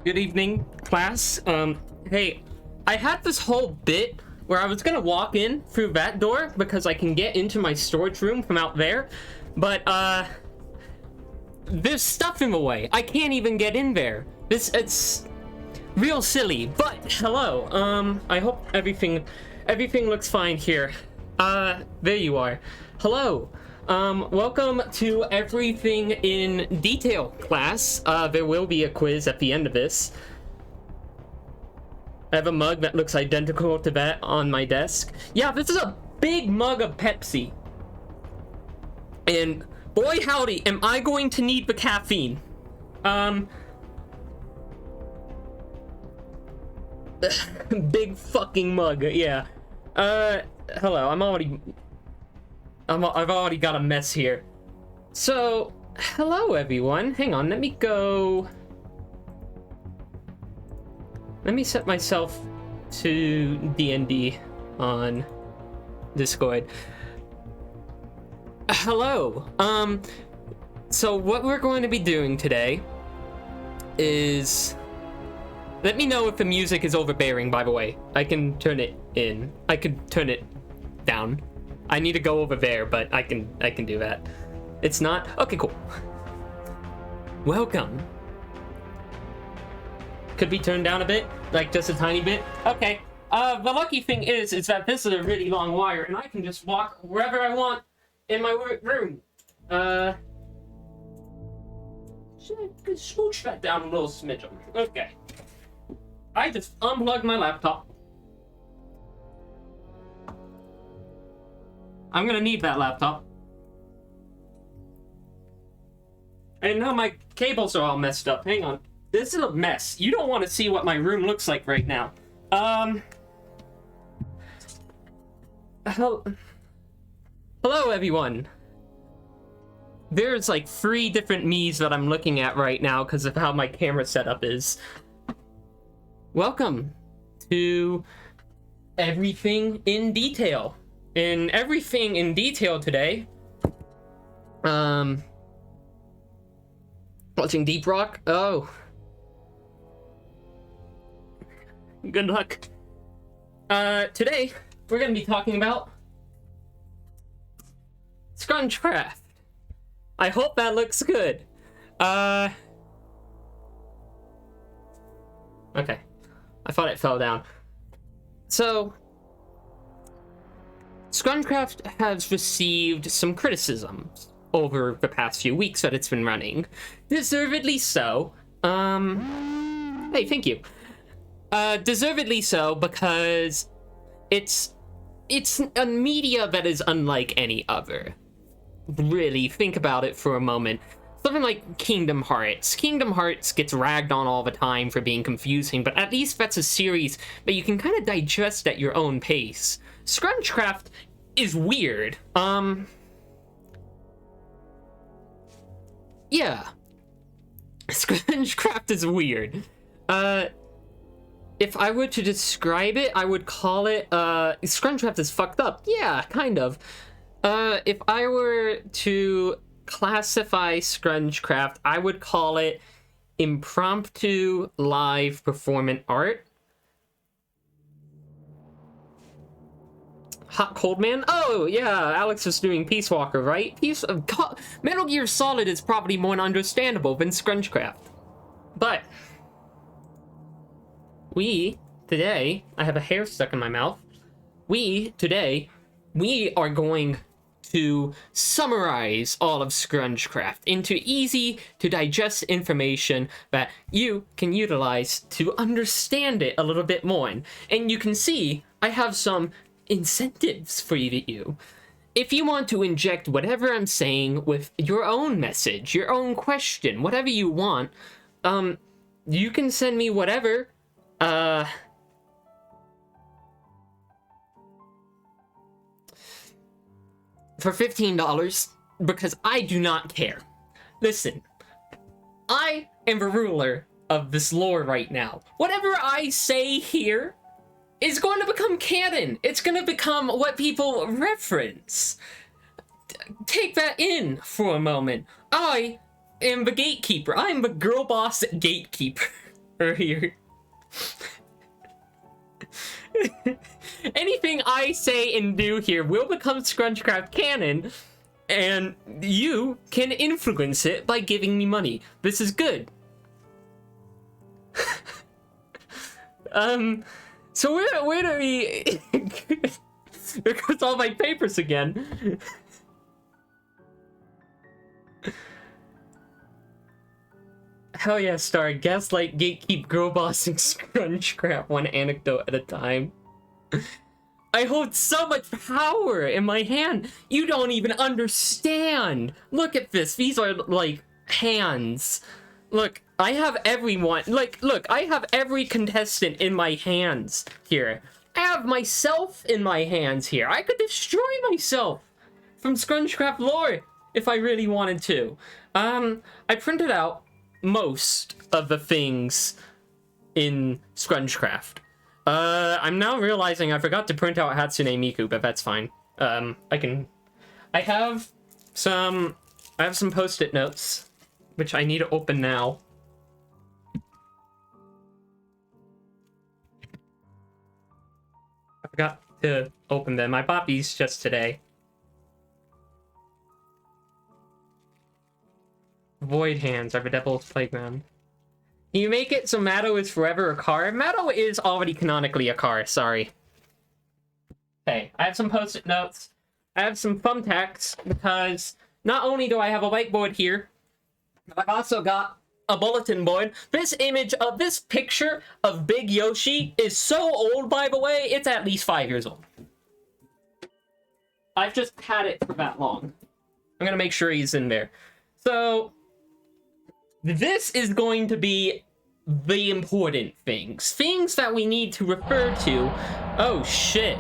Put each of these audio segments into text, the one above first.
Good evening, class. Hey, I had this whole bit where I was gonna walk in through that door because I can get into my storage room from out there, but, there's stuff in the way. I can't even get in there. It's real silly, but hello. I hope everything looks fine here. There you are. Hello. Welcome to Everything in Detail class. There will be a quiz at the end of this. I have a mug that looks identical to that on my desk. Yeah, this is a big mug of Pepsi. And boy howdy, am I going to need the caffeine. Big fucking mug, yeah. Hello, I've already got a mess here. So, hello everyone. Hang on, let me set myself to D&D on Discord. Hello. So what we're going to be doing today is... Let me know if the music is overbearing, by the way. I can turn it in. I could turn it down. I need to go over there, but I can do that. It's not? Okay, cool. Welcome. Could be turned down a bit, like just a tiny bit. Okay. The lucky thing is that this is a really long wire, and I can just walk wherever I want in my room. Smooch that down a little smidgen. Okay. I just unplugged my laptop. I'm gonna need that laptop. And now my cables are all messed up. Hang on. This is a mess. You don't want to see what my room looks like right now. Hello everyone. there's like 3 different me's that I'm looking at right now because of how my camera setup is. Welcome to Everything in Detail. In Everything in Detail today, watching Deep Rock. Oh, good luck. Today we're gonna be talking about Scrungecraft. I hope that looks good. Okay. I thought it fell down. So, Scrungecraft has received some criticisms over the past few weeks that it's been running. Deservedly so. Hey, thank you. Deservedly so because it's a media that is unlike any other. Really, think about it for a moment. Something like Kingdom Hearts. Kingdom Hearts gets ragged on all the time for being confusing, but at least that's a series that you can kind of digest at your own pace. Scrungecraft is weird. Yeah. Scrungecraft is weird. If I were to describe it, I would call it, Scrungecraft is fucked up. Yeah, kind of. If I were to classify Scrungecraft, I would call it impromptu live performance art. Hot Cold Man? Oh, yeah, Alex was doing Peace Walker, right? Metal Gear Solid is probably more understandable than Scrungecraft. But today, I have a hair stuck in my mouth. Today, we are going to summarize all of Scrungecraft into easy to digest information that you can utilize to understand it a little bit more. And you can see I have some incentives for you. If you want to inject whatever I'm saying with your own message, your own question, whatever you want, you can send me whatever. For $15, because I do not care. Listen, I am the ruler of this lore right now. Whatever I say here is going to become canon. It's going to become what people reference. Take that in for a moment. I am the gatekeeper. I am the girl boss gatekeeper here. Anything I say and do here will become Scrungecraft canon, and you can influence it by giving me money. This is good. So where do we... There goes all my papers again. Hell yeah, Star. Gaslight, gatekeep, girl bossing, Scrungecraft, one anecdote at a time. I hold so much power in my hand. You don't even understand. Look at this. These are like hands. Look, I have everyone. Look, I have every contestant in my hands here. I have myself in my hands here. I could destroy myself from Scrungecraft lore if I really wanted to. I printed out most of the things in Scrungecraft. I'm now realizing I forgot to print out Hatsune Miku, but that's fine. I have some post-it notes, which I need to open now. I forgot to open them. I bought these just today. Void hands are the devil's playground. Can you make it so Matto is forever a car? Matto is already canonically a car, sorry. Okay, I have some post-it notes. I have some thumbtacks, because not only do I have a whiteboard here, but I've also got a bulletin board. This image of this picture of Big Yoshi is so old, by the way, it's at least 5 years old. I've just had it for that long. I'm gonna make sure he's in there. So this is going to be the important things. Things that we need to refer to. Oh, shit.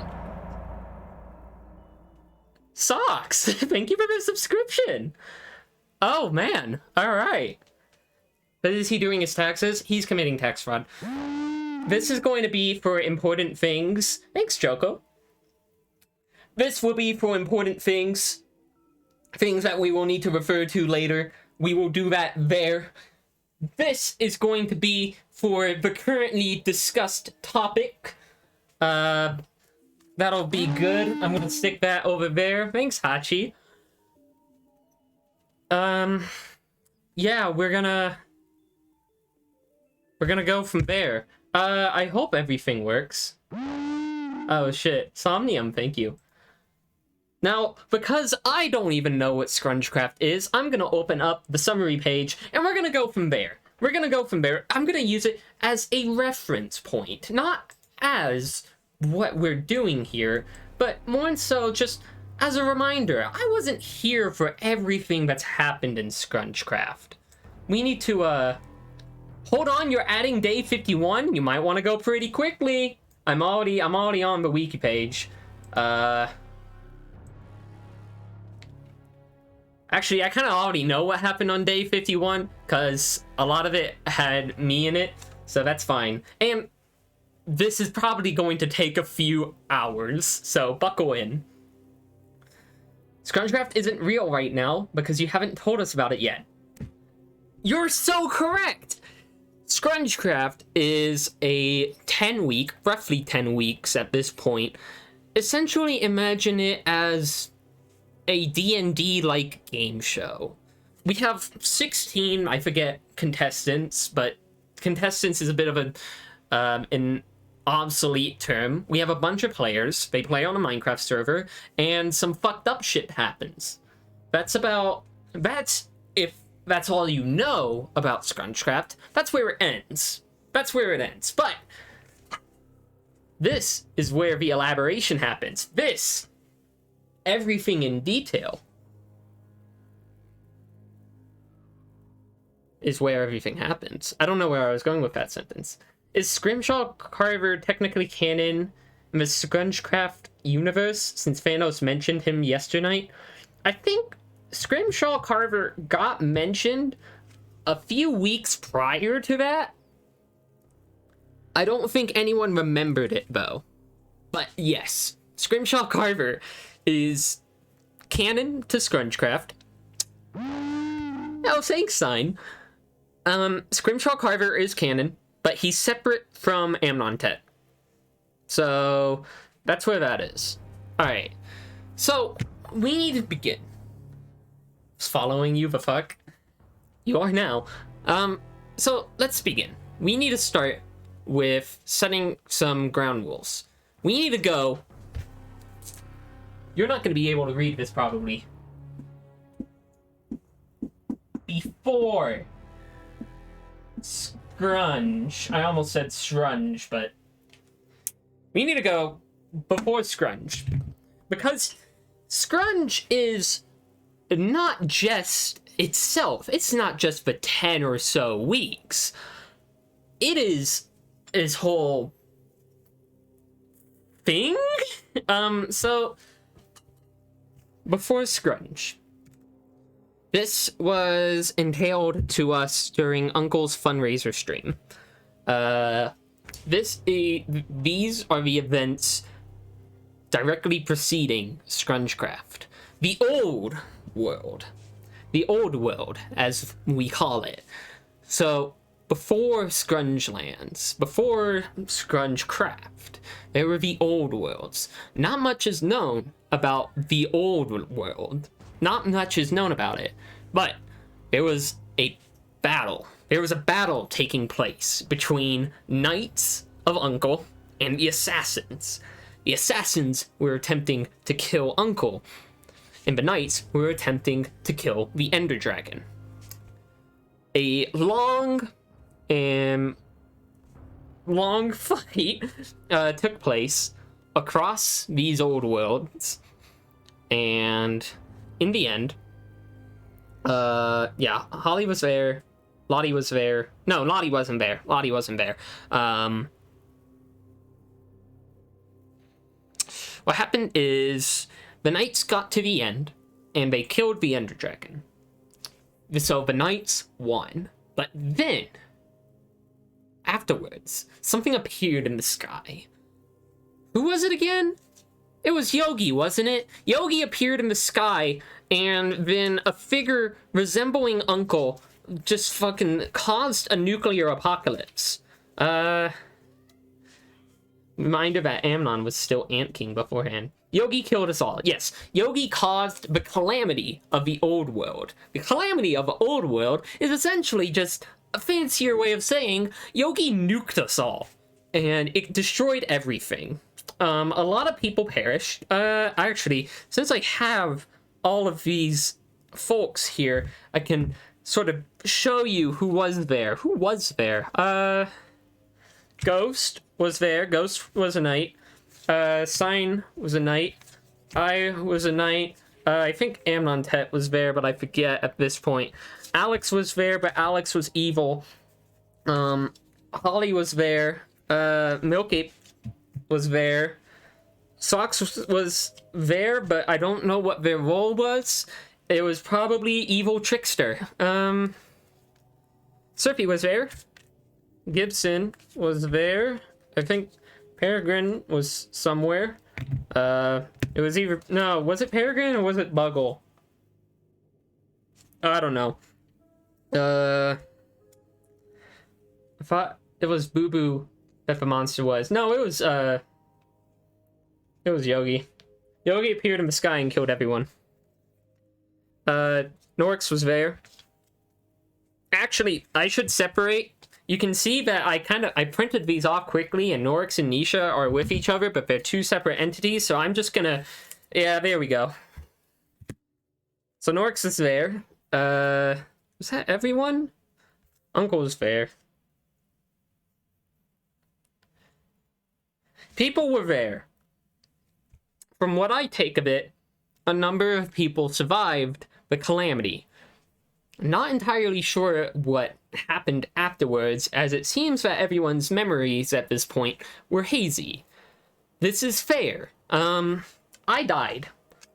Socks! Thank you for the subscription! Oh, man. All right. But is he doing his taxes? He's committing tax fraud. This is going to be for important things. Thanks, Joko. This will be for important things. Things that we will need to refer to later. We will do that there. This is going to be for the currently discussed topic. That'll be good. I'm gonna stick that over there. Thanks, Hachi. Yeah, we're gonna go from there. I hope everything works. Oh shit. Somnium, thank you. Now, because I don't even know what Scrungecraft is, I'm gonna open up the summary page, and we're gonna go from there. I'm gonna use it as a reference point, not as what we're doing here, but more so just as a reminder. I wasn't here for everything that's happened in Scrungecraft. We need to, hold on, you're adding day 51? You might want to go pretty quickly. I'm already on the wiki page. Actually, I kind of already know what happened on day 51, because a lot of it had me in it, so that's fine. And this is probably going to take a few hours, so buckle in. Scrungecraft isn't real right now, because you haven't told us about it yet. You're so correct! Scrungecraft is a 10-week, roughly 10 weeks at this point. Essentially, imagine it as a D&D-like game show. We have 16, I forget, contestants, but contestants is a bit of an obsolete term. We have a bunch of players, they play on a Minecraft server, and some fucked up shit happens. That's if that's all you know about Scrungecraft, that's where it ends. But this is where the elaboration happens. Everything in detail is where everything happens. I don't know where I was going with that sentence. Is Scrimshaw Carver technically canon in the Scrungecraft universe, since Thanos mentioned him yesterday? I think Scrimshaw Carver got mentioned a few weeks prior to that. I don't think anyone remembered it, though. But yes, Scrimshaw Carver is canon to Scrungecraft. Oh, thanks, Sign. Scrimshaw Carver is canon, but he's separate from Amnontet. So, that's where that is. Alright. So, we need to begin. Following you, the fuck? You are now. So, let's begin. We need to start with setting some ground rules. We need to go... You're not going to be able to read this, probably. Before Scrunge. I almost said Scrunge, but... We need to go before Scrunge. Because Scrunge is not just itself. It's not just for 10 or so weeks. It is his whole thing? So... Before Scrunge. This was entailed to us during Uncle's fundraiser stream. These are the events directly preceding Scrungecraft. The old world. The old world, as we call it. So, before Scrungelands, before Scrungecraft, there were the old worlds. Not much is known about the old world. Not much is known about it. But there was a battle. There was a battle taking place between Knights of Uncle and the Assassins. The Assassins were attempting to kill Uncle, and the Knights were attempting to kill the Ender Dragon. A long fight took place across these old worlds, and in the end, yeah, Holly was there, Lottie was there. No, Lottie wasn't there. What happened is the Knights got to the end, and they killed the Ender Dragon. So the knights won. But then, afterwards, something appeared in the sky. Who was it again? It was Yogi, wasn't it? Yogi appeared in the sky, and then a figure resembling Uncle just fucking caused a nuclear apocalypse. Reminder that Amnon was still Ant King beforehand. Yogi killed us all. Yes, Yogi caused the calamity of the old world. The calamity of the old world is essentially just a fancier way of saying Yogi nuked us all. And it destroyed everything. A lot of people perished. Actually, since I have all of these folks here, I can sort of show you who was there. Who was there? Ghost was there. Ghost was a knight. Sign was a knight. I was a knight. I think Amnon Tet was there, but I forget at this point. Alex was there, but Alex was evil. Holly was there. Milky was there. Socks was there, but I don't know what their role was. It was probably evil trickster. Surfy was there. Gibson was there. I think Peregrine was somewhere. It was either... No, was it Peregrine or was it Buggle? I don't know. I thought it was Boo Boo that the monster was. No, it was Yogi. Yogi appeared in the sky and killed everyone. Norix was there. Actually, I should separate. You can see that I printed these off quickly, and Norix and Nisha are with each other, but they're two separate entities, so I'm just gonna... Yeah, there we go. So Norix is there. Was that everyone? Uncle was there. People were there. From what I take of it, a number of people survived the calamity. Not entirely sure what happened afterwards, as it seems that everyone's memories at this point were hazy. This is fair. I died.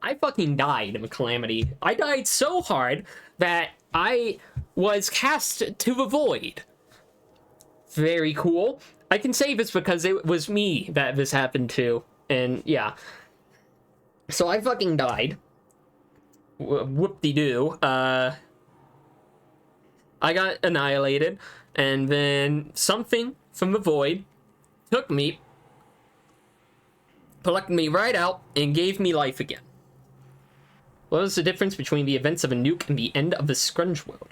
I fucking died in the calamity. I died so hard that I was cast to the void. Very cool. I can say this because it was me that this happened to, and yeah. So I fucking died. Whoop-de-doo. I got annihilated, and then something from the void took me, plucked me right out, and gave me life again. What was the difference between the events of a nuke and the end of the Scrunge world?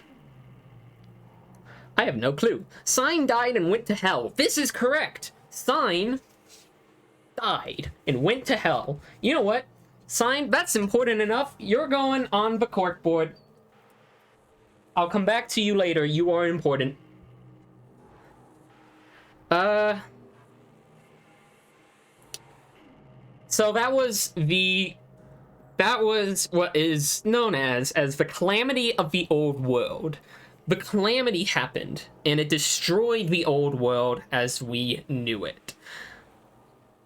I have no clue. Sign died and went to hell. This is correct. Sign died and went to hell. You know what? Sign, that's important enough. You're going on the corkboard. I'll come back to you later. You are important. So that was what is known as the calamity of the old world. The calamity happened, and it destroyed the old world as we knew it.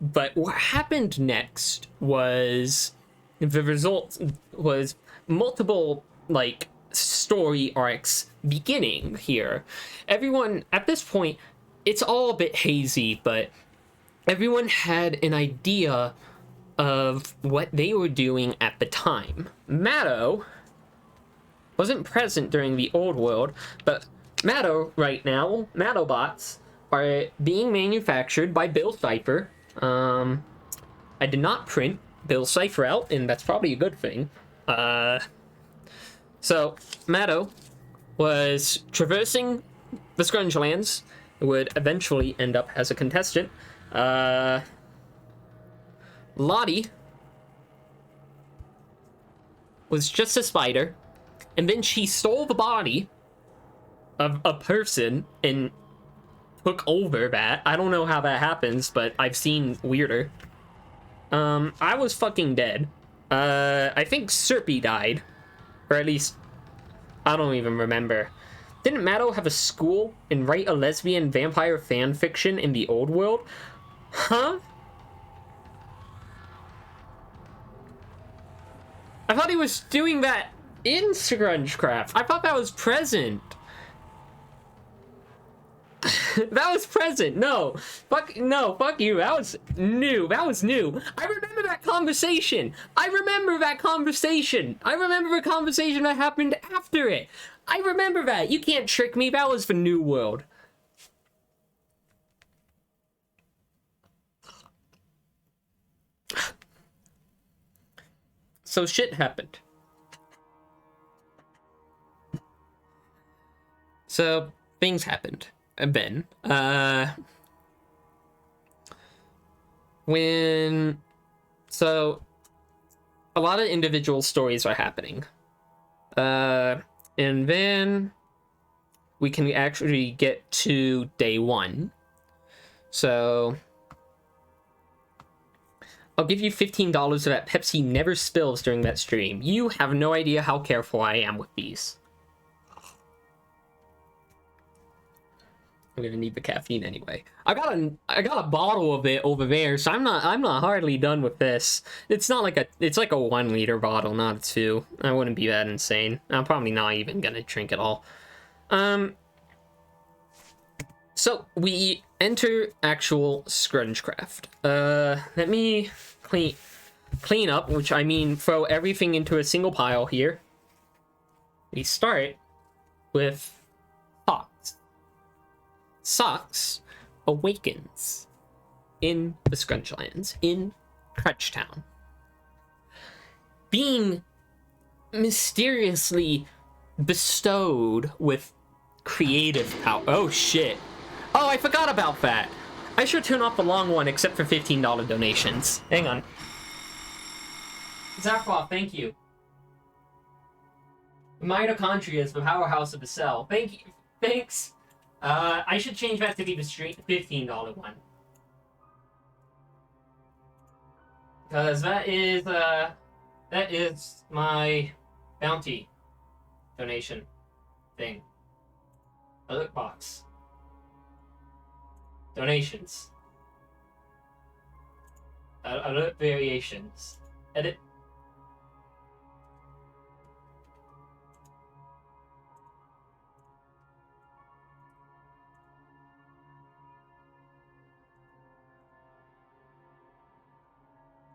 But what happened next was the result was multiple, like, story arcs beginning here. Everyone, at this point, it's all a bit hazy, but everyone had an idea of what they were doing at the time. Matto wasn't present during the old world, but Matto right now, Mattobots, are being manufactured by Bill Cipher. I did not print Bill Cipher out, and that's probably a good thing. So, Matto was traversing the Scrunge lands, would eventually end up as a contestant. Lottie was just a spider, and then she stole the body of a person and took over that. I don't know how that happens, but I've seen weirder. I was fucking dead. I think Serpy died. Or at least, I don't even remember. Didn't Matto have a school and write a lesbian vampire fan fiction in the old world? Huh? I thought he was doing that in Scrungecraft. I thought that was present. That was present. No. Fuck you. That was new. I remember that conversation. I remember the conversation that happened after it. I remember that. You can't trick me. That was the new world. So shit happened. So things happened. And then, so a lot of individual stories are happening. And then we can actually get to day 1. So I'll give you $15 so that Pepsi never spills during that stream. You have no idea how careful I am with these. I'm gonna need the caffeine anyway. I got a bottle of it over there, so I'm not hardly done with this. It's like a 1 liter bottle, not a 2. I wouldn't be that insane. I'm probably not even gonna drink it all. So we enter actual Scrungecraft. Let me clean up, which I mean throw everything into a single pile here. We start with Socks awakens in the Scrunchlands, in Crutchtown, being mysteriously bestowed with creative power. Oh shit. Oh, I forgot about that. I should turn off the long one except for $15 donations. Hang on. Zaphroff, thank you. Mitochondria is the powerhouse of the cell. Thank you. Thanks. I should change that to be the straight $15 one. Because that is my bounty donation thing. Alert box. Donations. Alert variations. Edit.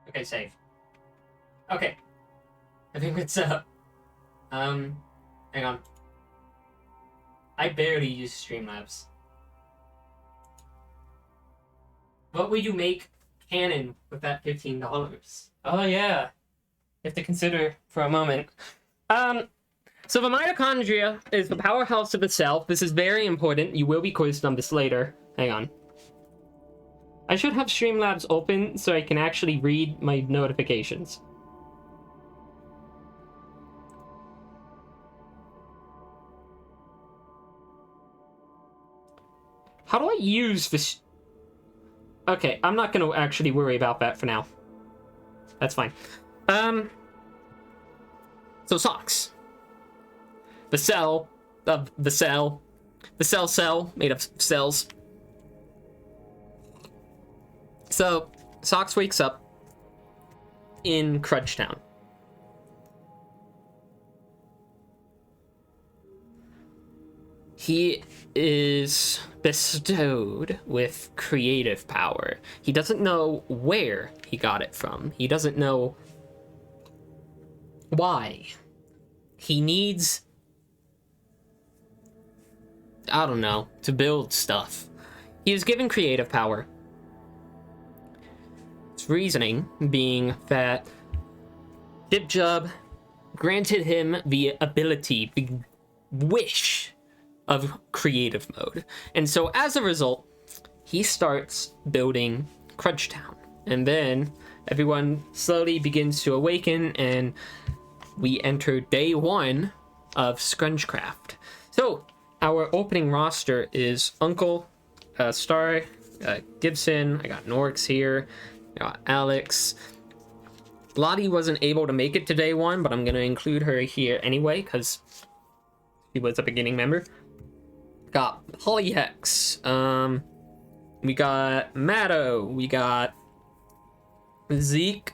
Okay, save. Okay. I think it's hang on. I barely use Streamlabs. What will you make canon with that $15? Oh yeah. You have to consider for a moment. So the mitochondria is the powerhouse of the cell. This is very important. You will be quizzed on this later. Hang on. I should have Streamlabs open so I can actually read my notifications. How do I use this? Okay, I'm not gonna actually worry about that for now. That's fine. So socks. The cell made of cells. So, Socks wakes up in Crutchtown. He is bestowed with creative power. He doesn't know where he got it from. He doesn't know why. He needs, I don't know, to build stuff. He is given creative power. Reasoning being that Dibjub granted him the ability, the wish of creative mode. And so as a result, he starts building Crutchtown. And then everyone slowly begins to awaken and we enter day 1 of Scrungecraft. So our opening roster is Uncle, Star, Gibson, I got Norix here, Alex. Lottie wasn't able to make it to day 1, but I'm gonna include her here anyway because she was a beginning member. Got Polyhex. We got Matto. We got Zeke.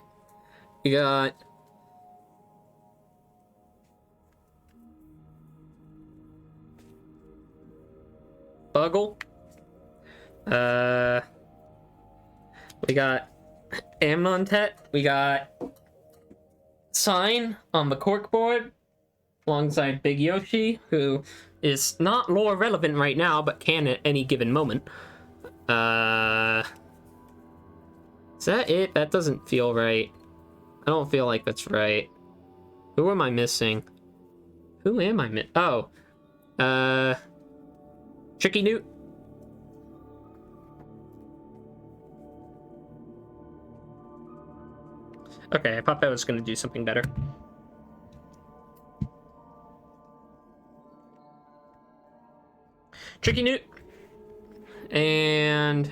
We got Buggle. We got Amnontet. We got Sign on the corkboard alongside Big Yoshi, who is not lore relevant right now, but can at any given moment. Is that it? That doesn't feel right. I don't feel like that's right. Who am I missing? Who am I missing? Oh. Tricky Newt. Okay, I thought that was going to do something better. Tricky Newt. And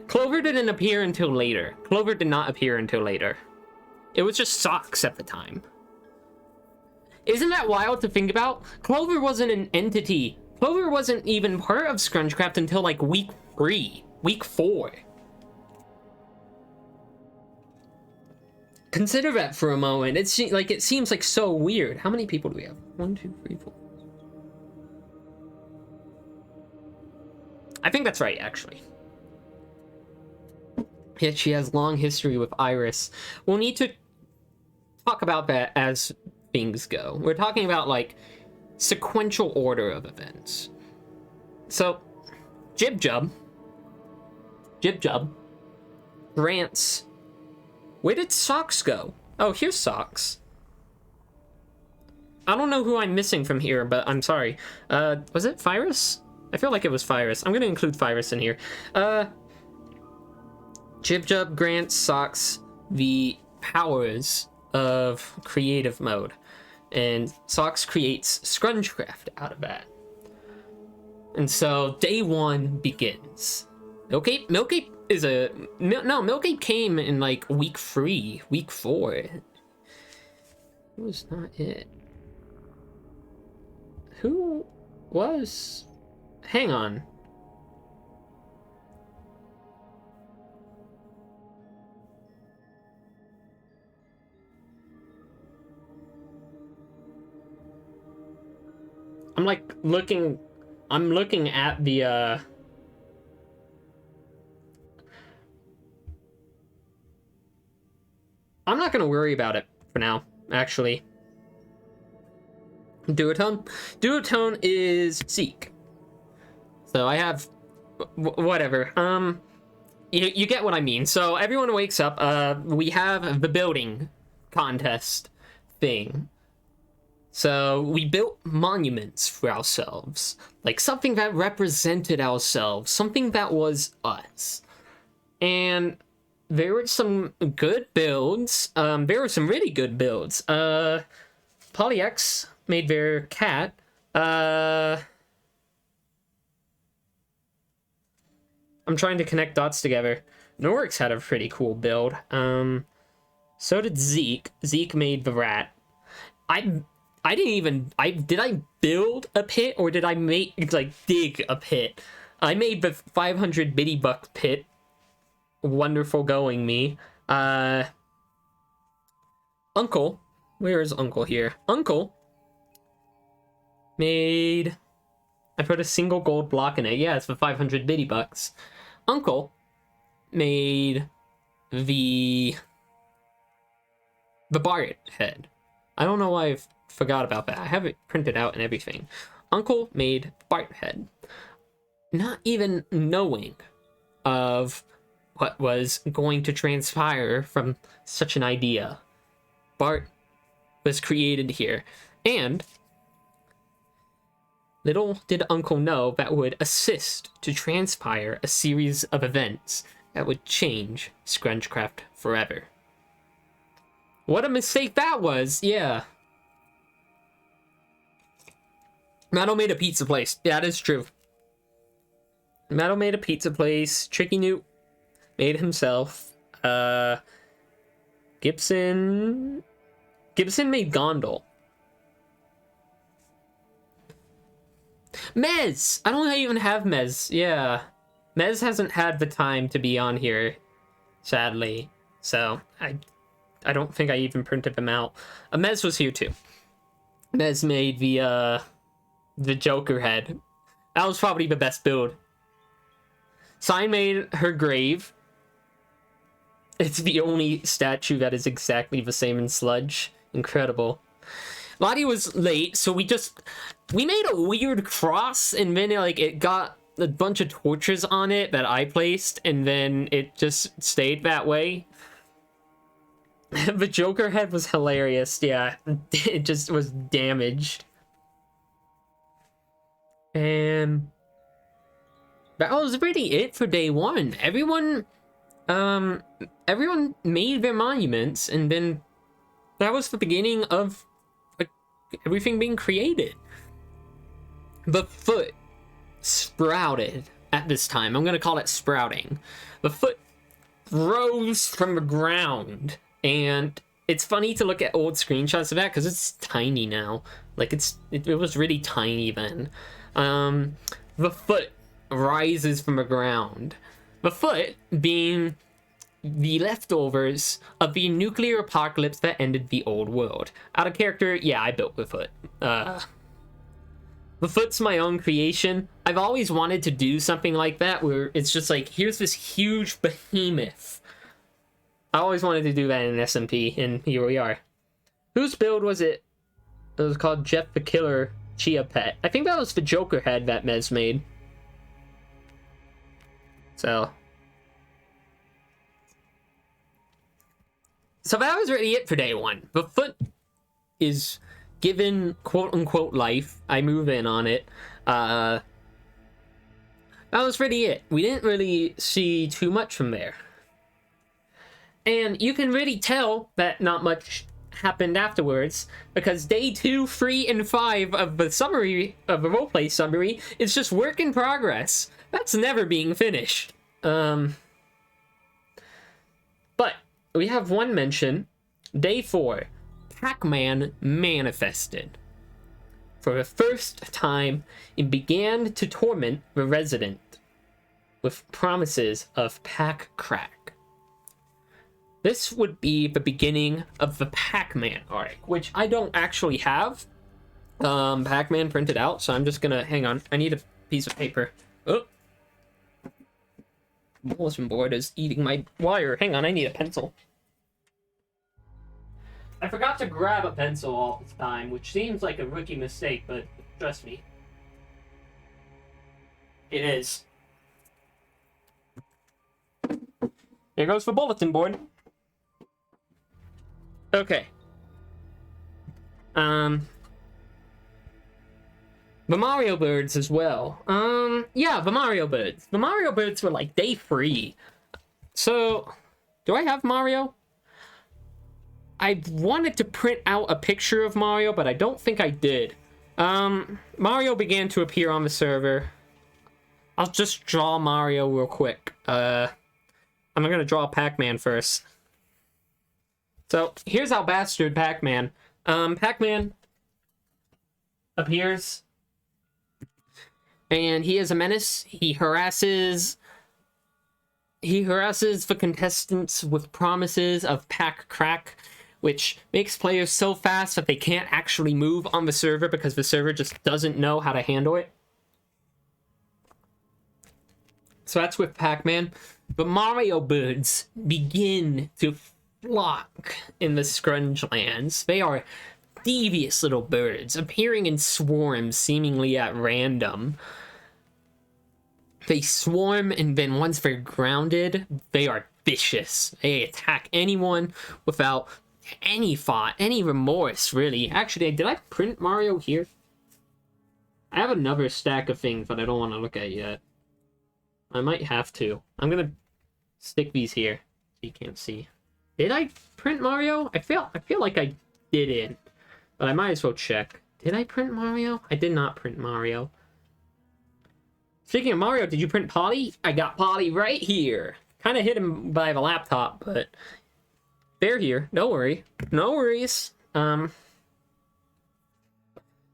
Clover didn't appear until later. Clover did not appear until later. It was just Socks at the time. Isn't that wild to think about? Clover wasn't an entity. Clover wasn't even part of Scrungecraft until like week 3, week 4. Consider that for a moment. It seems like so weird. How many people do we have? 1, 2, 3, 4. I think that's right, actually. Yet she has long history with Iris. We'll need to talk about that as things go. We're talking about, like, sequential order of events. So, Jib Jub grants... Where did Socks go? Oh, here's Socks. I don't know who I'm missing from here, but I'm sorry. Was it Virus? I feel like it was Virus. I'm gonna include Virus in here. Jib Jub grants Socks the powers of creative mode. And Socks creates Scrungecraft out of that. And so day 1 begins. Milky is a... No, Milky came in like week 3, week 4. It was not it. Who was... Hang on. I'm like looking... I'm looking at the, I'm not gonna worry about it for now, actually. Duotone? Duotone is Zeke. So I have... whatever. You get what I mean. So everyone wakes up. We have the building contest thing. So we built monuments for ourselves, like something that represented ourselves, something that was us. And there were some good builds. There were some really good builds. PolyX made their cat. I'm trying to connect dots together. Norix had a pretty cool build. So did Zeke. Zeke made the rat. I didn't even... Did I build a pit, or did I make, like, dig a pit? I made the 500 bitty buck pit. Wonderful going, me. Uncle. Where is Uncle here? Uncle made... I put a single gold block in it. Yeah, it's for 500 bitty bucks. Uncle made the Bart head. I don't know why I've forgot about that. I have it printed out and everything. Uncle made Bart head, not even knowing of what was going to transpire from such an idea. Bart was created here, and little did Uncle know that would assist to transpire a series of events that would change Scrungecraft forever. What a mistake that was, yeah. Matto made a pizza place. Yeah, that is true. Matto made a pizza place. Tricky Newt made himself. Gibson made Gondol. Mez! I don't even have Mez. Yeah. Mez hasn't had the time to be on here, sadly. So, I don't think I even printed them out. Mez was here too. Mez made the Joker head. That was probably the best build. Sign made her grave. It's the only statue that is exactly the same in Sludge. Incredible. Lottie was late, so we made a weird cross, and then it got a bunch of torches on it that I placed, and then it just stayed that way. The Joker head was hilarious, yeah. It just was damaged. And that was really it for day one. Everyone made their monuments, and then that was the beginning of everything being created. The foot sprouted at this time. I'm gonna call it sprouting. The foot rose from the ground, and it's funny to look at old screenshots of that because it's tiny now. It was really tiny then. The foot rises from the ground. The foot being the leftovers of the nuclear apocalypse that ended the old world. Out of character, yeah, I built the foot. The foot's my own creation. I've always wanted to do something like that where it's just here's this huge behemoth. I always wanted to do that in an SMP, and here we are. Whose build was it? It was called Jeff the Killer Chia Pet. I think that was the Joker head that Mez made. So that was really it for day one. The foot is given quote-unquote life. I move in on it. That was really it. We didn't really see too much from there. And you can really tell that not much happened afterwards, because day 2, 3, and 5 of the summary, of the roleplay summary, is just work in progress. That's never being finished. But we have one mention. Day 4, Pac-Man manifested. For the first time, it began to torment the resident with promises of Pac-Crack. This would be the beginning of the Pac-Man arc, which I don't actually have Pac-Man printed out, so I'm just gonna, hang on, I need a piece of paper. Oh! Bulletin board is eating my wire. Hang on, I need a pencil. I forgot to grab a pencil all the time, which seems like a rookie mistake, but trust me. It is. Here goes the bulletin board. Okay. The Mario birds as well. Yeah, the Mario birds. The Mario birds were day 3. So, do I have Mario? I wanted to print out a picture of Mario, but I don't think I did. Mario began to appear on the server. I'll just draw Mario real quick. I'm gonna draw Pac-Man first. So, here's our bastard Pac-Man. Pac-Man appears, and he is a menace. He harasses the contestants with promises of Pac-Crack, which makes players so fast that they can't actually move on the server because the server just doesn't know how to handle it. So that's with Pac-Man. But Mario birds begin to flock in the Scrunge lands. They are devious little birds, appearing in swarms seemingly at random. They swarm, and then once they're grounded, they are vicious. They attack anyone without any thought, any remorse, really. Actually, did I print Mario here? I have another stack of things that I don't want to look at yet. I might have to. I'm gonna stick these here so you can't see. Did I print Mario? I feel like I didn't, but I might as well check. Did I print Mario? I did not print Mario. Speaking of Mario, did you print Polly? I got Polly right here. Kind of hit him by the laptop, but they're here. Don't worry. No worries. So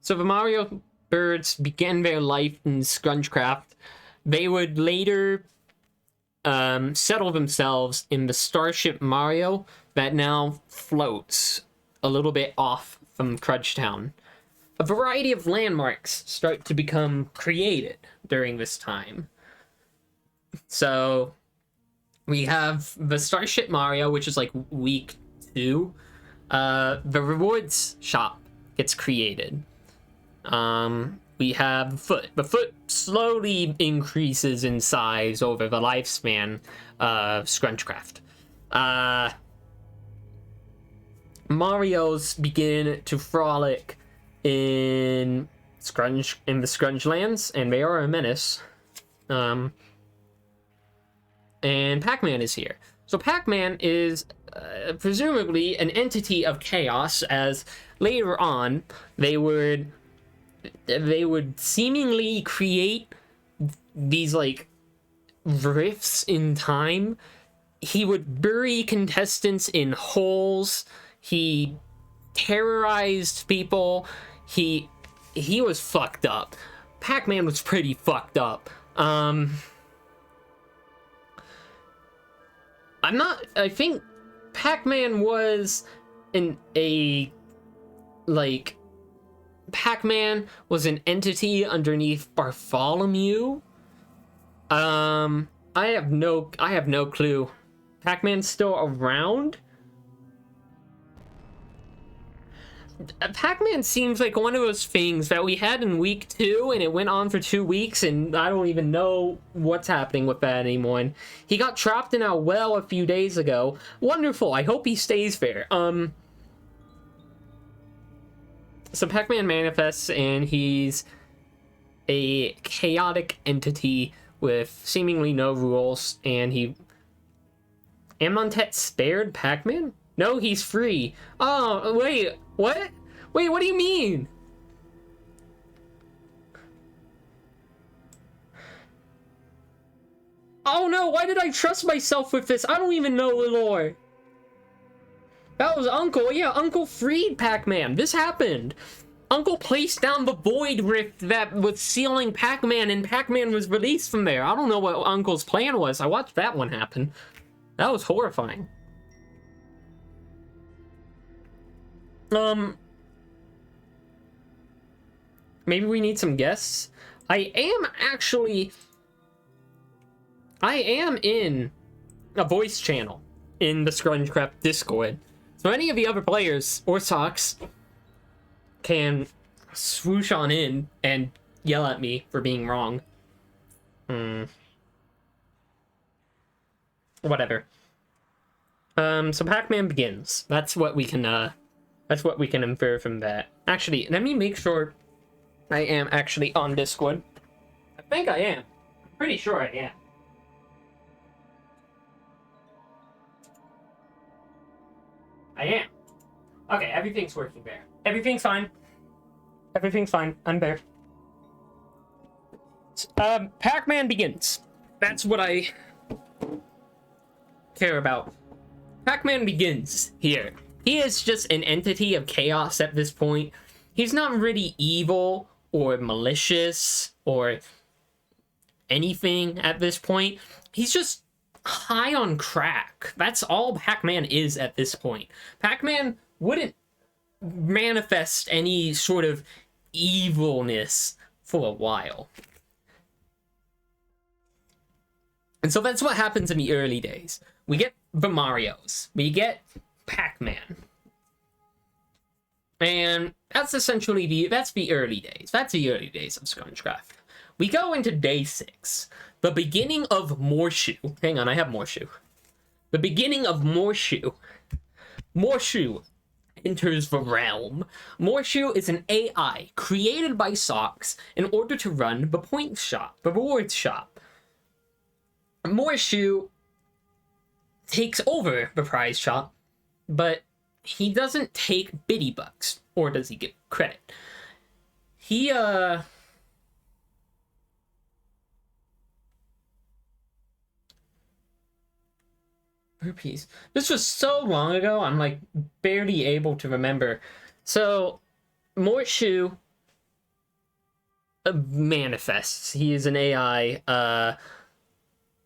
the Mario birds began their life in Scrungecraft. They would later settle themselves in the Starship Mario that now floats a little bit off from Crudgetown. a variety of landmarks start to become created during this time. So we have the Starship Mario, which is like week 2. The rewards shop gets created. We have the foot. The foot slowly increases in size over the lifespan of Scrungecraft. Marios begin to frolic in the Scrunge lands, and they are a menace. And Pac-Man is here. So Pac-Man is presumably an entity of chaos, as later on they would seemingly create these like rifts in time. He would bury contestants in holes. He terrorized people. He was fucked up. Pac-Man was pretty fucked up. I think Pac-Man was Pac-Man was an entity underneath Bartholomew. I have no clue. Pac-Man's still around? Pac-Man seems like one of those things that we had in week 2 and it went on for 2 weeks, and I don't even know what's happening with that anymore. And he got trapped in a well a few days ago. Wonderful. I hope he stays there. So Pac-Man manifests, and he's a chaotic entity with seemingly no rules, and Amontet spared Pac-Man? No, he's free. Oh, wait, what? Wait, what do you mean? Oh no, why did I trust myself with this? I don't even know the lore. That was Uncle. Yeah, Uncle freed Pac-Man. This happened. Uncle placed down the void rift that was sealing Pac-Man, and Pac-Man was released from there. I don't know what Uncle's plan was. I watched that one happen. That was horrifying. Maybe we need some guests. I am in a voice channel in the Scrungecraft Discord. So any of the other players or socks can swoosh on in and yell at me for being wrong. Whatever. So Pac-Man begins. That's what we can infer from that. Actually, let me make sure I am actually on Discord. I think I am. I'm pretty sure I am. I am. Okay, everything's working there. Everything's fine. Everything's fine. I'm there. Pac-Man begins. That's what I care about. Pac-Man begins here. He is just an entity of chaos at this point. He's not really evil or malicious or anything at this point. He's just high on crack. That's all Pac-Man is at this point. Pac-Man wouldn't manifest any sort of evilness for a while. And so that's what happens in the early days. We get the Marios. We get Pac-Man. And that's essentially the early days. That's the early days of Scrungecraft. We go into day 6. The beginning of Morshoe. Hang on, I have Morshoe. The beginning of Morshoe. Morshoe enters the realm. Morshoe is an AI created by Socks in order to run the point shop, the rewards shop. Morshoe takes over the prize shop, but he doesn't take biddy bucks, or does he get credit? He, Rupees. This was so long ago, I'm, like, barely able to remember. So, Morshoe manifests. He is an AI.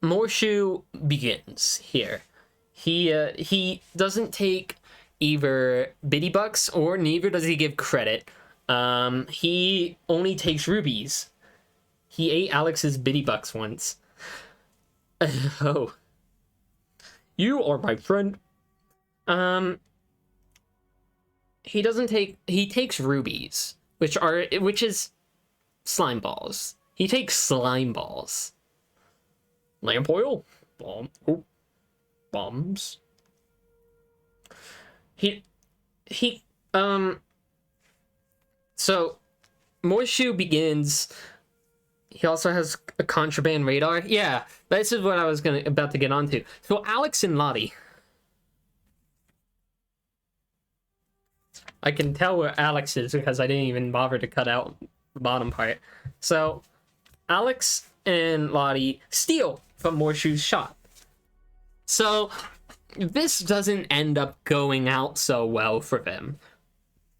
Morshoe begins here. He doesn't take either biddy bucks, or neither does he give credit. He only takes rubies. He ate Alex's bitty bucks once. Oh. You are my friend. He doesn't take... He takes rubies, which is slime balls. He takes slime balls. Lamp oil. Bomb. Oh. Bombs. So, Morshu begins... He also has a contraband radar. Yeah, this is what I was about to get onto. So, Alex and Lottie. I can tell where Alex is because I didn't even bother to cut out the bottom part. So, Alex and Lottie steal from Morshu's shop. So, this doesn't end up going out so well for them.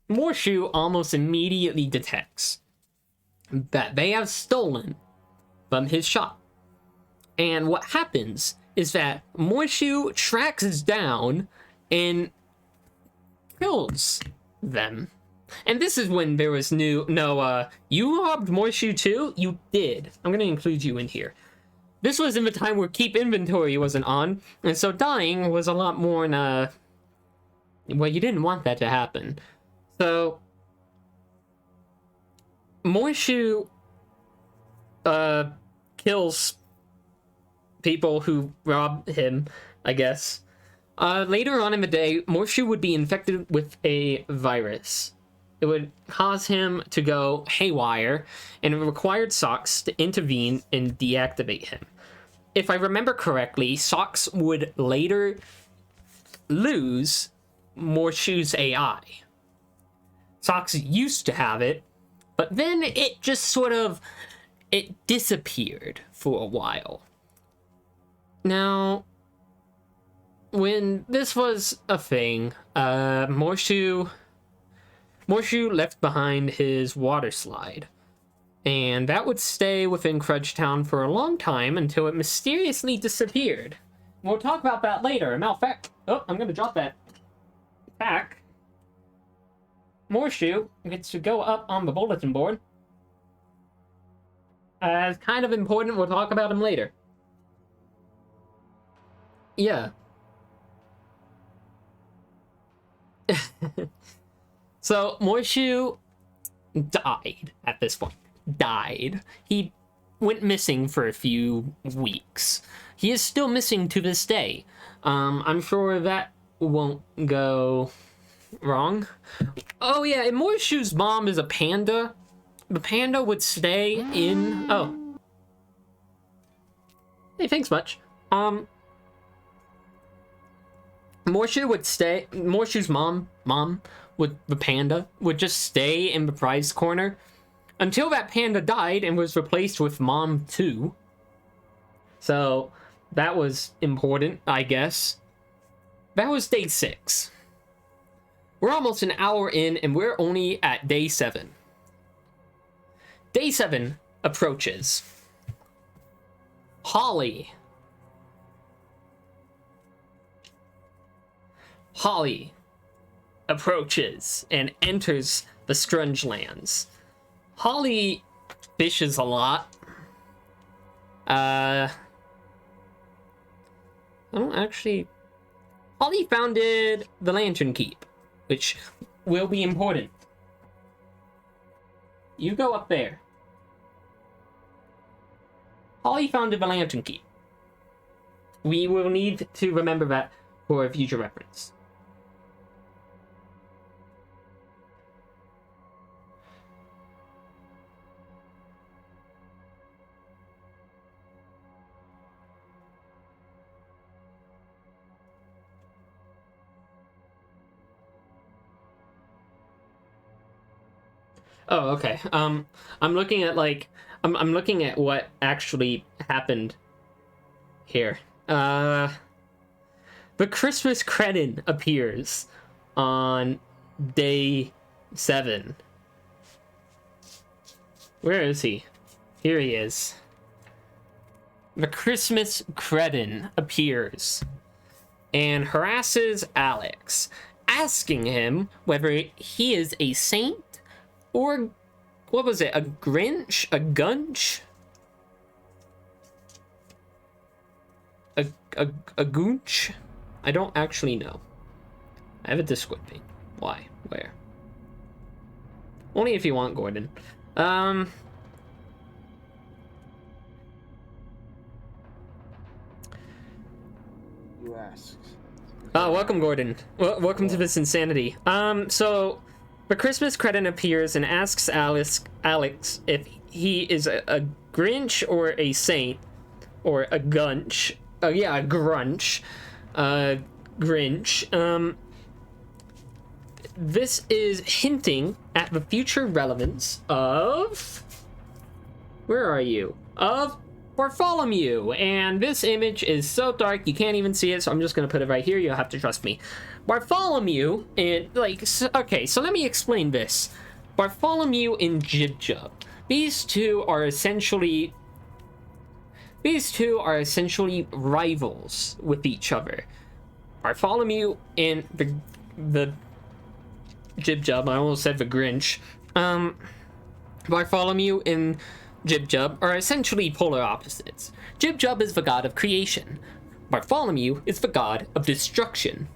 Morshu almost immediately detects that they have stolen from his shop. And what happens is that Morshu tracks down and kills them. And this is when there was you robbed Morshu too? You did. I'm going to include you in here. This was in the time where keep inventory wasn't on, and so dying was a lot more well, you didn't want that to happen. So, Morshu kills people who rob him, I guess. Later on in the day, Morshu would be infected with a virus. It would cause him to go haywire, and it required Socks to intervene and deactivate him. If I remember correctly, Socks would later lose Morshu's AI. Socks used to have it, but then it just sort of... it disappeared for a while. Now, when this was a thing, Morshu left behind his water slide, and that would stay within Crudge Town for a long time until it mysteriously disappeared. We'll talk about that later. Matter of fact, I'm gonna drop that back. Morshu gets to go up on the bulletin board. It's kind of important. We'll talk about him later. Yeah. So, Morshu died at this point. Died. He went missing for a few weeks. He is still missing to this day. I'm sure that won't go wrong. Oh yeah, and Morshu's mom is a panda. The panda would stay in... Oh. Hey, thanks much. Morshu would stay... Morshu's mom, the panda, would just stay in the prize corner until that panda died and was replaced with Mom 2. So, that was important, I guess. That was day 6. We're almost an hour in, and we're only at day 7. Day 7 approaches. Holly approaches and enters the Scrunge lands. Holly fishes a lot. I don't actually... Holly founded the Lantern Keep, which will be important. You go up there. Holly founded the Lantern Keep. We will need to remember that for future reference. Oh, okay. I'm looking at I'm looking at what actually happened here. The Christmas Cretin appears on day 7. Where is he? Here he is. The Christmas Cretin appears and harasses Alex, asking him whether he is a saint Or, what was it? A Grinch? A Gunch? A Goonch? I don't actually know. I have a Discord ping. Why? Where? Only if you want, Gordon. You ask. Oh, welcome, Gordon. Welcome to this insanity. So, for Christmas, Cretin appears and asks Alex if he is a Grinch or a Saint, or a Gunch. Oh yeah, a Grunch. Grinch. This is hinting at the future relevance of... Where are you? Of Bartholomew. And this image is so dark you can't even see it, so I'm just gonna put it right here. You'll have to trust me. Bartholomew and okay, so let me explain this. Bartholomew and Jib-Jub. These two are essentially rivals with each other. Bartholomew and the Jib-Jub, I almost said the Grinch. Bartholomew and Jib-Jub are essentially polar opposites. Jib-Jub is the god of creation. Bartholomew is the god of destruction.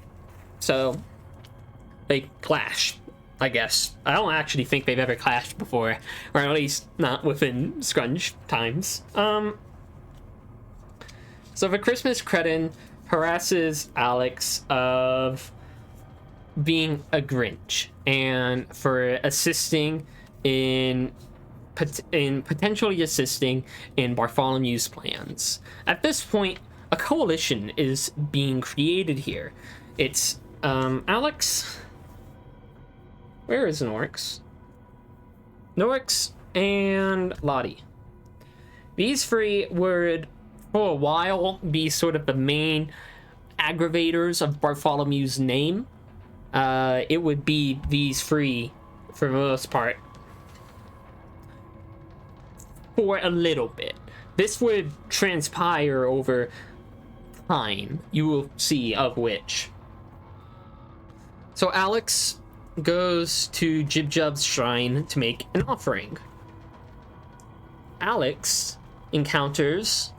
So, they clash, I guess. I don't actually think they've ever clashed before, or at least not within Scrunge times. So the Christmas Cretin harasses Alex of being a Grinch and for assisting in potentially assisting in Bartholomew's plans. At this point, a coalition is being created here. It's Alex. Where is Norix? Norix and Lottie. These three would, for a while, be sort of the main aggravators of Bartholomew's name. It would be these three for the most part. For a little bit. This would transpire over time. You will see of which. So Alex goes to Jib-Jub's shrine to make an offering. Alex encounters...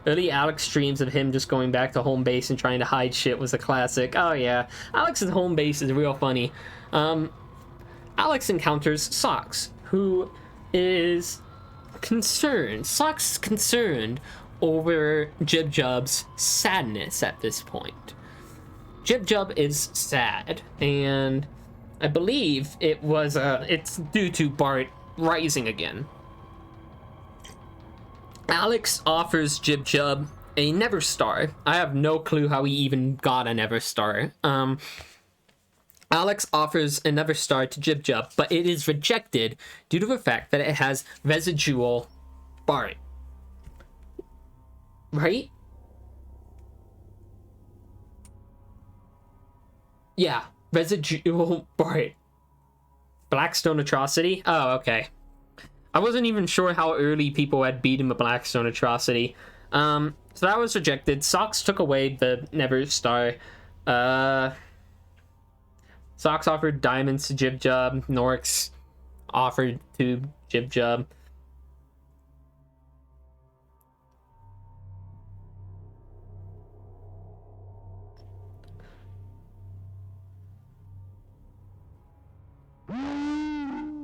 Early Alex dreams of him just going back to home base and trying to hide shit was a classic. Oh yeah, Alex's home base is real funny. Alex encounters Socks, who is concerned. Socks is concerned over Jib-Jub's sadness at this point. Jib-Jub is sad, and I believe it's due to Bart rising again. Alex offers Jib-Jub a Never Star. I have no clue how he even got a Never Star. Alex offers a Never Star to Jib-Jub, but it is rejected due to the fact that it has residual Bart. Right? Yeah, residual Bart. Blackstone Atrocity? Oh, okay. I wasn't even sure how early people had beaten the Blackstone Atrocity. So that was rejected. Socks took away the Never Star. Socks offered diamonds to Jib-Jub. Norix offered to Jib-Jub.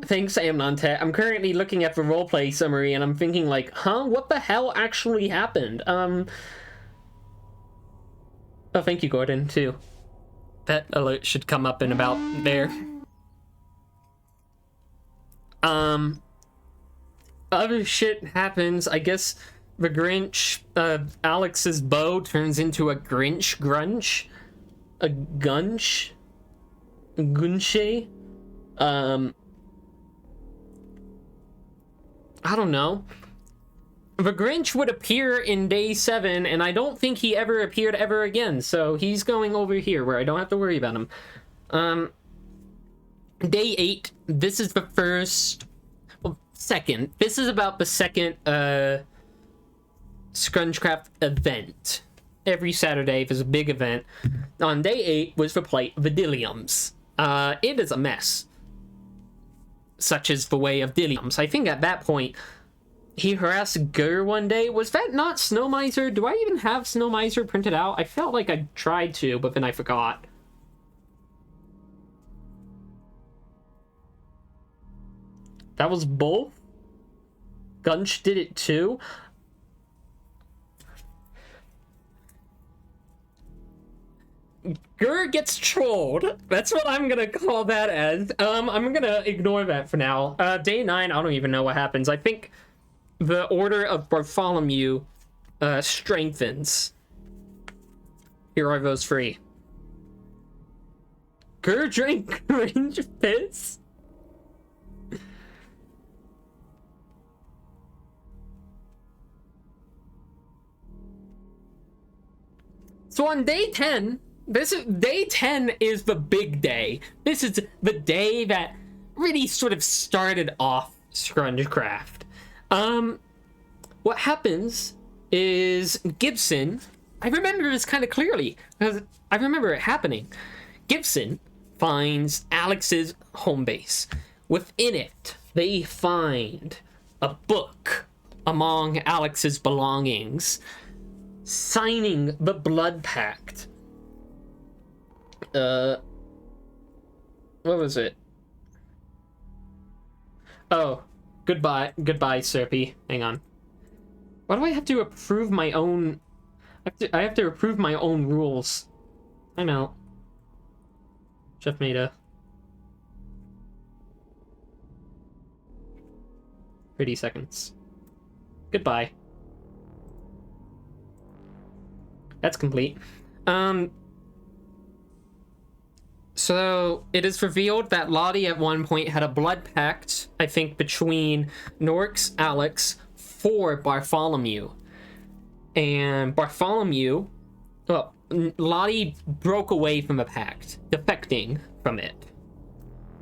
Thanks, Amnontet. I'm currently looking at the roleplay summary and I'm thinking like, huh? What the hell actually happened? Oh, thank you, Gordon, too. That alert should come up in about there. Other shit happens. I guess the Grinch, Alex's bow turns into a Grinch Grunch. A Gunch? Gunshe? I don't know. The Grinch would appear in day 7, and I don't think he ever appeared ever again, so he's going over here where I don't have to worry about him. Day 8, this is the second. This is about the second, Scrungecraft event. Every Saturday, there's a big event. On day 8 was the plight of Vidiliums. It is a mess. such as the way of Dilliums. I think at that point, he harassed Gur one day. Was that not Snow Miser? Do I even have Snow Miser printed out? I felt like I tried to, but then I forgot. That was both? Gunch did it too? Gur gets trolled. That's what I'm gonna call that as. I'm gonna ignore that for now. Day 9, I don't even know what happens. I think the Order of Bartholomew strengthens. Here are those 3. Gur drank orange piss? So on day 10, day 10 is the big day. This is the day that really sort of started off Scrungecraft. What happens is Gibson, I remember this kind of clearly, because I remember it happening. Gibson finds Alex's home base. Within it, they find a book among Alex's belongings, signing the blood pact. What was it? Oh, goodbye, Serpy. Hang on. Why do I have to approve my own? I have to approve my own rules. I'm out. Chef Meta. "30 seconds. Goodbye." That's complete. So it is revealed that Lottie at one point had a blood pact, I think, between Norix, Alex, for Bartholomew. And Bartholomew, well, Lottie broke away from the pact, defecting from it.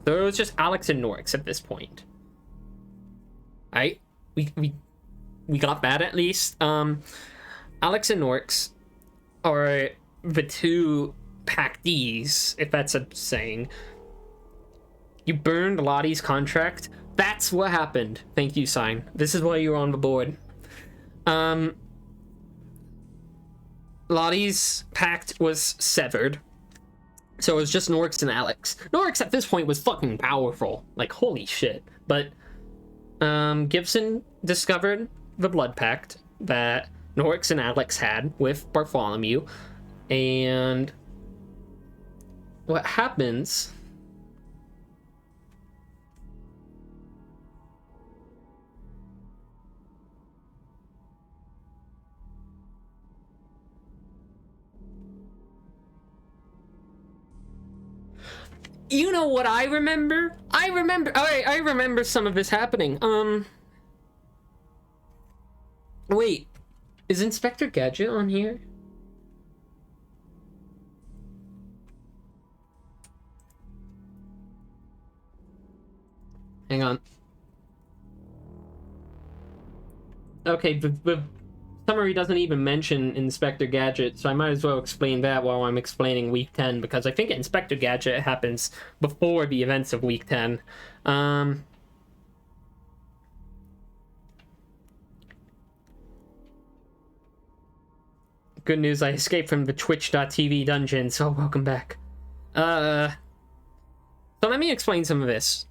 So it was just Alex and Norix at this point. Right? We got that at least. Alex and Norix are the 2 pactees, if that's a saying. You burned Lottie's contract. That's what happened. Thank you, Sign. This is why you're on the board. Lottie's pact was severed. So it was just Norix and Alex. Norix at this point was fucking powerful. Like, holy shit. But Gibson discovered the blood pact that Norix and Alex had with Bartholomew. And what happens... You know what I remember? I remember some of this happening. Wait, is Inspector Gadget on here? Hang on. Okay, the summary doesn't even mention Inspector Gadget, so I might as well explain that while I'm explaining Week 10, because I think Inspector Gadget happens before the events of Week 10. Good news, I escaped from the Twitch.tv dungeon, so welcome back. So let me explain some of this.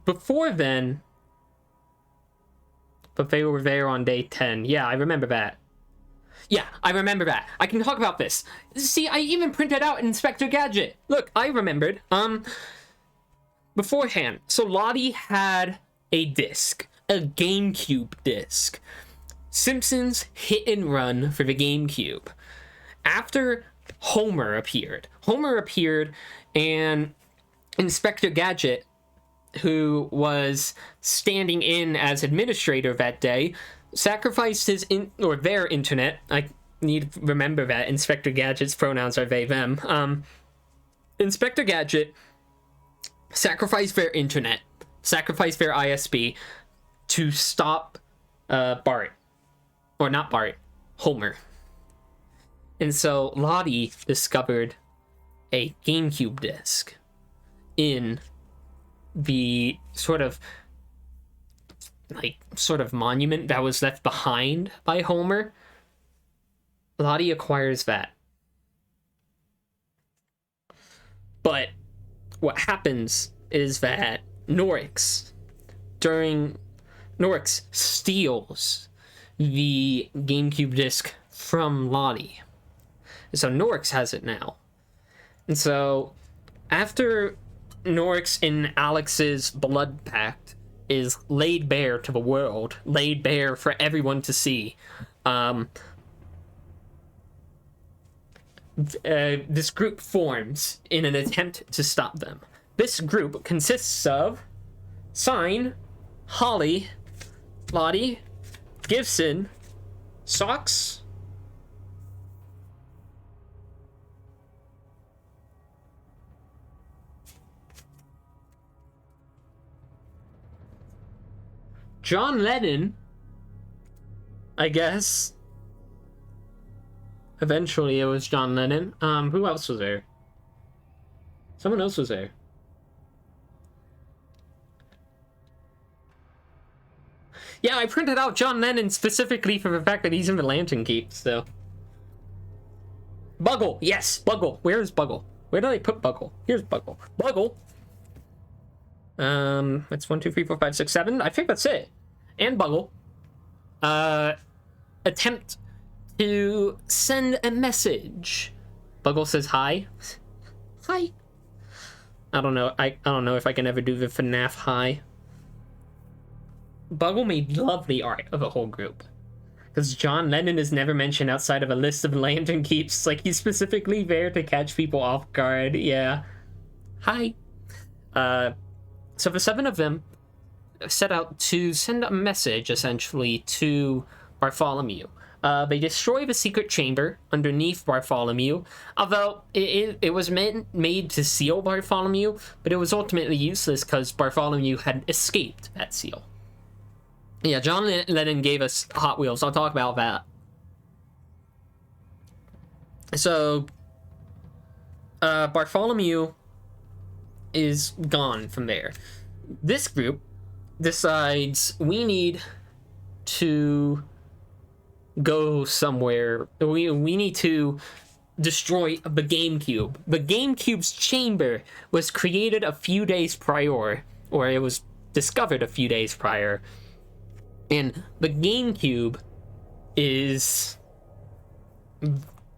Before then... But they were there on day 10. Yeah, I remember that. Yeah, I remember that. I can talk about this. See, I even printed out Inspector Gadget. Look, I remembered. Beforehand, so Lottie had a disc. A GameCube disc. Simpsons Hit and Run for the GameCube. After Homer appeared and Inspector Gadget, who was standing in as administrator that day, sacrificed their internet. I need to remember that Inspector Gadget's pronouns are they, them. Inspector Gadget sacrificed their internet, sacrificed their ISP to stop Bart. Or not Bart, Homer. And so Lottie discovered a GameCube disc in the sort of monument that was left behind by Homer. Lottie acquires that. But what happens is that Norix steals the GameCube disc from Lottie. So Norix has it now. And so after Norix and Alex's blood pact is laid bare to the world, laid bare for everyone to see, this group forms in an attempt to stop them. This group consists of Sign, Holly, Lottie, Gibson, Socks, John Lennon, I guess. Eventually it was John Lennon. Who else was there? Someone else was there. Yeah, I printed out John Lennon specifically for the fact that he's in the Lantern Keep, so. Buggle! Yes, Buggle! Where is Buggle? Where did I put Buggle? Here's Buggle. Buggle! It's 1, 2, 3, 4, 5, 6, 7. I think that's it. And Buggle. Attempt to send a message. Buggle says hi. Hi. I don't know. I don't know if I can ever do the FNAF hi. Buggle made lovely art of the whole group. Because John Lennon is never mentioned outside of a list of Lantern Keeps. Like, he's specifically there to catch people off guard. Yeah. Hi. So the 7 of them set out to send a message, essentially, to Bartholomew. They destroy the secret chamber underneath Bartholomew, although it was made to seal Bartholomew, but it was ultimately useless because Bartholomew had escaped that seal. Yeah, John Lennon gave us Hot Wheels. I'll talk about that. So, Bartholomew is gone from there. This group decides we need to go somewhere. We need to destroy the GameCube. The GameCube's chamber was created a few days prior, or it was discovered a few days prior. And the GameCube is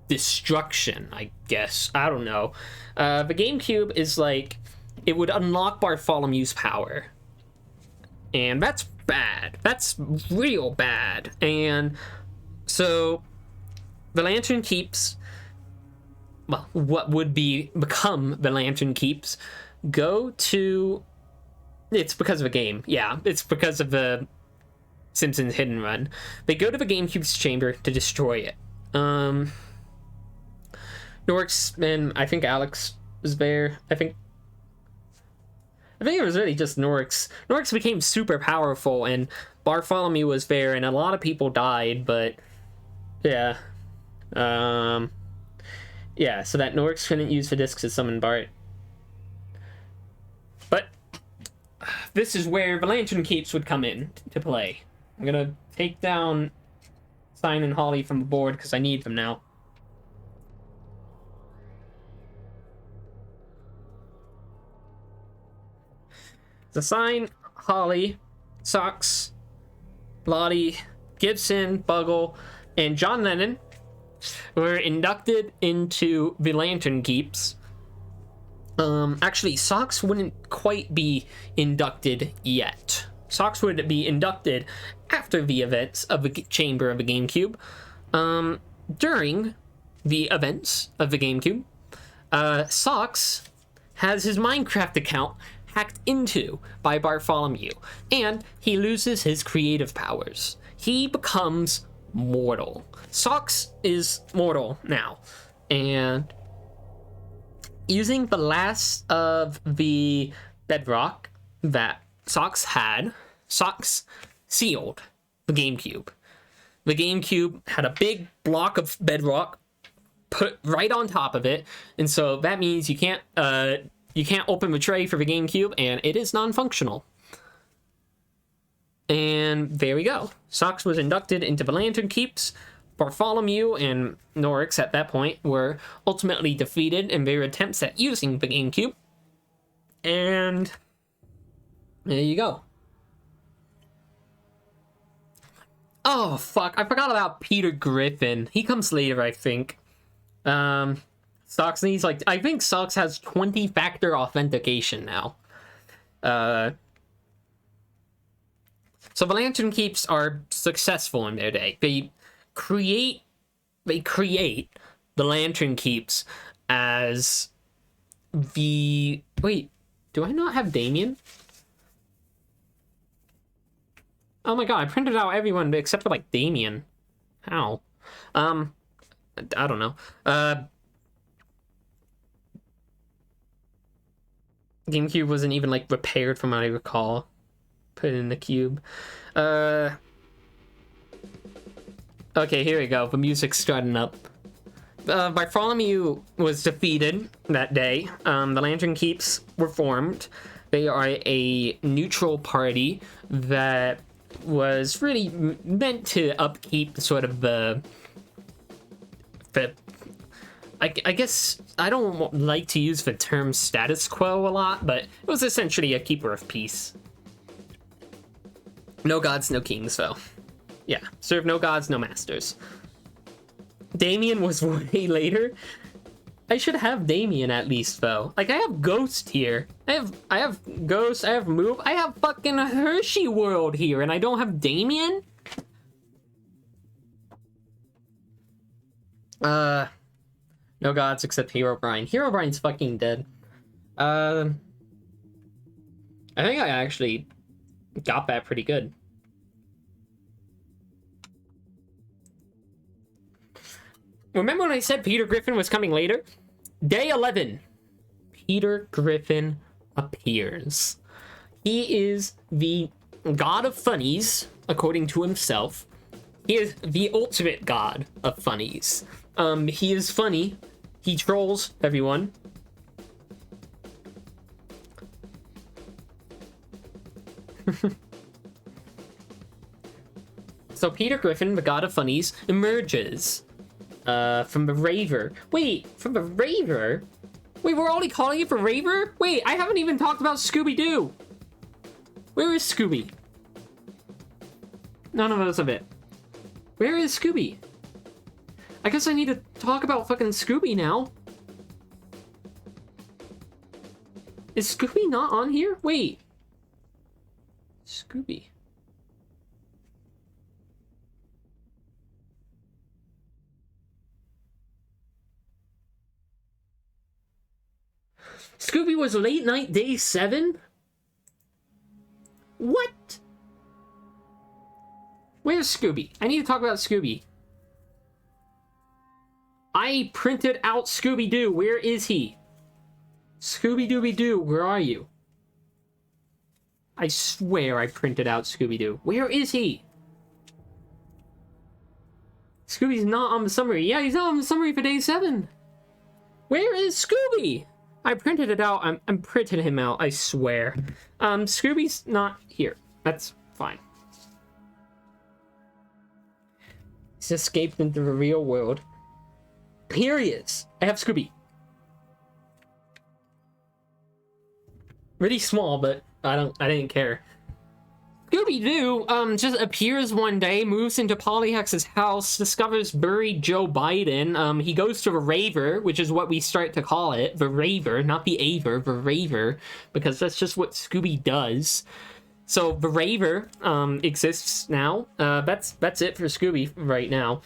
destruction, I guess. I don't know. The GameCube is like, it would unlock Bartholomew's power. And that's bad. That's real bad. And so the Lantern Keeps, well, what would become the Lantern Keeps, go to... It's because of a game. Yeah, it's because of the Simpsons Hidden Run. They go to the GameCube's chamber to destroy it. Norix and I think Alex was there. I think it was really just Norix. Norix became super powerful, and Bartholomew was there, and a lot of people died, but yeah. Yeah, so that Norix couldn't use the disc to summon Bart. But this is where the Lantern Keeps would come in to play. I'm gonna take down Sign and Holly from the board because I need them now. The Sign, Holly, Socks, Lottie, Gibson, Buggle, and John Lennon were inducted into the Lantern Keeps. Actually, Socks wouldn't quite be inducted yet. Socks would be inducted after the events of the chamber of the GameCube. During the events of the GameCube, Socks has his Minecraft account hacked into by Bartholomew, and he loses his creative powers. He becomes mortal. Socks is mortal now, and using the last of the bedrock that Socks had, Socks sealed the GameCube. The GameCube had a big block of bedrock put right on top of it, and so that means you can't you can't open the tray for the GameCube, and it is non-functional. And there we go. Sox was inducted into the Lantern Keeps. Bartholomew and Norix at that point were ultimately defeated in their attempts at using the GameCube. And there you go. Oh, fuck. I forgot about Peter Griffin. He comes later, I think. Sox needs, like, I think Sox has 20-factor authentication now. So the Lantern Keeps are successful in their day. They create the Lantern Keeps as the... Wait, do I not have Damien? Oh my god, I printed out everyone except for, like, Damien. How? I don't know. GameCube wasn't even, like, repaired from what I recall. Put it in the cube. Okay, here we go. The music's starting up. Bartholomew was defeated that day. The Lantern Keeps were formed. They are a neutral party that was really meant to upkeep sort of the I guess I don't like to use the term status quo a lot, but it was essentially a keeper of peace. No gods, no kings, though. Yeah, serve no gods, no masters. Damien was way later. I should have Damien at least, though. Like, I have Ghost here. I have Ghost, I have Move, I have fucking Hershey World here, and I don't have Damien? No gods except Herobrine. Herobrine's fucking dead. I think I actually got that pretty good. Remember when I said Peter Griffin was coming later? Day 11. Peter Griffin appears. He is the god of funnies, according to himself. He is the ultimate god of funnies. He is funny. He trolls everyone. So Peter Griffin, the god of funnies, emerges from the Raver. Wait, from the Raver? Wait, we're already calling it for Raver? Wait, I haven't even talked about Scooby-Doo. Where is Scooby? None of us of it. Where is Scooby? I guess I need to talk about fucking Scooby now. Is Scooby not on here? Wait. Scooby. Scooby was late night day 7? What? Where's Scooby? I need to talk about Scooby. I printed out Scooby-Doo. Where is he? Scooby-Dooby-Doo, where are you? I swear I printed out Scooby-Doo. Where is he? Scooby's not on the summary. Yeah, he's not on the summary for day 7. Where is Scooby? I printed it out. I'm printing him out, I swear. Scooby's not here. That's fine. He's escaped into the real world. Here he is. I have Scooby. Really small, but I didn't care. Scooby-Doo just appears one day, moves into Polyhex's house, discovers buried Joe Biden. He goes to the Raver, which is what we start to call it. The Raver, not the Aver, the Raver, because that's just what Scooby does. So the Raver exists now. That's it for Scooby right now.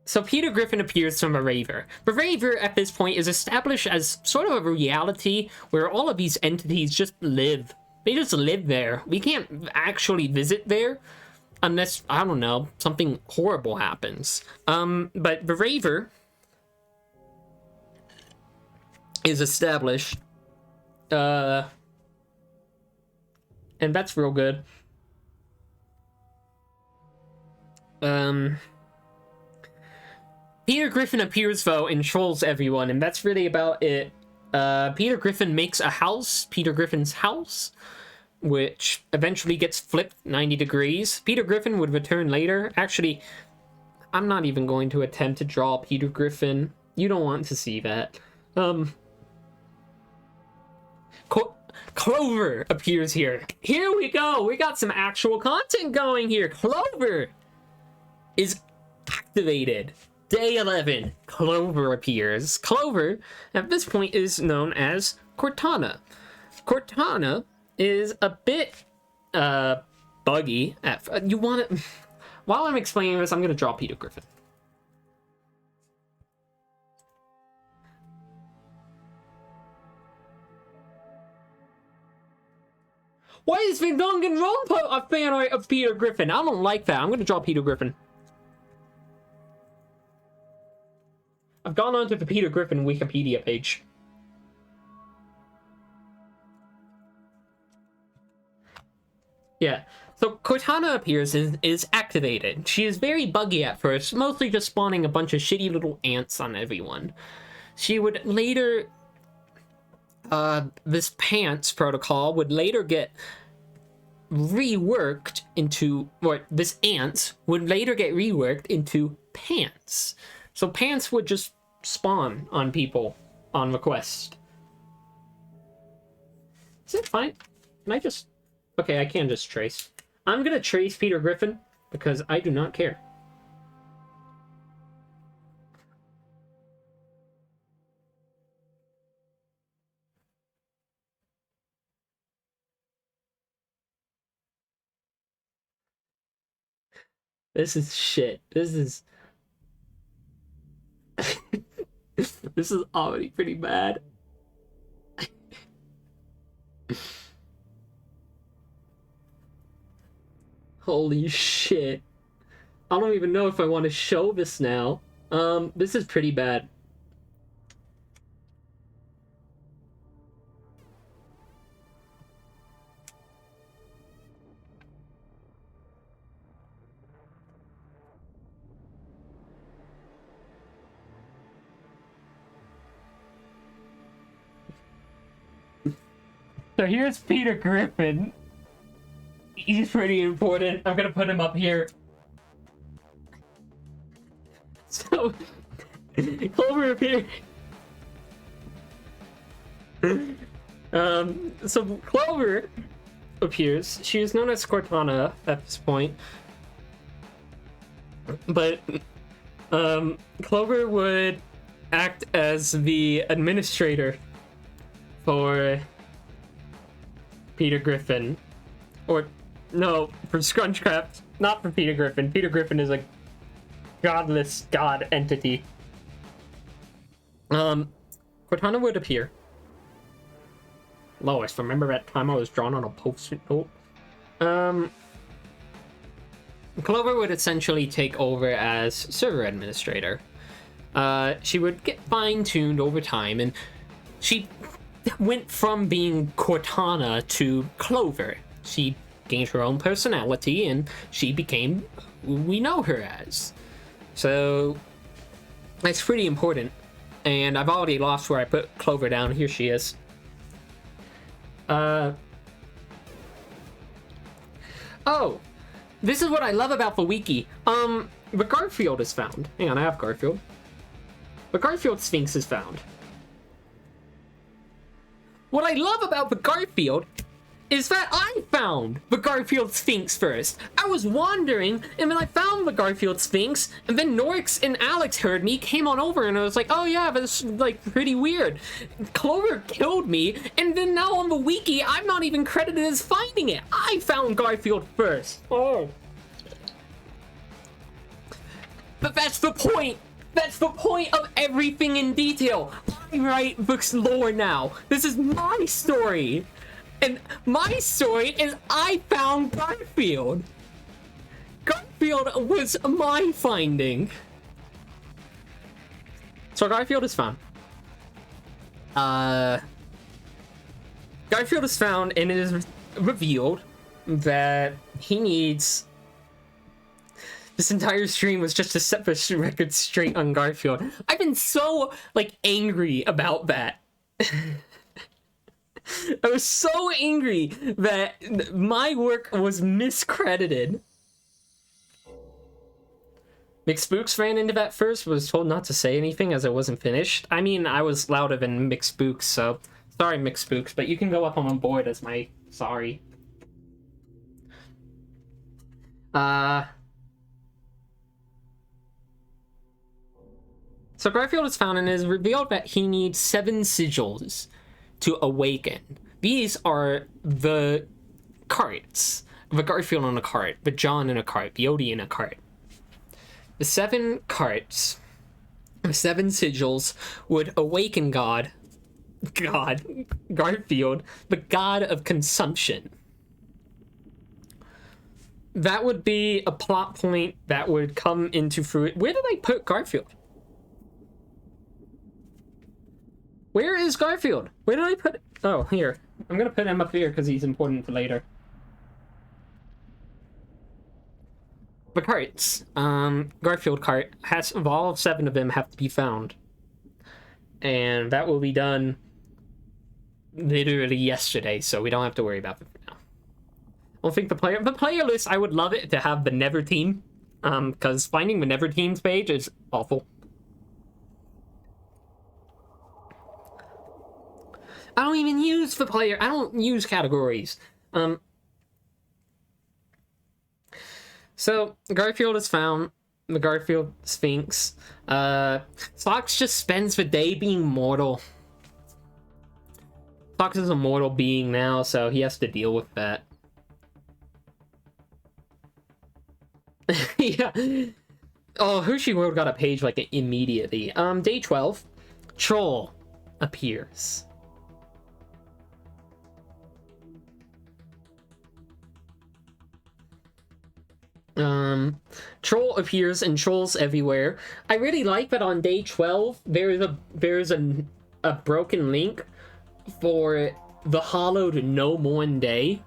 So Peter Griffin appears from a Raver. The Raver, at this point, is established as sort of a reality where all of these entities just live. They just live there. We can't actually visit there unless, I don't know, something horrible happens. But the Raver is established. And that's real good. Peter Griffin appears, though, and trolls everyone, and that's really about it. Peter Griffin makes a house, Peter Griffin's house, which eventually gets flipped 90 degrees. Peter Griffin would return later. Actually, I'm not even going to attempt to draw Peter Griffin. You don't want to see that. Clover appears here. Here we go. We got some actual content going here. Clover is activated. Day 11. Clover appears. Clover, at this point, is known as Cortana. Cortana is a bit buggy. You want to... While I'm explaining this, I'm going to draw Peter Griffin. Why is Danganronpa a fan art of Peter Griffin? I don't like that. I'm going to draw Peter Griffin. I've gone onto the Peter Griffin Wikipedia page. Yeah. So Cortana appears and is activated. She is very buggy at first, mostly just spawning a bunch of shitty little ants on everyone. She would later... this pants protocol would later get reworked into... Or this ants would later get reworked into pants. So pants would just spawn on people on request. Is it fine? Can I just... Okay, I can just trace. I'm gonna trace Peter Griffin because I do not care. This is shit. This is... This is already pretty bad. Holy shit. I don't even know if I want to show this now. This is pretty bad. So here's Peter Griffin. He's pretty important. I'm gonna put him up here. So, Clover appears. So Clover appears. She is known as Cortana at this point. But, Clover would act as the administrator for Peter Griffin. Or, no, for Scrungecraft. Not for Peter Griffin. Peter Griffin is a godless god entity. Cortana would appear. Lois, remember that time I was drawn on a post-it note? Clover would essentially take over as server administrator. She would get fine-tuned over time, and she went from being Cortana to Clover. She gained her own personality, and she became who we know her as. So, that's pretty important. And I've already lost where I put Clover down. Here she is. Oh! This is what I love about the wiki. The Garfield is found. Hang on, I have Garfield. The Garfield Sphinx is found. What I love about the Garfield is that I found the Garfield Sphinx first. I was wandering, and then I found the Garfield Sphinx, and then Norix and Alex heard me, came on over, and I was like, oh yeah, that's like pretty weird. Clover killed me, and then now on the wiki, I'm not even credited as finding it. I found Garfield first. Oh. But that's the point. That's the point of everything in detail. I write books lore now. This is my story. And my story is I found Garfield. Garfield was my finding. So Garfield is found. Garfield is found, and it is revealed that he needs This entire stream was just to set the record straight on Garfield. I've been so, like, angry about that. I was so angry that my work was miscredited. McSpooks ran into that first, was told not to say anything as it wasn't finished. I mean, I was louder than McSpooks, so sorry, McSpooks, but you can go up on the board as my sorry. So Garfield is found and is revealed that he needs 7 sigils to awaken. These are the carts. The Garfield on a cart, the John in a cart, the Odie in a cart. The 7 carts, the 7 sigils would awaken Garfield, the god of consumption. That would be a plot point that would come into fruit. Where did I put Garfield? Where is Garfield? Where did I put... Oh, here. I'm gonna put him up here because he's important for later. The carts. Garfield cart has... All 7 of them have to be found. And that will be done literally yesterday, so we don't have to worry about it for now. I don't think the player list, I would love it to have the Never team. Because finding the Never team's page is awful. I don't even use the player. I don't use categories. So Garfield is found. The Garfield Sphinx. Fox just spends the day being mortal. Fox is a mortal being now, so he has to deal with that. Yeah. Oh, Hershey World got a page like immediately. Day 12. Troll appears. Troll appears and trolls everywhere. I really like that on day 12 there's a broken link for the hollowed no more day.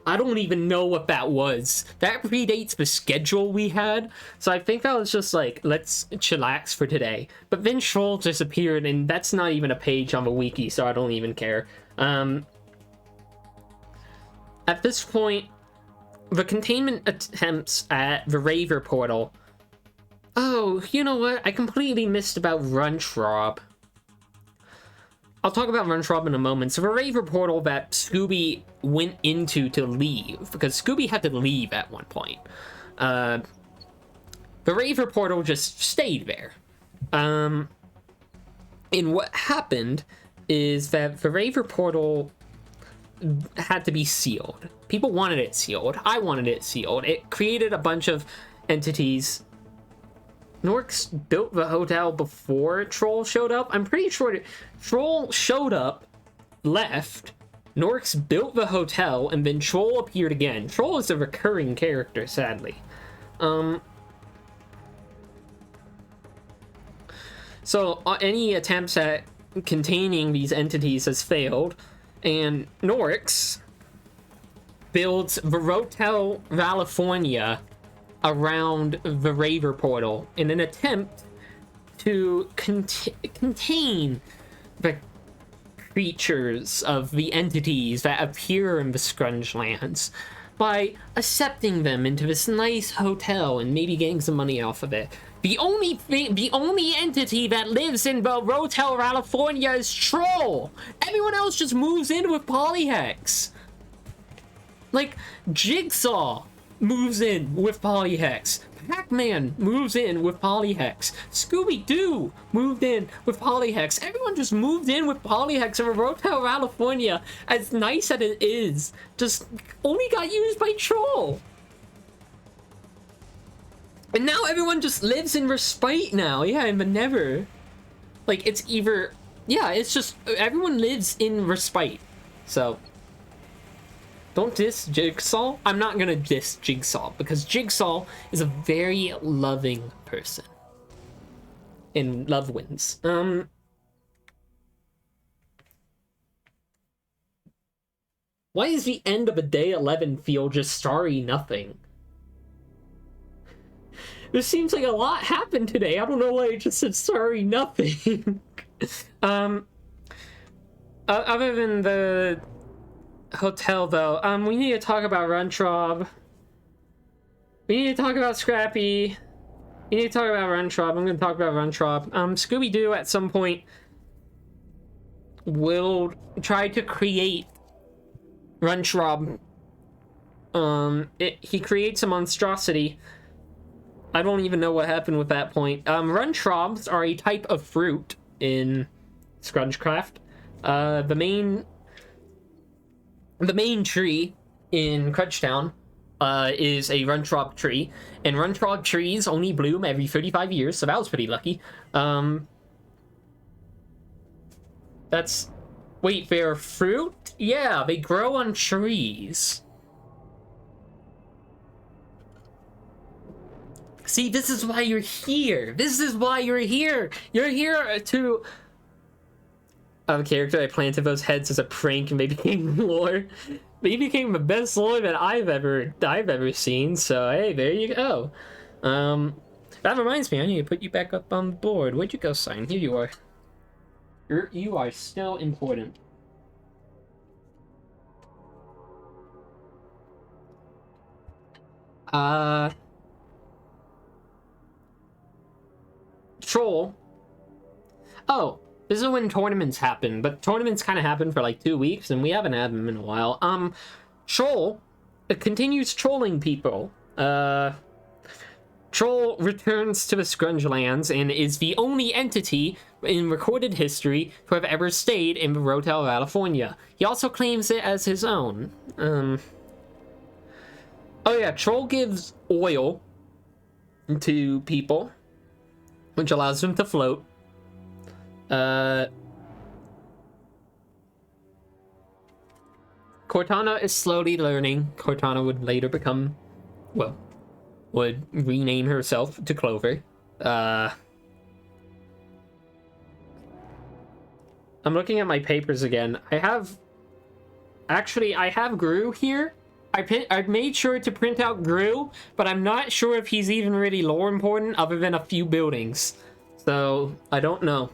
I don't even know what that was. That predates the schedule we had, so I think that was just like, let's chillax for today. But then troll disappeared, and that's not even a page on the wiki, so I don't even care. At this point, the containment attempts at the Raver Portal. Oh, you know what? I completely missed about Runchrob. I'll talk about Runchrob in a moment. So the Raver Portal that Scooby went into to leave, because Scooby had to leave at one point. The Raver Portal just stayed there. And what happened is that the Raver Portal had to be sealed. People wanted it sealed. I wanted it sealed. It created a bunch of entities. Norks built the hotel before Troll showed up. I'm pretty sure Troll showed up, left, Norks built the hotel, and then Troll appeared again. Troll is a recurring character, sadly. So any attempts at containing these entities has failed. And Norks builds the Hotel California around the Raver Portal in an attempt to contain the creatures of the entities that appear in the Scrungelands by accepting them into this nice hotel and maybe getting some money off of it. The only entity that lives in the Hotel California is Troll. Everyone else just moves in with Polyhex. Like, Jigsaw moves in with Polyhex. Pac-Man moves in with Polyhex. Scooby-Doo moved in with Polyhex. Everyone just moved in with Polyhex, and Hotel California, as nice as it is, just only got used by Troll. And now everyone just lives in respite now. Yeah, in the Nether. Like, it's either... Yeah, it's just... Everyone lives in respite. So... Don't diss Jigsaw. I'm not gonna diss Jigsaw, because Jigsaw is a very loving person. And love wins. Why is the end of a day 11 feel just starry nothing? There seems like a lot happened today. I don't know why I just said sorry, nothing. Other than the hotel, though, we need to talk about Runtrob. We need to talk about Scrappy. We need to talk about Runtrob. I'm going to talk about Runtrob. Scooby-Doo at some point will try to create Runtrob. He creates a monstrosity. I don't even know what happened with that point. Runtrobs are a type of fruit in Scrungecraft. The main tree in Crunchtown is a Runtrob tree, and Runtrob trees only bloom every 35 years, so that was pretty lucky. Wait, they're fruit? Yeah, they grow on trees. See, this is why you're here. This is why you're here. You're here to... A character I planted those heads as a prank, and they became lore. They became the best lore that I've ever seen. So hey, there you go. That reminds me, I need to put you back up on the board. Where'd you go, Sign? Here you are. You are still important. Troll. Oh. This is when tournaments happen, but tournaments kind of happen for like 2 weeks, and we haven't had them in a while. Troll continues trolling people. Troll returns to the Scrungelands and is the only entity in recorded history to have ever stayed in Rotel, California. He also claims it as his own. Oh yeah, Troll gives oil to people, which allows them to float. Cortana is slowly learning. Cortana would later become, well, would rename herself to Clover. I'm looking at my papers again. I have Gru here. I've made sure to print out Gru, but I'm not sure if he's even really lore important other than a few buildings. So, I don't know.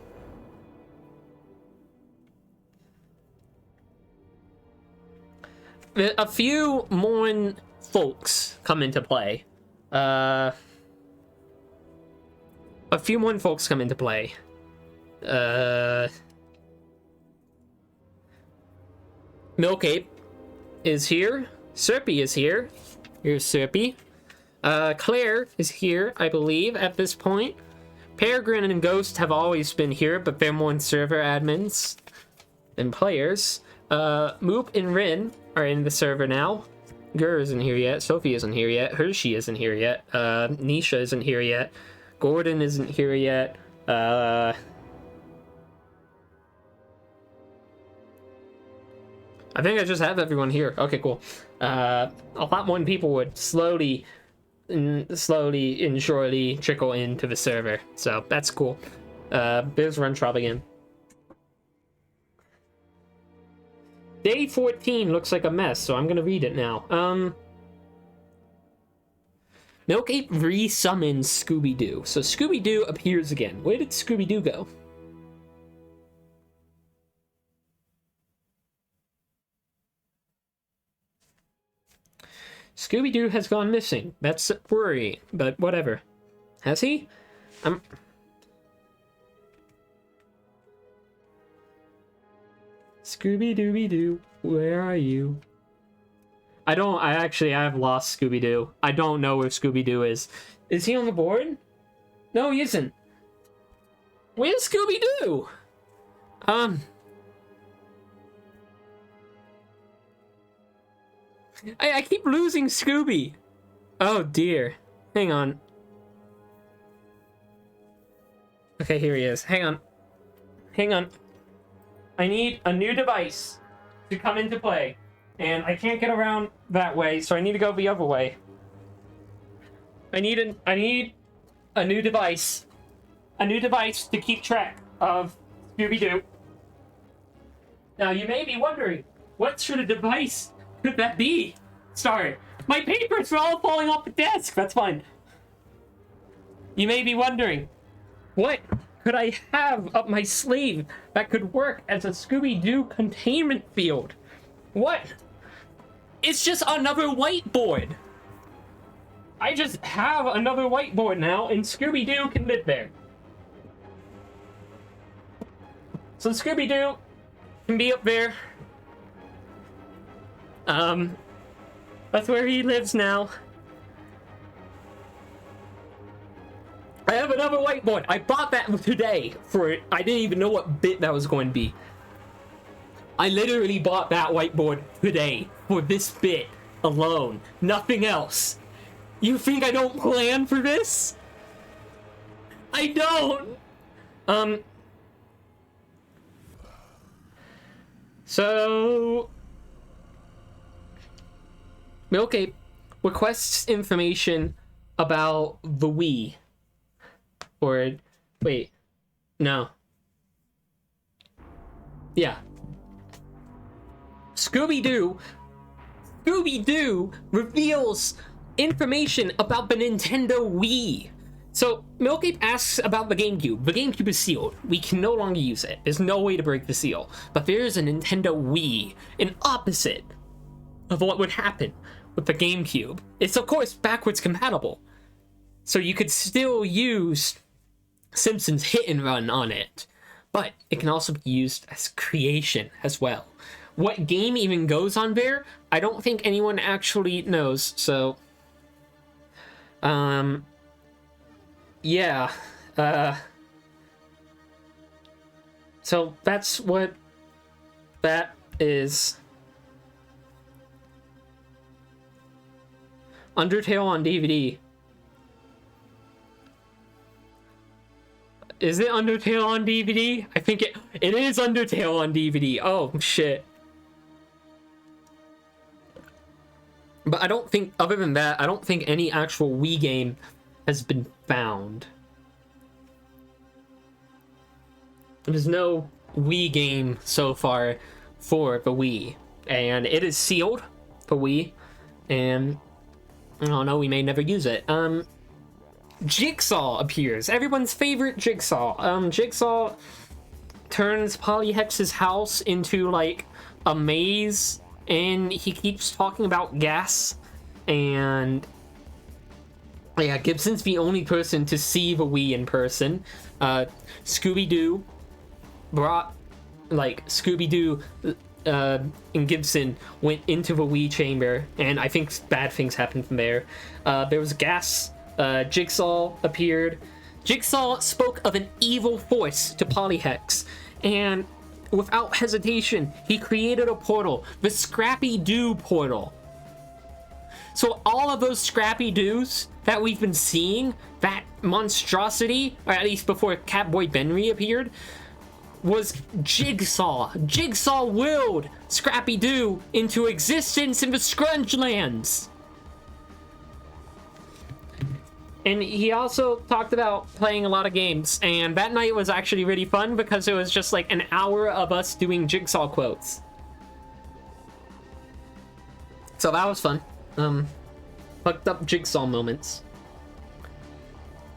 A few Morn folks come into play. A few Morn folks come into play. Milk Ape is here. Serpy is here. Here's Serpy. Claire is here, I believe, at this point. Peregrine and Ghost have always been here, but they're more server admins than players. Moop and Rin are in the server now. Gur isn't here yet. Sophie isn't here yet. Hershey isn't here yet. Nisha isn't here yet. Gordon isn't here yet. I think I just have everyone here. Okay, cool. A lot more people would slowly and surely trickle into the server. So that's cool. There's Runtrob again. Day 14 looks like a mess, so I'm gonna read it now. Milk Ape re-summons Scooby-Doo. So Scooby-Doo appears again. Where did Scooby-Doo go? Scooby-Doo has gone missing. That's worrying, but whatever. Has he? Scooby-Dooby-Doo, where are you? I have lost Scooby-Doo. I don't know where Scooby-Doo is. Is he on the board? No, he isn't. Where's Scooby-Doo? I keep losing Scooby. Oh dear. Hang on. Okay, here he is. Hang on. I need a new device to come into play. And I can't get around that way, so I need to go the other way. I need a new device. A new device to keep track of Scooby-Doo. Now, you may be wondering, what sort of device could that be? Sorry. My papers are all falling off the desk. That's fine. You may be wondering, what could I have up my sleeve that could work as a Scooby-Doo containment field? What? It's just another whiteboard. I just have another whiteboard now, and Scooby-Doo can live there. So Scooby-Doo can be up there. That's where he lives now. I have another whiteboard. I bought that today for it. I didn't even know what bit that was going to be. I literally bought that whiteboard today for this bit alone. Nothing else. You think I don't plan for this? I don't. So Milkape requests information about the Wii. Or, wait, no. Yeah. Scooby-Doo reveals information about the Nintendo Wii. So, Milkape asks about the GameCube. The GameCube is sealed. We can no longer use it. There's no way to break the seal. But there is a Nintendo Wii, an opposite of what would happen with the GameCube. It's, of course, backwards compatible. So you could still use Simpsons Hit and Run on it, but it can also be used as creation as well. What game even goes on there, I don't think anyone actually knows, so yeah, so that's what that is. Undertale on DVD. Is it Undertale on DVD? I think it is Undertale on DVD. Oh, shit. But I don't think, other than that, I don't think any actual Wii game has been found. There's no Wii game so far for the Wii. And it is sealed for Wii. And I don't know, we may never use it. Jigsaw appears. Everyone's favorite Jigsaw. Jigsaw turns Polyhex's house into, like, a maze, and he keeps talking about gas, and yeah, Gibson's the only person to see the Wii in person. Scooby-Doo brought, like, Scooby-Doo and Gibson went into the Wii chamber, and I think bad things happened from there. There was gas. Jigsaw appeared. Jigsaw spoke of an evil force to Polyhex, and without hesitation, he created a portal, the Scrappy-Doo portal. So all of those Scrappy-Doos that we've been seeing, that monstrosity, or at least before Catboy Benry appeared, was Jigsaw. Jigsaw willed Scrappy-Doo into existence in the Scrungelands. And he also talked about playing a lot of games, and that night was actually really fun because it was just like an hour of us doing Jigsaw quotes. So that was fun. Fucked up Jigsaw moments.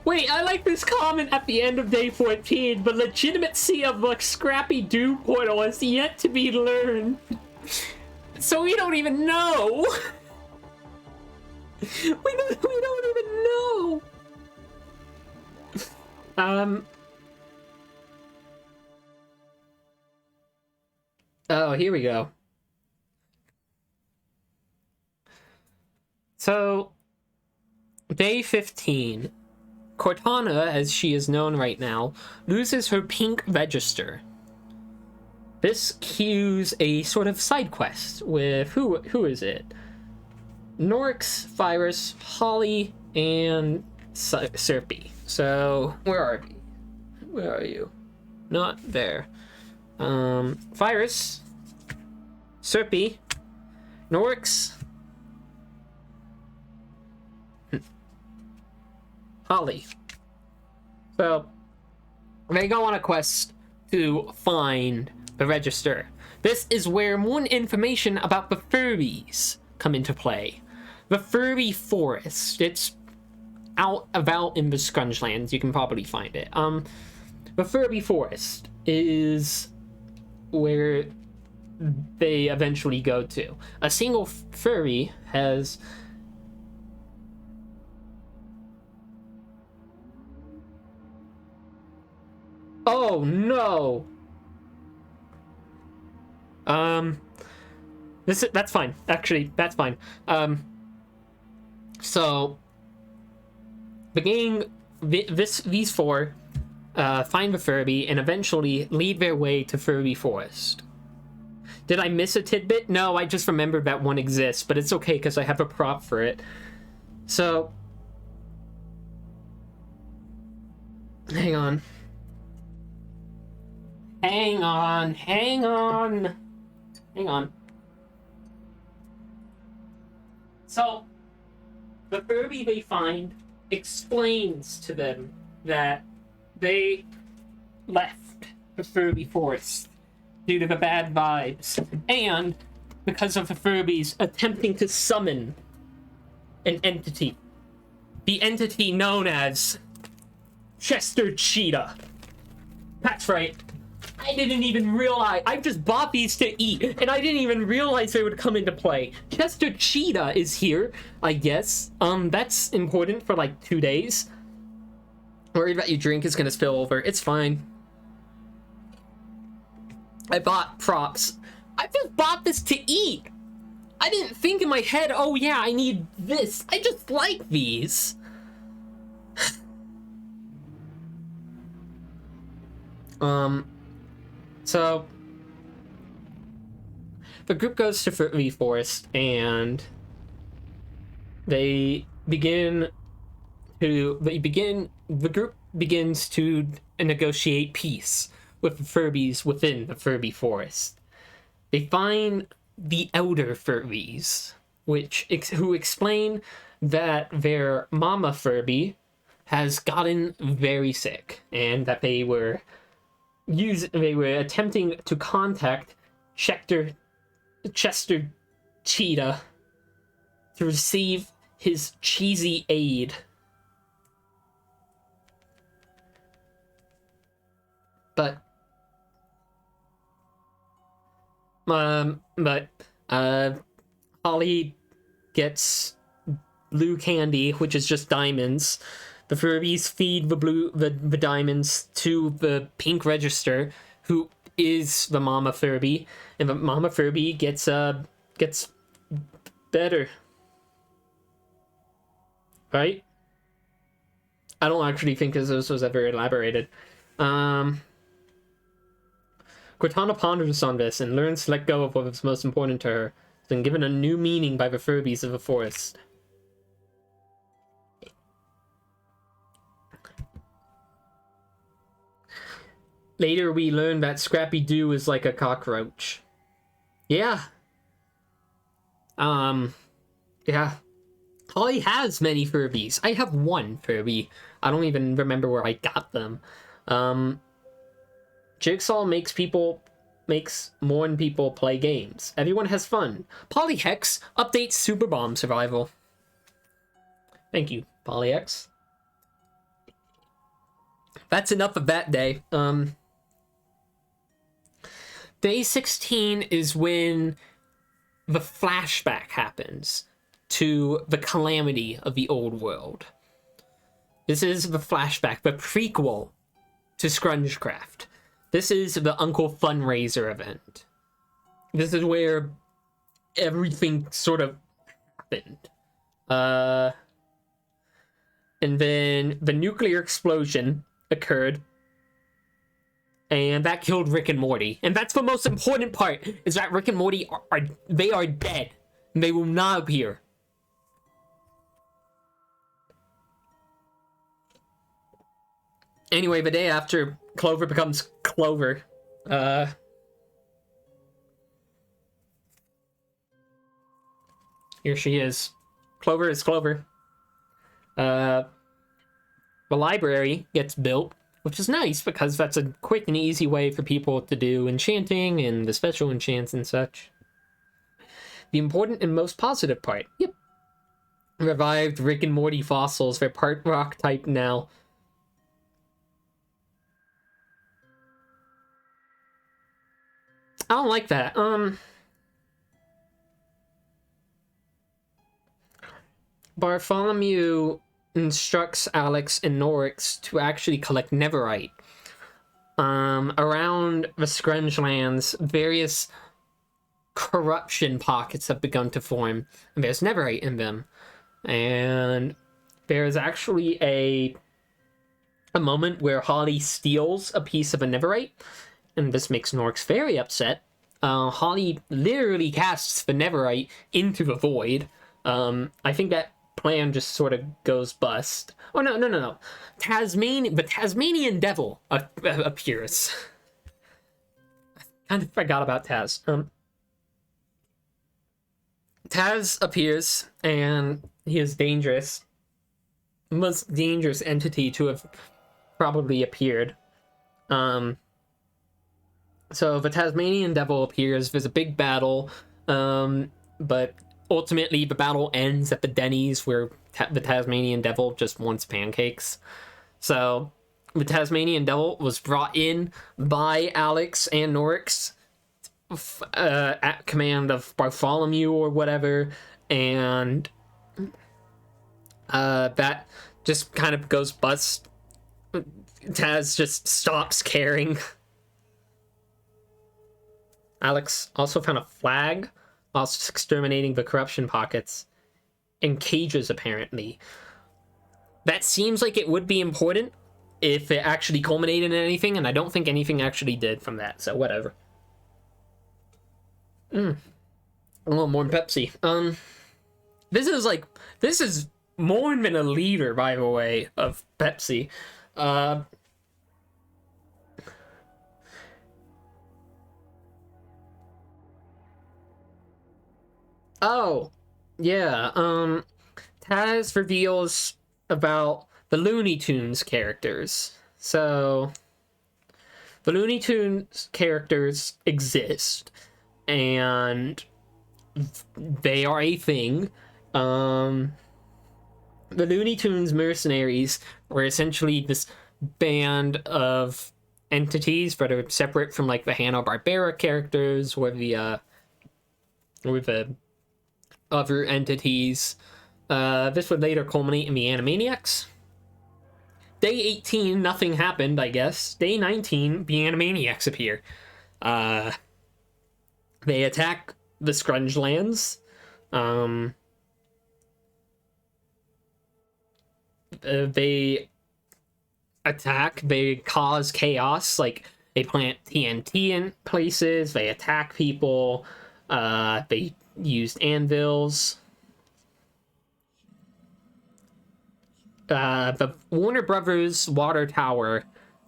Wait, I like this comment at the end of day 14. The legitimacy of the Scrappy-Doo portal is yet to be learned. So we don't even know. We don't even know. Oh, here we go. So, day 15. Cortana, as she is known right now, loses her pink register. This cues a sort of side quest with who is it? Norix, Virus, Holly, and Serpy. So, where are we? Where are you? Not there. Virus, Serpy, Norix, Holly. So, they go on a quest to find the register. This is where more information about the furries come into play. The furry forest. It's out in the Scrungelands, you can probably find it. The Furby Forest is where they eventually go to. A single furry has... Oh, no! That's fine. Actually, that's fine. So... The gang... These four... find the Furby and eventually lead their way to Furby Forest. Did I miss a tidbit? No, I just remembered that one exists, but it's okay because I have a prop for it. So... Hang on. Hang on. So, the Furby they find explains to them that they left the Furby Forest due to the bad vibes, and because of the Furbies attempting to summon an entity. The entity known as Chester Cheetah. That's right. I didn't even realize. I just bought these to eat, and I didn't even realize they would come into play. Chester Cheetah is here, I guess. That's important for like 2 days. Worried about your drink is gonna spill over. It's fine. I bought props. I just bought this to eat. I didn't think in my head, oh yeah, I need this. I just like these. So the group goes to Furby Forest and the group begins to negotiate peace with the Furbies within the Furby Forest. They find the Elder Furbies, who explain that their mama Furby has gotten very sick and that they were attempting to contact Chester Cheetah to receive his cheesy aid. But Holly gets blue candy, which is just diamonds. The Furbies feed the diamonds to the pink register, who is the Mama Furby, and the Mama Furby gets better. Right? I don't actually think this was ever elaborated. Cortana ponders on this and learns to let go of what was most important to her, then given a new meaning by the Furbies of the forest. Later, we learn that Scrappy-Doo is like a cockroach. Yeah. Yeah. Holly has many Furbies. I have one Furby. I don't even remember where I got them. Jigsaw makes more people play games. Everyone has fun. Polyhex updates Super Bomb Survival. Thank you, Polyhex. That's enough of that day. Day 16 is when the flashback happens to the calamity of the old world. This is the flashback, the prequel to Scrungecraft. This is the Uncle Fundraiser event. This is where everything sort of happened. And then the nuclear explosion occurred, and that killed Rick and Morty. And that's the most important part, is that Rick and Morty are dead. And they will not appear. Anyway, the day after Clover becomes Clover, here she is. Clover is Clover. The library gets built, which is nice because that's a quick and easy way for people to do enchanting and the special enchants and such. The important and most positive part. Yep. Revived Rick and Morty fossils. They're part rock type now. I don't like that. Bartholomew instructs Alex and Norix to actually collect netherite. Around the Scrungelands, various corruption pockets have begun to form, and there's netherite in them. And there's actually a moment where Holly steals a piece of a netherite, and this makes Norix very upset. Holly literally casts the netherite into the void. I think that plan just sort of goes bust. Oh, no. The Tasmanian devil appears. Kind of forgot about Taz. Taz appears, and he is dangerous. Most dangerous entity to have probably appeared. So the Tasmanian devil appears, there's a big battle, but ultimately the battle ends at the Denny's where the Tasmanian devil just wants pancakes. So the Tasmanian devil was brought in by Alex and Norix at command of Bartholomew or whatever, and that just kind of goes bust. Taz just stops caring. Alex also found a flag whilst exterminating the corruption pockets in cages, apparently. That seems like it would be important if it actually culminated in anything, and I don't think anything actually did from that, so whatever. A little more Pepsi. This is more than a liter, by the way, of Pepsi. Oh, yeah, Taz reveals about the Looney Tunes characters. So, the Looney Tunes characters exist, and they are a thing. The Looney Tunes mercenaries were essentially this band of entities that are separate from, like, the Hanna-Barbera characters or the other entities. This would later culminate in the Animaniacs. Day 18, nothing happened, I guess. Day 19, the Animaniacs appear. They attack the Scrungelands. They attack, they cause chaos, like, they plant TNT in places, they attack people, they used anvils. The Warner Brothers water tower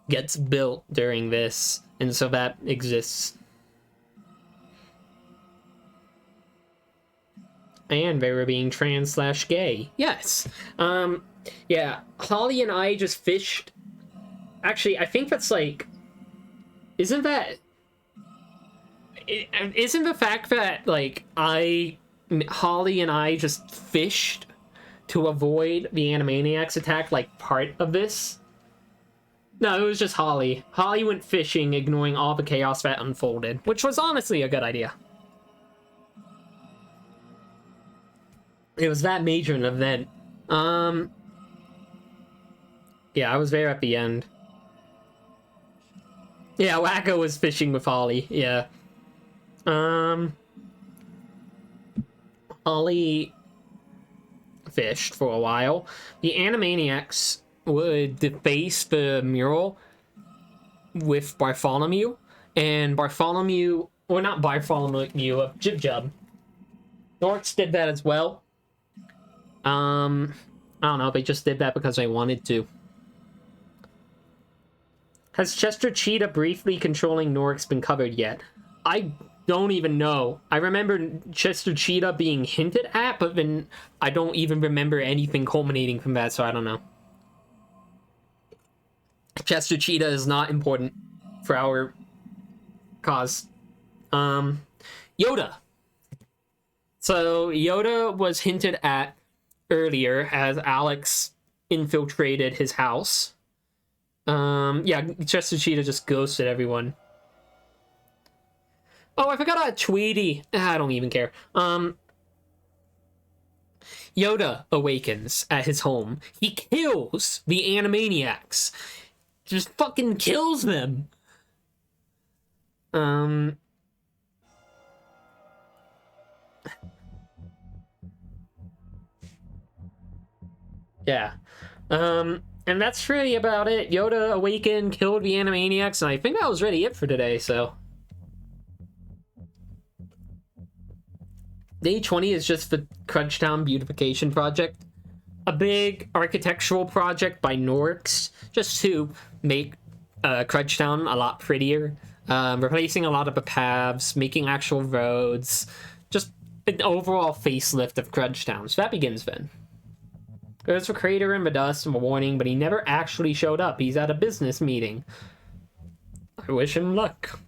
gets built during this, and so that exists. And they were being trans/gay. Yes. Yeah, Holly and I just fished. Actually, I think that's like... Isn't the fact that, like, Holly and I just fished to avoid the Animaniacs attack, like, part of this? No, it was just Holly. Holly went fishing, ignoring all the chaos that unfolded, which was honestly a good idea. It was that major an event. Yeah, I was there at the end. Yeah, Wacko was fishing with Holly, yeah. Holly fished for a while. The Animaniacs would deface the mural with Bartholomew, and Bartholomew, or not Bartholomew, Jib Jub. Norix did that as well. I don't know, they just did that because they wanted to. Has Chester Cheetah briefly controlling Norix been covered yet? I don't even know. I remember Chester Cheetah being hinted at, but then I don't even remember anything culminating from that, so I don't know. Chester Cheetah is not important for our cause. Yoda. So Yoda was hinted at earlier as Alex infiltrated his house. Yeah, Chester Cheetah just ghosted everyone. Oh, I forgot about Tweety. I don't even care. Yoda awakens at his home. He kills the Animaniacs. Just fucking kills them. Yeah. And that's really about it. Yoda awakened, killed the Animaniacs, and I think that was really it for today, so. Day 20 is just the Crunchtown beautification project. A big architectural project by Norix, just to make Crunchtown a lot prettier. Replacing a lot of the paths, making actual roads, just an overall facelift of Crunchtown. So that begins then. There's the creator in the dust and the warning, but he never actually showed up. He's at a business meeting. I wish him luck.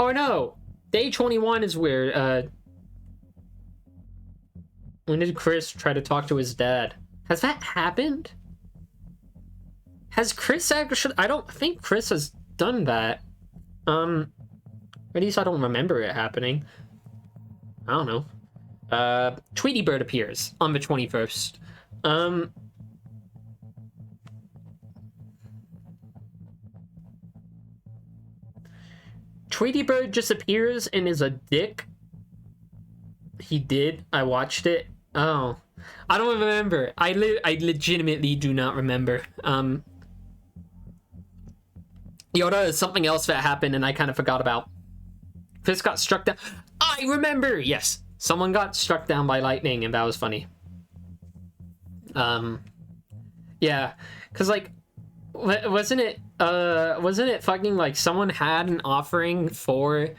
Oh no! Day 21 is where, when did Chris try to talk to his dad? Has that happened? Has Chris actually... I don't think Chris has done that. At least I don't remember it happening. I don't know. Tweety Bird appears on the 21st. Tweety Bird just appears and is a dick. He did. I watched it. Oh. I don't remember. I legitimately do not remember. Yoda is something else that happened and I kind of forgot about. Chris got struck down. I remember! Yes. Someone got struck down by lightning, and that was funny. Yeah, because, like, wasn't it fucking, like, someone had an offering for...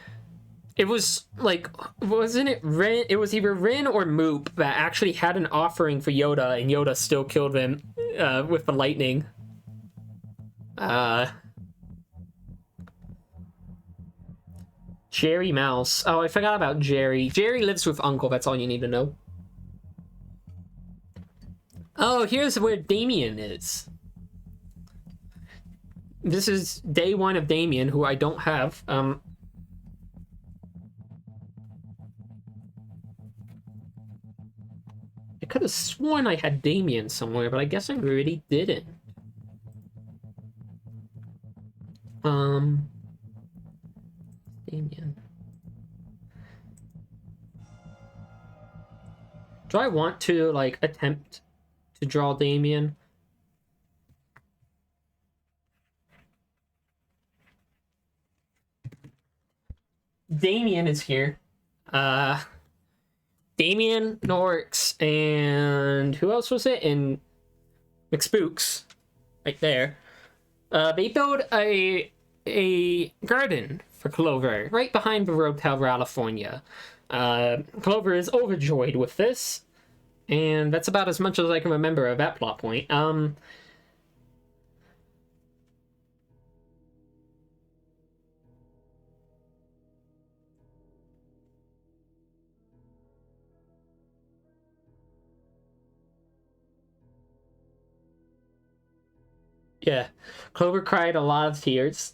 It was, like, wasn't it Rin? It was either Rin or Moop that actually had an offering for Yoda, and Yoda still killed him, with the lightning. Jerry Mouse. Oh, I forgot about Jerry. Jerry lives with Uncle, that's all you need to know. Oh, here's where Damien is. This is day 1 of Damien, who I don't have. I could have sworn I had Damien somewhere, but I guess I really didn't. Damien. Do I want to, like, attempt to draw Damien? Damien is here. Damien, Norix, and who else was it? And McSpooks, right there. They built a garden for Clover right behind the Hotel California. Clover is overjoyed with this, and that's about as much as I can remember of that plot point. Yeah, Clover cried a lot of tears.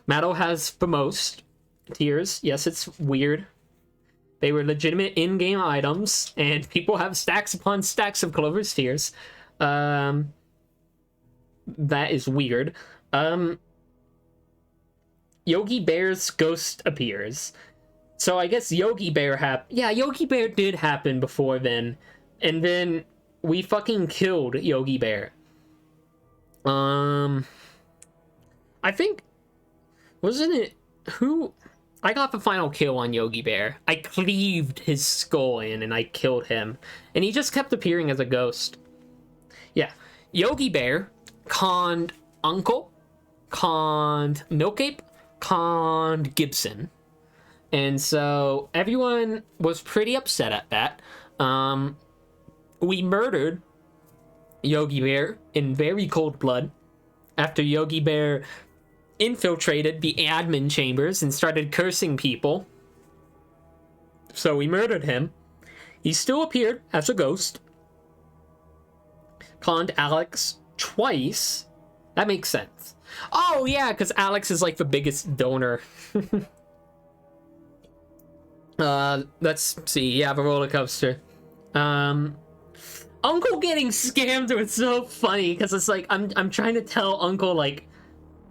Matto has the most tears. Yes, it's weird. They were legitimate in-game items, and people have stacks upon stacks of Clover's tears. That is weird. Yogi Bear's ghost appears. So I guess Yogi Bear Yogi Bear did happen before then. And then we fucking killed Yogi Bear. I think... Wasn't it... Who... I got the final kill on Yogi Bear. I cleaved his skull in and I killed him. And he just kept appearing as a ghost. Yeah. Yogi Bear conned Uncle, conned Milkape, conned Gibson. And so everyone was pretty upset at that. We murdered Yogi Bear in very cold blood after Yogi Bear infiltrated the admin chambers and started cursing people. So we murdered him. He still appeared as a ghost. Conned Alex twice. That makes sense. Oh, yeah, because Alex is like the biggest donor. Let's see. Yeah, the roller coaster. Uncle getting scammed was so funny because it's like I'm trying to tell Uncle, like,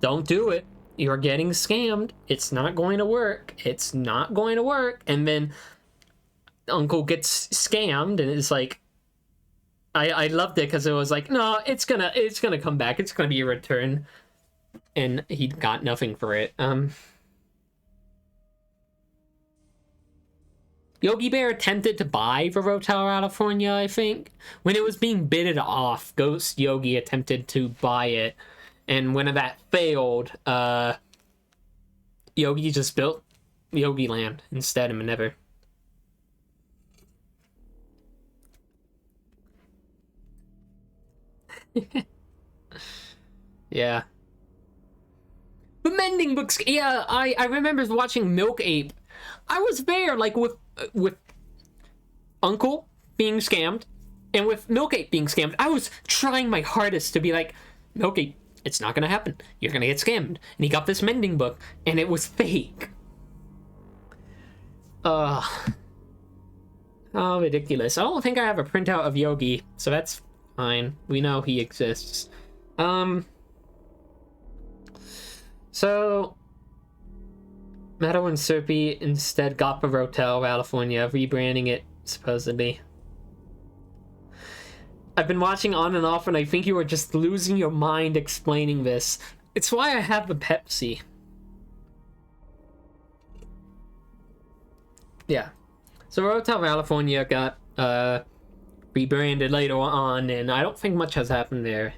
don't do it. You're getting scammed. It's not going to work. It's not going to work. And then Uncle gets scammed, and it's like, I loved it because it was like, no, it's gonna come back. It's gonna be a return, and he got nothing for it. Yogi Bear attempted to buy the Hotel California, I think. When it was being bidded off, Ghost Yogi attempted to buy it. And when that failed, Yogi just built Yogi Land instead of Nether. Yeah. The mending books. Yeah, I remember watching Milk Ape. I was there, like, with Uncle being scammed and with Milk Ape being scammed. I was trying my hardest to be like, Milk Ape, it's not gonna happen. You're gonna get scammed. And he got this mending book, and it was fake. Oh, ridiculous. I don't think I have a printout of Yogi, so that's fine. We know he exists. So Meadow and Serpy instead got the Hotel California, rebranding it, supposedly. I've been watching on and off, and I think you are just losing your mind explaining this. It's why I have the Pepsi. Yeah. So Hotel California got rebranded later on, and I don't think much has happened there.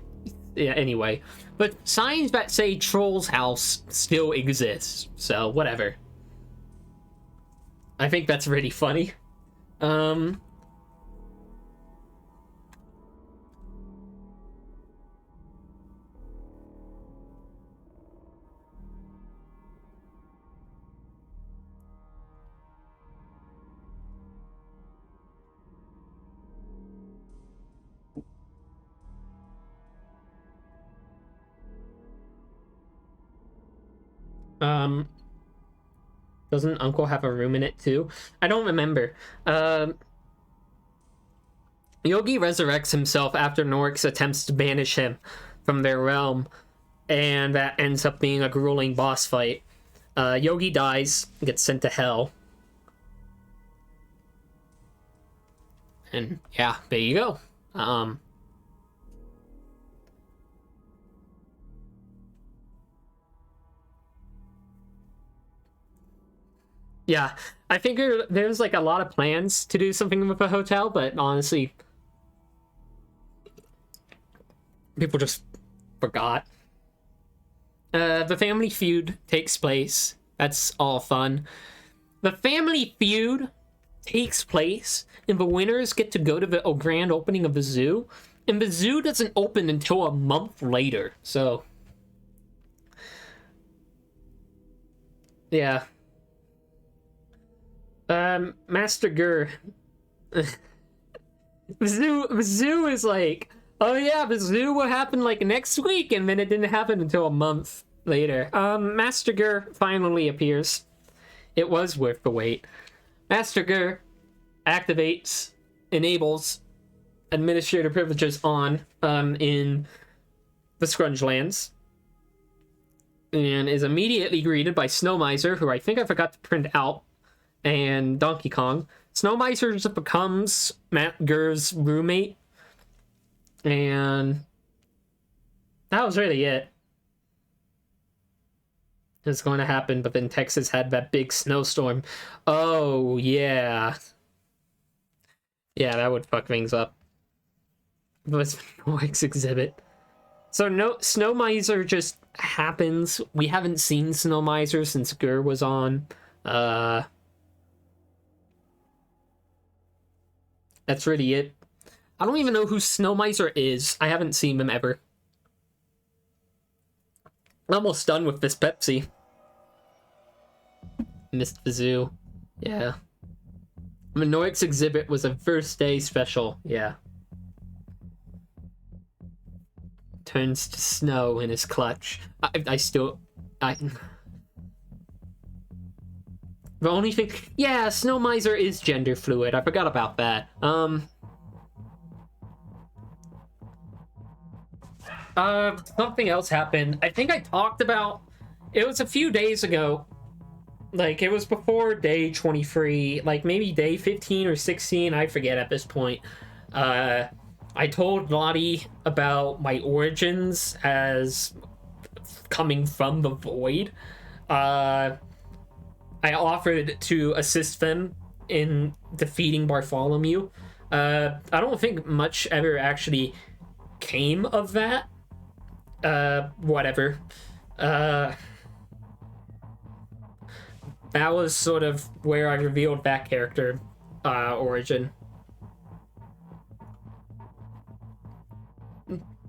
Yeah, anyway. But signs that say Troll's House still exists, so whatever. I think that's really funny. Doesn't Uncle have a room in it too? I don't remember. Yogi resurrects himself after Norix attempts to banish him from their realm, and that ends up being a grueling boss fight. Yogi dies, gets sent to hell. And yeah, there you go. Yeah, I think there's like a lot of plans to do something with the hotel, but honestly, people just forgot. The Family Feud takes place. That's all fun. The Family Feud takes place, and the winners get to go to the grand opening of the zoo, and the zoo doesn't open until a month later, so... yeah. Master Gur. The zoo is like, oh yeah, the zoo will happen like next week, and then it didn't happen until a month later. Master Gur finally appears. It was worth the wait. Master Gur activates, enables administrator privileges on in the Scrungelands, and is immediately greeted by Snow Miser, who I think I forgot to print out, and Donkey Kong. Snow Miser just becomes Matt Gur's roommate, and that was really it. It's going to happen, but then Texas had that big snowstorm. Oh, yeah. Yeah, that would fuck things up. But Norix exhibit. So no, Snow Miser just happens. We haven't seen Snow Miser since Gur was on. That's really it. I don't even know who Snow Miser is. I haven't seen him ever. I'm almost done with this Pepsi. Missed the zoo. Yeah. Minoic's exhibit was a first day special. Yeah. Turns to snow in his clutch. I still... The only thing... Yeah, Snow Miser is gender fluid. I forgot about that. Something else happened. I think I talked about... It was a few days ago. Like, it was before day 23. Like, maybe day 15 or 16. I forget at this point. I told Lottie about my origins as coming from the void. I offered to assist them in defeating Bartholomew. I don't think much ever actually came of that. Whatever. That was sort of where I revealed that character origin.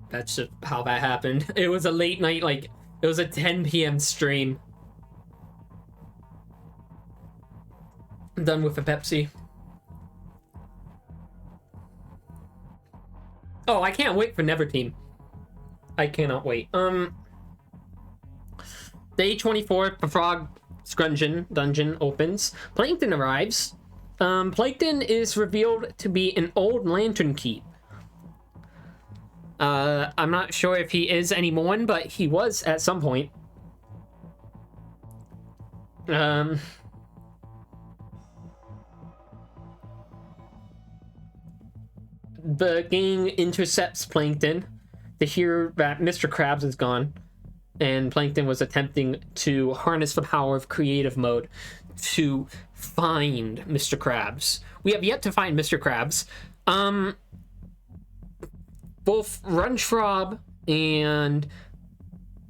That's just how that happened. It was a late night, like, it was a 10 p.m. stream. I'm done with the Pepsi. Oh, I can't wait for Never Team. I cannot wait. Day 24, the Frog Scrungeon dungeon opens. Plankton arrives. Plankton is revealed to be an old lantern keep. I'm not sure if he is anymore, but he was at some point. The gang intercepts Plankton to hear that Mr. Krabs is gone, and Plankton was attempting to harness the power of creative mode to find Mr. Krabs. We have yet to find Mr. Krabs. Both Runschrob and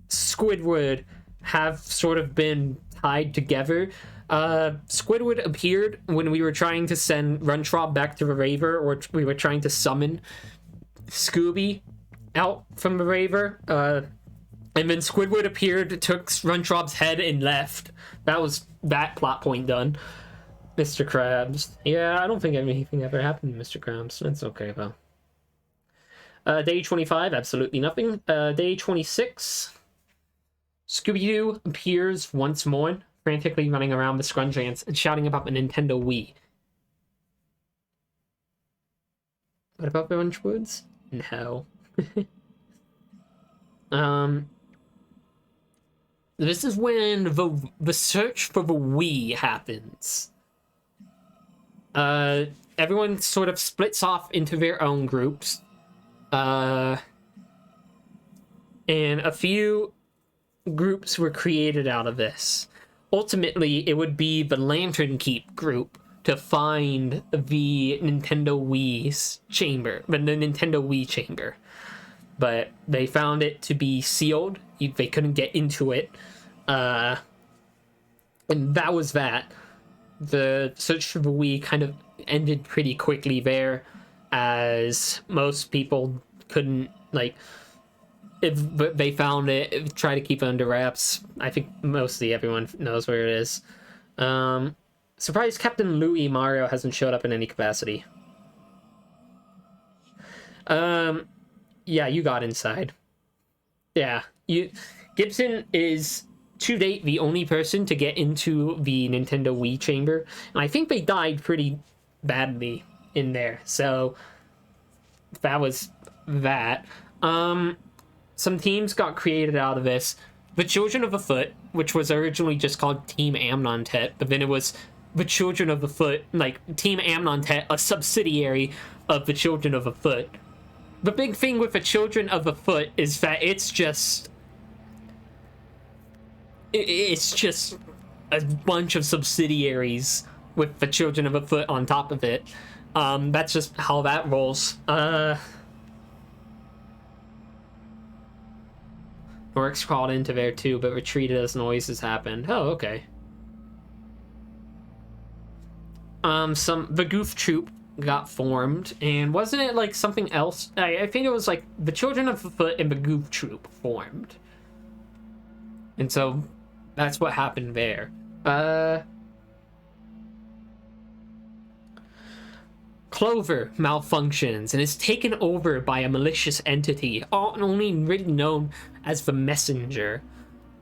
Squidward have sort of been tied together. Squidward appeared when we were trying to send Runschrob back to the Raver, or we were trying to summon Scooby out from the Raver. And then Squidward appeared, took Runchrob's head, and left. That was that plot point done. Mr. Krabs. Yeah, I don't think anything ever happened to Mr. Krabs. That's okay, though. Day 25, absolutely nothing. Day 26, Scooby-Doo appears once more, frantically running around the Scrungeons and shouting about the Nintendo Wii. What about the Runchwoods? No. This is when the search for the Wii happens. Everyone sort of splits off into their own groups. And a few groups were created out of this. Ultimately, it would be the Lantern Keep group to find the Nintendo Wii's chamber, the Nintendo Wii chamber. But they found it to be sealed. They couldn't get into it. And that was that. The search for the Wii kind of ended pretty quickly there, as most people couldn't, like, if they found it, try to keep it under wraps. I think mostly everyone knows where it is. Surprised Captain Louis Mario hasn't showed up in any capacity. Yeah, you got inside. Yeah, Gibson is, to date, the only person to get into the Nintendo Wii chamber. And I think they died pretty badly in there. So that was that. Some teams got created out of this. The Children of the Foot, which was originally just called Team Amnontet, but then it was the Children of the Foot, like Team Amnontet, a subsidiary of the Children of the Foot. The big thing with the Children of the Foot is that it's just a bunch of subsidiaries with the Children of the Foot on top of it. That's just how that rolls. Orcs crawled into there too, but retreated as noises happened. Oh, okay. The Goof Troop got formed, and wasn't it like something else? I think it was like the Children of the Foot and the Goof Troop formed. And so that's what happened there. Clover malfunctions and is taken over by a malicious entity, only really known as the Messenger.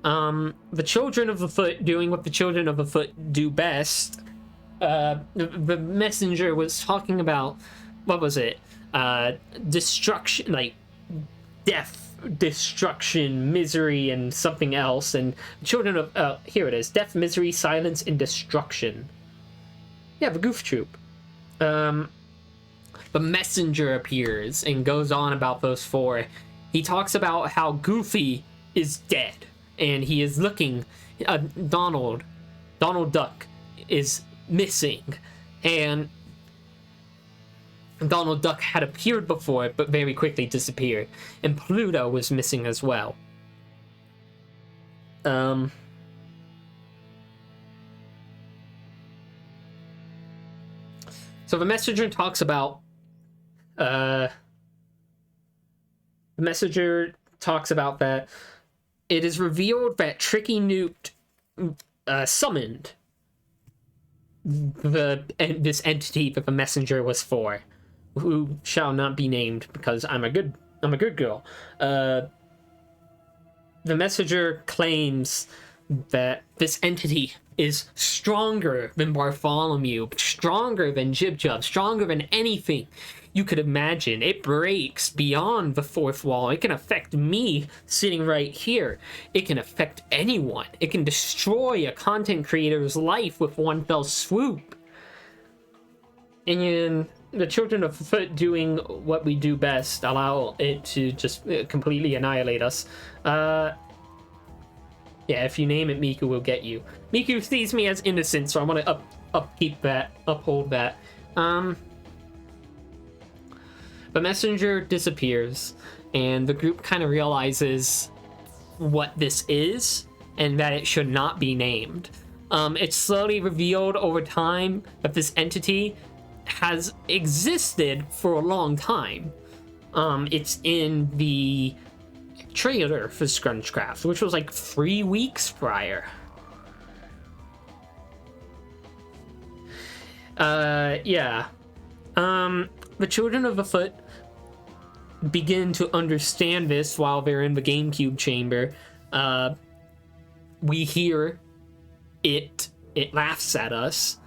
The Children of the Foot doing what the Children of the Foot do best. The Messenger was talking about, what was it? Destruction, like death, destruction, misery, and something else. And Children of, here it is, death, misery, silence, and destruction. Yeah, the Goof Troop. The Messenger appears and goes on about those four. He talks about how Goofy is dead, and he is looking. Donald Duck is missing, and Donald Duck had appeared before, but very quickly disappeared. And Pluto was missing as well. So the Messenger talks about that it is revealed that Tricky Newt summoned this entity that the Messenger was for, who shall not be named because I'm a good girl. The Messenger claims that this entity is stronger than Bartholomew, stronger than Jib Jub, stronger than anything you could imagine. It breaks beyond the fourth wall. It can affect me sitting right here. It can affect anyone. It can destroy a content creator's life with one fell swoop. And the Children of the Foot doing what we do best, allow it to just completely annihilate us. Yeah, if you name it Miku, will get you. Miku sees me as innocent, so I want to uphold that. But Messenger disappears, and the group kind of realizes what this is, and that it should not be named. It's slowly revealed over time that this entity has existed for a long time. It's in the trailer for Scrungecraft, which was like 3 weeks prior. Yeah. The Children of the Foot begin to understand this while they're in the GameCube chamber. We hear it laughs at us.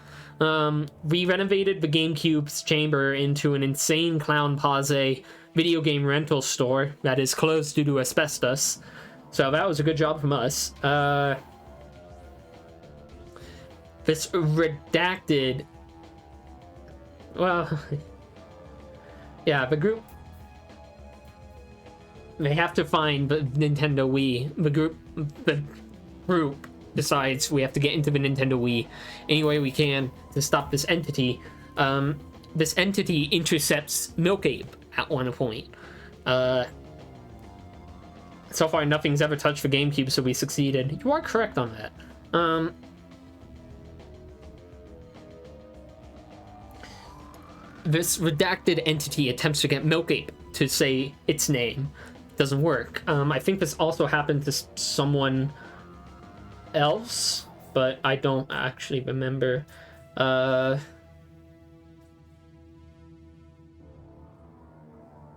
We renovated the GameCube's chamber into an insane clown pose video game rental store that is closed due to asbestos. So that was a good job from us. This redacted... Well... Yeah, the group... They have to find the Nintendo Wii. The group decides we have to get into the Nintendo Wii any way we can to stop this entity. This entity intercepts Milk Ape at one point. So far, nothing's ever touched the GameCube, so we succeeded. You are correct on that. This redacted entity attempts to get Milk Ape to say its name. Doesn't work. I think this also happened to someone else, but I don't actually remember.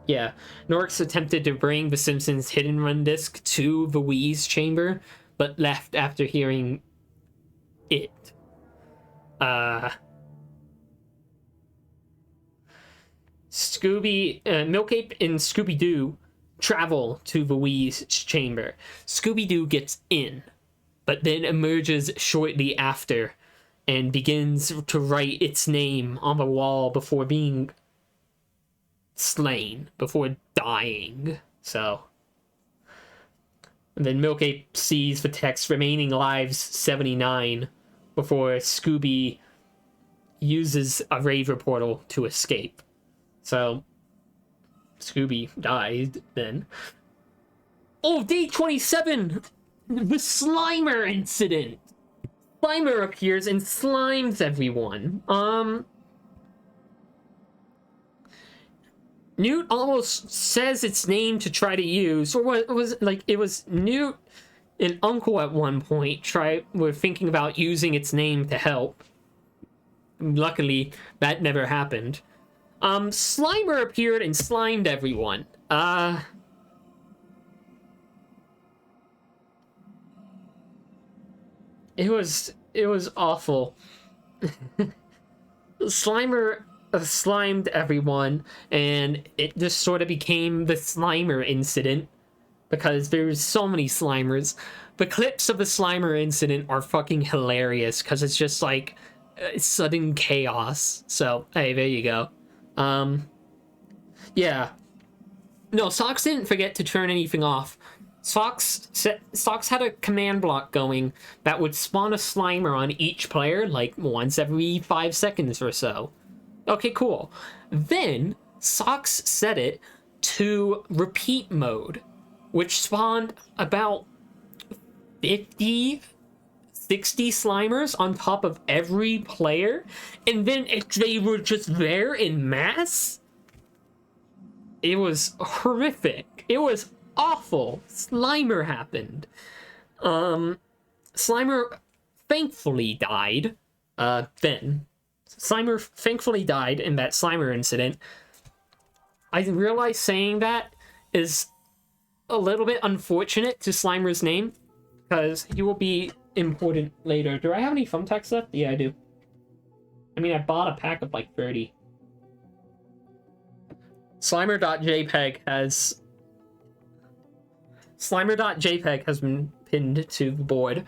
Yeah, Norix attempted to bring the Simpsons Hidden Run disc to the Wii's chamber, but left after hearing it. Milk Ape and Scooby-Doo travel to the Wii's chamber. Scooby-Doo gets in, but then emerges shortly after and begins to write its name on the wall before being slain, before dying. So, and then Milk Ape sees the text remaining lives 79 before Scooby uses a Raver Portal to escape. So Scooby died then. Oh, day 27! The Slimer incident! Slimer appears and slimes everyone. Newt almost says its name to try to use, or what was it, like, it was Newt and Uncle at one point were thinking about using its name to help. Luckily, that never happened. Slimer appeared and slimed everyone. It was awful. Slimer slimed everyone, and it just sort of became the Slimer incident because there's so many Slimers. The clips of the Slimer incident are fucking hilarious because it's just like sudden chaos. So hey, there you go. Yeah. No, Socks didn't forget to turn anything off. Socks had a command block going that would spawn a Slimer on each player like once every 5 seconds or so. Okay, cool. Then Socks set it to repeat mode, which spawned about 50, 60 Slimers on top of every player, and then they were just there in mass. It was horrific. It was awful. Slimer happened. Slimer thankfully died. Then. Slimer thankfully died in that Slimer incident. I realize saying that is a little bit unfortunate to Slimer's name, because he will be important later. Do I have any thumbtacks left? Yeah, I do. I mean, I bought a pack of like 30. Slimer.jpg has been pinned to the board.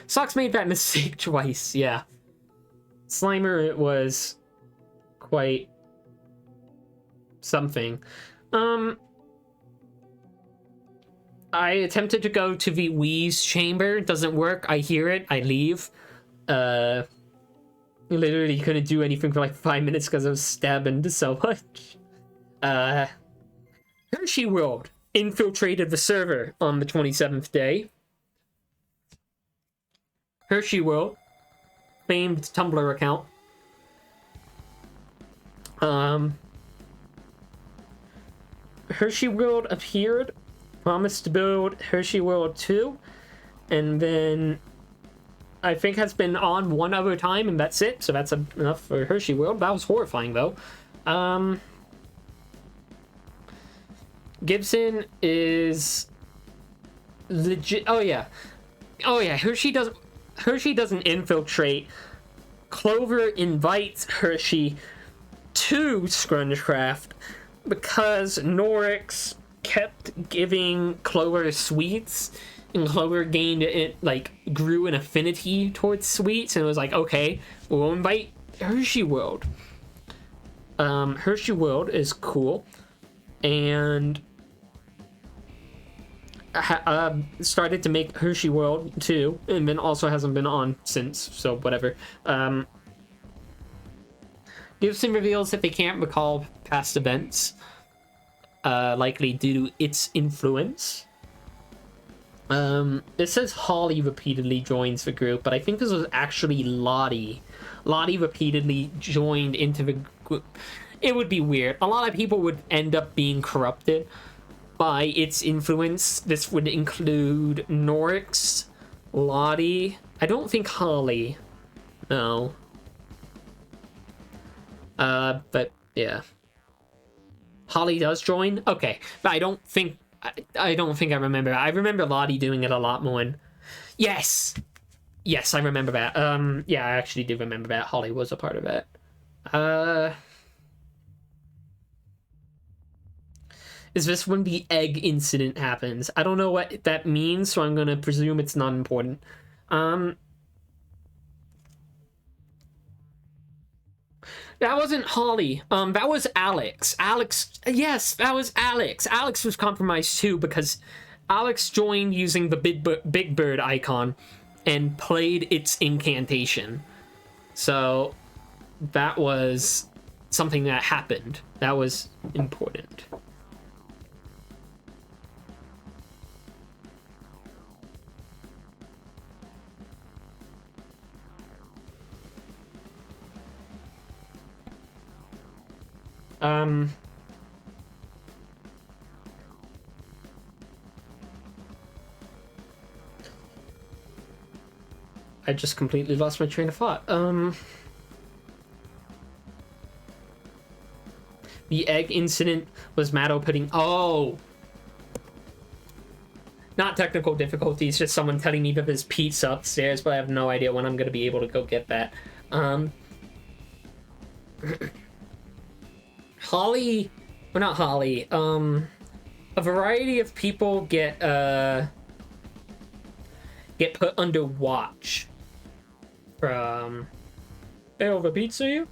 Socks made that mistake twice, yeah. Slimer was quite something. I attempted to go to the Wii's chamber. It doesn't work. I hear it. I leave. Literally couldn't do anything for like 5 minutes because I was stabbing so much. Hershey World infiltrated the server on the 27th day. Hershey World, famed Tumblr account. Hershey World appeared, promised to build Hershey World 2, and then I think has been on one other time, and that's it. So that's enough for Hershey World. That was horrifying, though. Gibson is legit. Oh yeah. Hershey doesn't infiltrate. Clover invites Hershey to Scrungecraft because Norix kept giving Clover sweets, and Clover gained it, like, grew an affinity towards sweets, and it was like, okay, we'll invite Hershey World. Hershey World is cool, and started to make Hershey World 2, and then also hasn't been on since, so whatever. Gibson reveals that they can't recall past events, likely due to its influence. It says Holly repeatedly joins the group, but I think this was actually Lottie. Lottie repeatedly joined into the group. It would be weird. A lot of people would end up being corrupted by its influence. This would include Norix, Lottie. I don't think Holly. No. But yeah. Holly does join? Okay. But I don't think I remember. I remember Lottie doing it a lot more. Yes, I remember that. Yeah, I actually do remember that. Holly was a part of it. Is this when the egg incident happens? I don't know what that means, so I'm gonna presume it's not important. That wasn't Holly. That was Alex. Yes, that was Alex. Alex was compromised too because Alex joined using the big bird icon and played its incantation. So that was something that happened. That was important. I just completely lost my train of thought. The egg incident was Matto putting... Oh! Not technical difficulties, just someone telling me that there's pizza upstairs, but I have no idea when I'm going to be able to go get that. Holly... Well, not Holly. A variety of people get put under watch from... Hey, over pizza, you?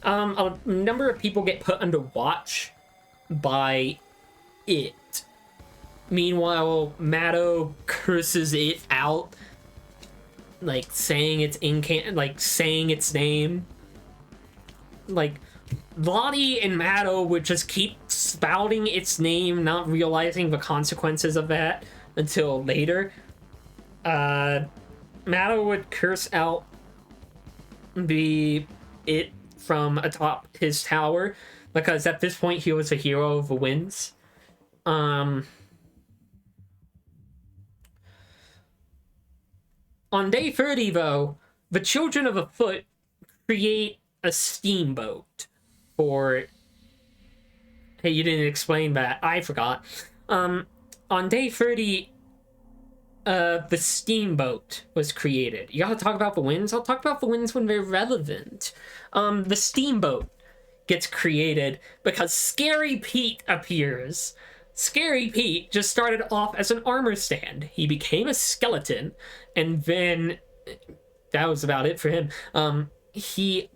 A number of people get put under watch by it. Meanwhile, Matto curses it out, like saying saying its name. Like, Lottie and Matto would just keep spouting its name, not realizing the consequences of that until later. Matto would curse out it from atop his tower, because at this point he was a hero of the winds. On day 30, though, the Children of the Foot create a steamboat for... Hey, you didn't explain that. I forgot. On day 30, the steamboat was created. You gotta talk about the winds? I'll talk about the winds when they're relevant. The steamboat gets created because Scary Pete appears. Scary Pete just started off as an armor stand. He became a skeleton, and then that was about it for him. He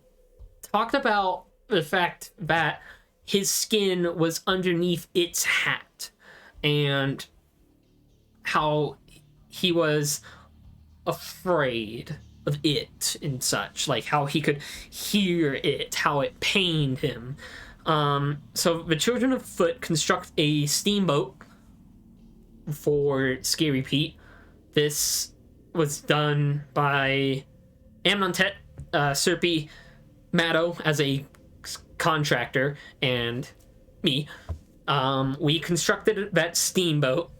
talked about the fact that his skin was underneath its hat, and how he was afraid of it and such, like how he could hear it, how it pained him. So the Children of Foot construct a steamboat for Scary Pete. This was done by Amnontet, Serpy, Matto as a contractor, and me. We constructed that steamboat.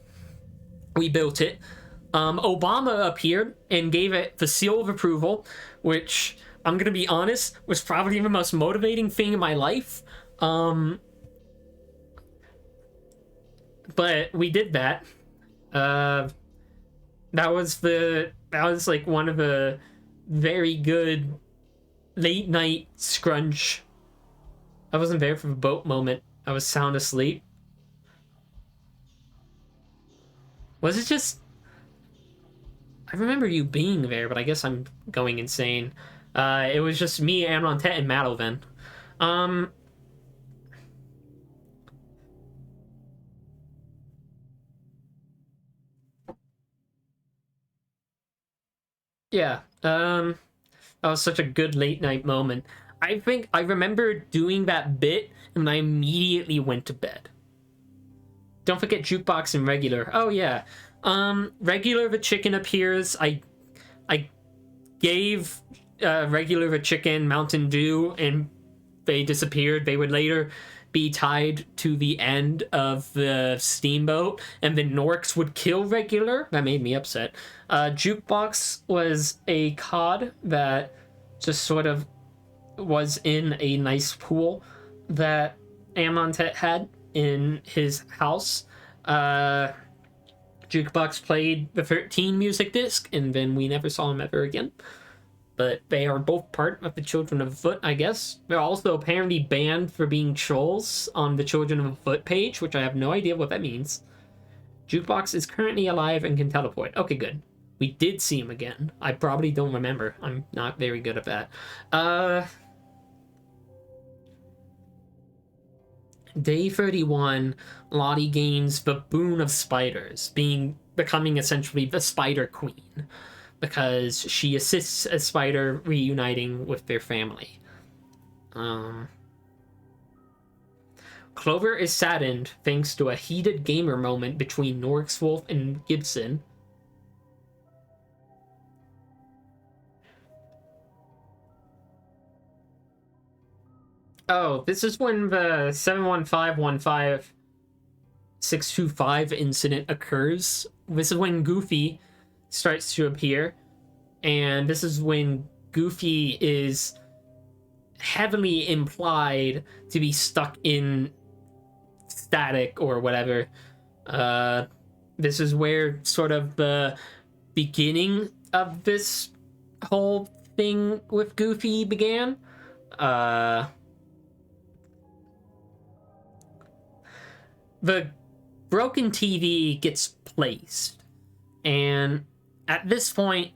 We built it. Obama appeared and gave it the seal of approval, which, I'm gonna be honest, was probably the most motivating thing in my life. But we did that. That was like one of the very good late night scrunch. I wasn't there for the boat moment. I was sound asleep. Was it just... I remember you being there, but I guess I'm going insane. It was just me, Amnontet, and Matto then. Yeah, that was such a good late night moment. I think I remember doing that bit, and I immediately went to bed. Don't forget Jukebox and Regular. Oh, yeah. Regular the chicken appears. I gave Regular the chicken Mountain Dew, and they disappeared. They would later be tied to the end of the steamboat, and then Norks would kill Regular. That made me upset. Jukebox was a cod that just sort of was in a nice pool that Amnontet had in his house. Jukebox played the 13 music disc, and then we never saw him ever again. But they are both part of the Children of the Foot, I guess. They're also apparently banned for being trolls on the Children of the Foot page, which I have no idea what that means. Jukebox is currently alive and can teleport. Okay, good. We did see him again. I probably don't remember. I'm not very good at that. Day 31, Lottie gains the boon of spiders, becoming essentially the Spider Queen, because she assists a spider reuniting with their family. Clover is saddened thanks to a heated gamer moment between Norkswolf and Gibson. Oh, this is when the 71515-625 incident occurs. This is when Goofy starts to appear, and this is when Goofy is heavily implied to be stuck in static or whatever. This is where sort of the beginning of this whole thing with Goofy began. The broken TV gets placed, and at this point,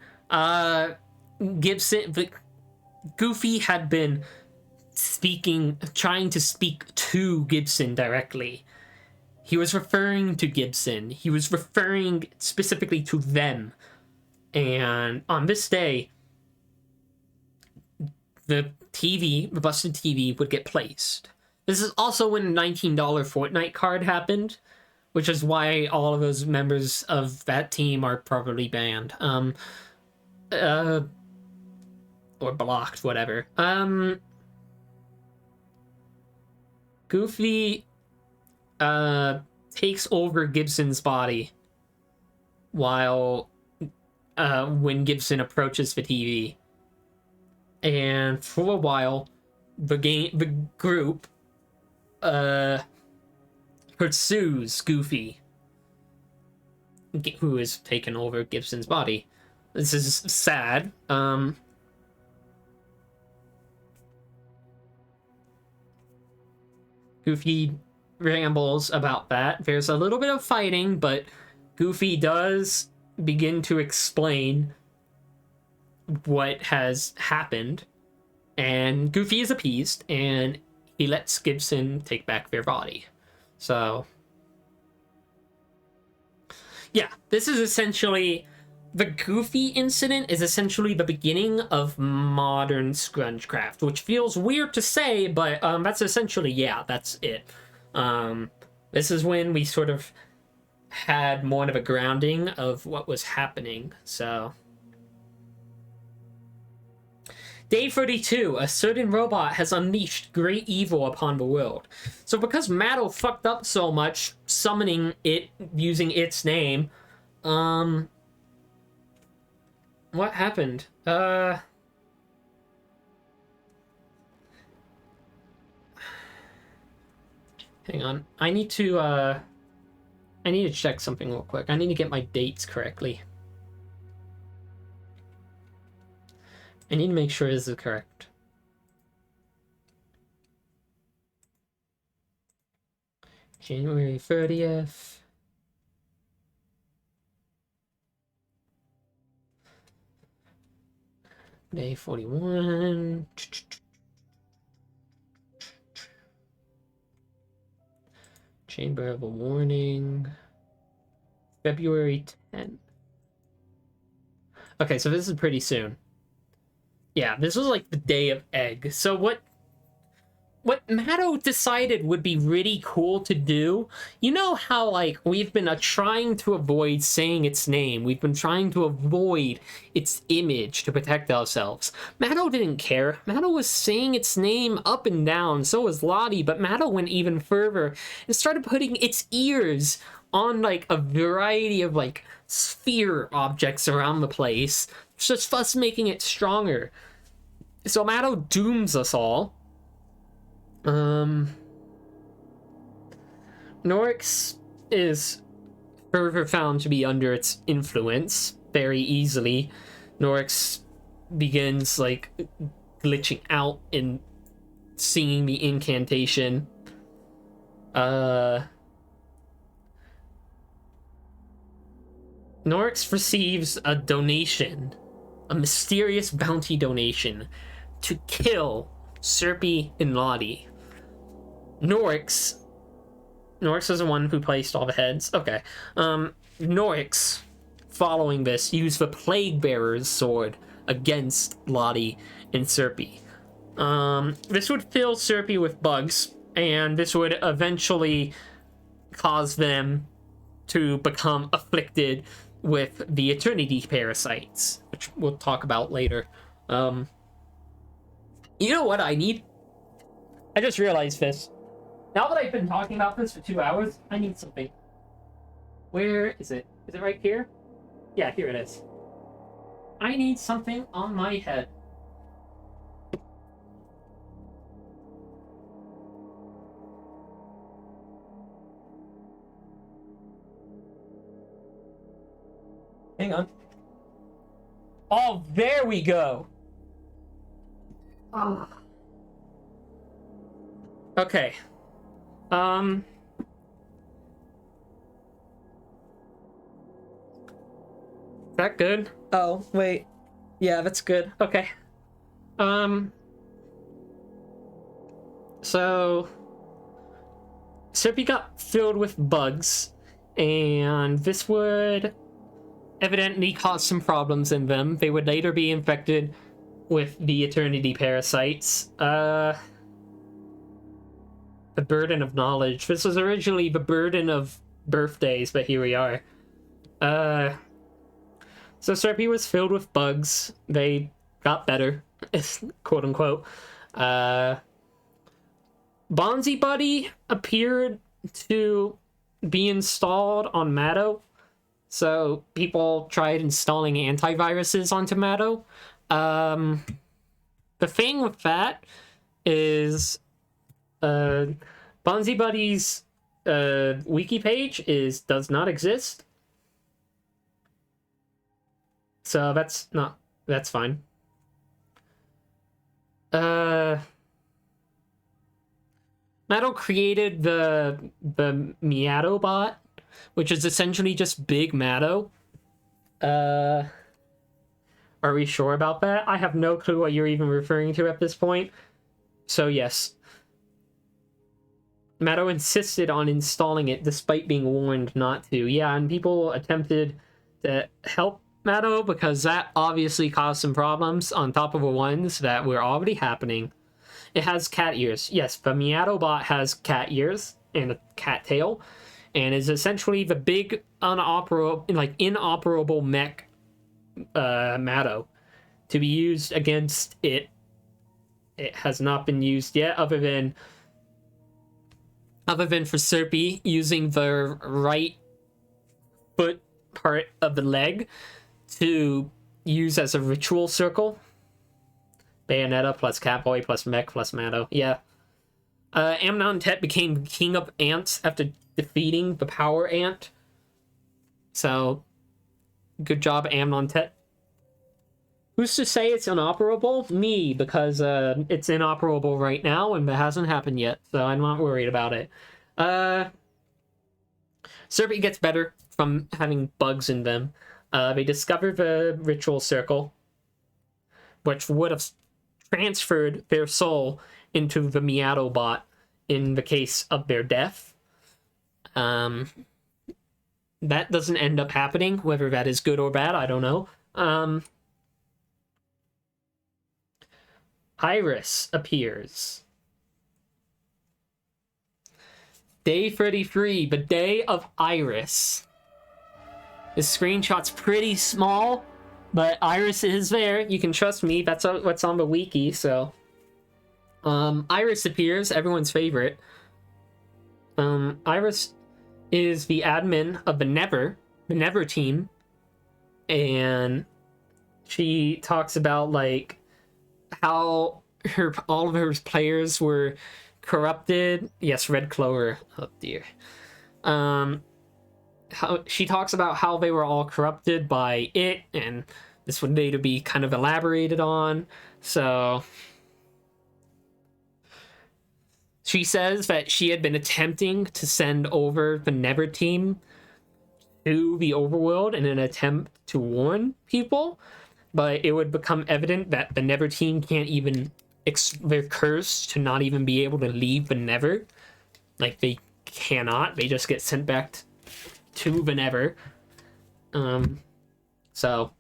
Goofy had been trying to speak to Gibson directly. He was referring to Gibson. He was referring specifically to them. And on this day, the busted TV would get placed. This is also when the $19 Fortnite card happened, which is why all of those members of that team are probably banned. Or blocked, whatever. Goofy takes over Gibson's body when Gibson approaches the TV. And for a while, the group pursues Goofy, who has taken over Gibson's body. This is sad. Goofy rambles about that. There's a little bit of fighting, but Goofy does begin to explain what has happened, and Goofy is appeased, and he lets Gibson take back their body. So, yeah, this is essentially... The Goofy incident is essentially the beginning of modern Scrungecraft, which feels weird to say, but that's essentially, yeah, that's it. This is when we sort of had more of a grounding of what was happening, so... Day 32, a certain robot has unleashed great evil upon the world. So because Matto fucked up so much, summoning it using its name, what happened? Hang on. I need to check something real quick. I need to get my dates correctly. I need to make sure this is correct. January 30th. Day 41. Chamber of a Warning. February 10th. Okay, so this is pretty soon. Yeah, this was like the day of Egg. So what Matto decided would be really cool to do, you know how, like, we've been trying to avoid saying its name. We've been trying to avoid its image to protect ourselves. Matto didn't care. Matto was saying its name up and down. So was Lottie, but Matto went even further and started putting its ears on, like, a variety of, like, sphere objects around the place, just thus making it stronger. So Matto dooms us all. Norix is further found to be under its influence very easily. Norix begins, like, glitching out and singing the incantation. Norix receives a donation, a mysterious bounty donation, to kill Serpy and Lottie. Norix is the one who placed all the heads. Okay. Norix, following this, used the Plague Bearer's sword against Lottie and Serpy. This would fill Serpy with bugs, and this would eventually cause them to become afflicted with the Eternity Parasites, which we'll talk about later. You know what I need? I just realized this. Now that I've been talking about this for 2 hours, I need something. Where is it? Is it right here? Yeah, here it is. I need something on my head. Hang on. Oh, there we go. Oh. Okay. Is that good? Oh, wait. Yeah, that's good. Okay. So Serpy got filled with bugs, and this would evidently cause some problems in them. They would later be infected with the Eternity parasites. The burden of knowledge. This was originally the burden of birthdays, but here we are. So Serpy was filled with bugs. They got better, quote unquote. Bonzi Buddy appeared to be installed on Matto. So people tried installing antiviruses onto Matto. The thing with that is Bonzi Buddy's wiki page does not exist. So that's fine. Matto created the Miato bot, which is essentially just Big Matto. Are we sure about that? I have no clue what you're even referring to at this point. So yes. Matto insisted on installing it despite being warned not to. Yeah, and people attempted to help Matto because that obviously caused some problems on top of the ones that were already happening. It has cat ears. Yes, the Miato bot has cat ears and a cat tail, and is essentially the big inoperable mech Matto to be used against it. It has not been used yet, other than for Serpy using the right foot part of the leg to use as a ritual circle. Bayonetta plus Catboy plus Mech plus Matto. Yeah. Amnon Tet became king of ants after defeating the power ant. So, good job, Amnon Tet. Who's to say it's inoperable? Me, because it's inoperable right now and it hasn't happened yet, so I'm not worried about it. Serpy gets better from having bugs in them. They discover the ritual circle, which would have transferred their soul into the Miato bot in the case of their death. That doesn't end up happening. Whether that is good or bad, I don't know. Iris appears. Day 33, the day of Iris. This screenshot's pretty small, but Iris is there. You can trust me. That's what's on the wiki, so. Iris appears, everyone's favorite. Iris is the admin of the Nether team. And she talks about, like, how all of her players were corrupted. Yes, Red Clover. Oh, dear. How she talks about how they were all corrupted by it, and this would later be kind of elaborated on. So she says that she had been attempting to send over the Nether team to the overworld in an attempt to warn people, but it would become evident that the Nether team can't even they're cursed to not even be able to leave the Nether. Like, they cannot. They just get sent back to the Nether. So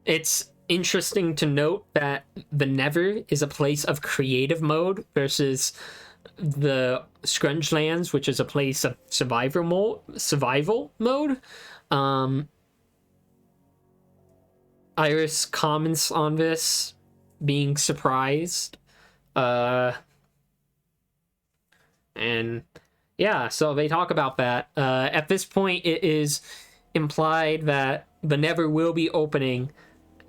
it's interesting to note that the Nether is a place of creative mode versus the Scrungelands, which is a place of survival mode. Iris comments on this, being surprised. And yeah, so they talk about that. At this point, it is implied that the Nether will be opening,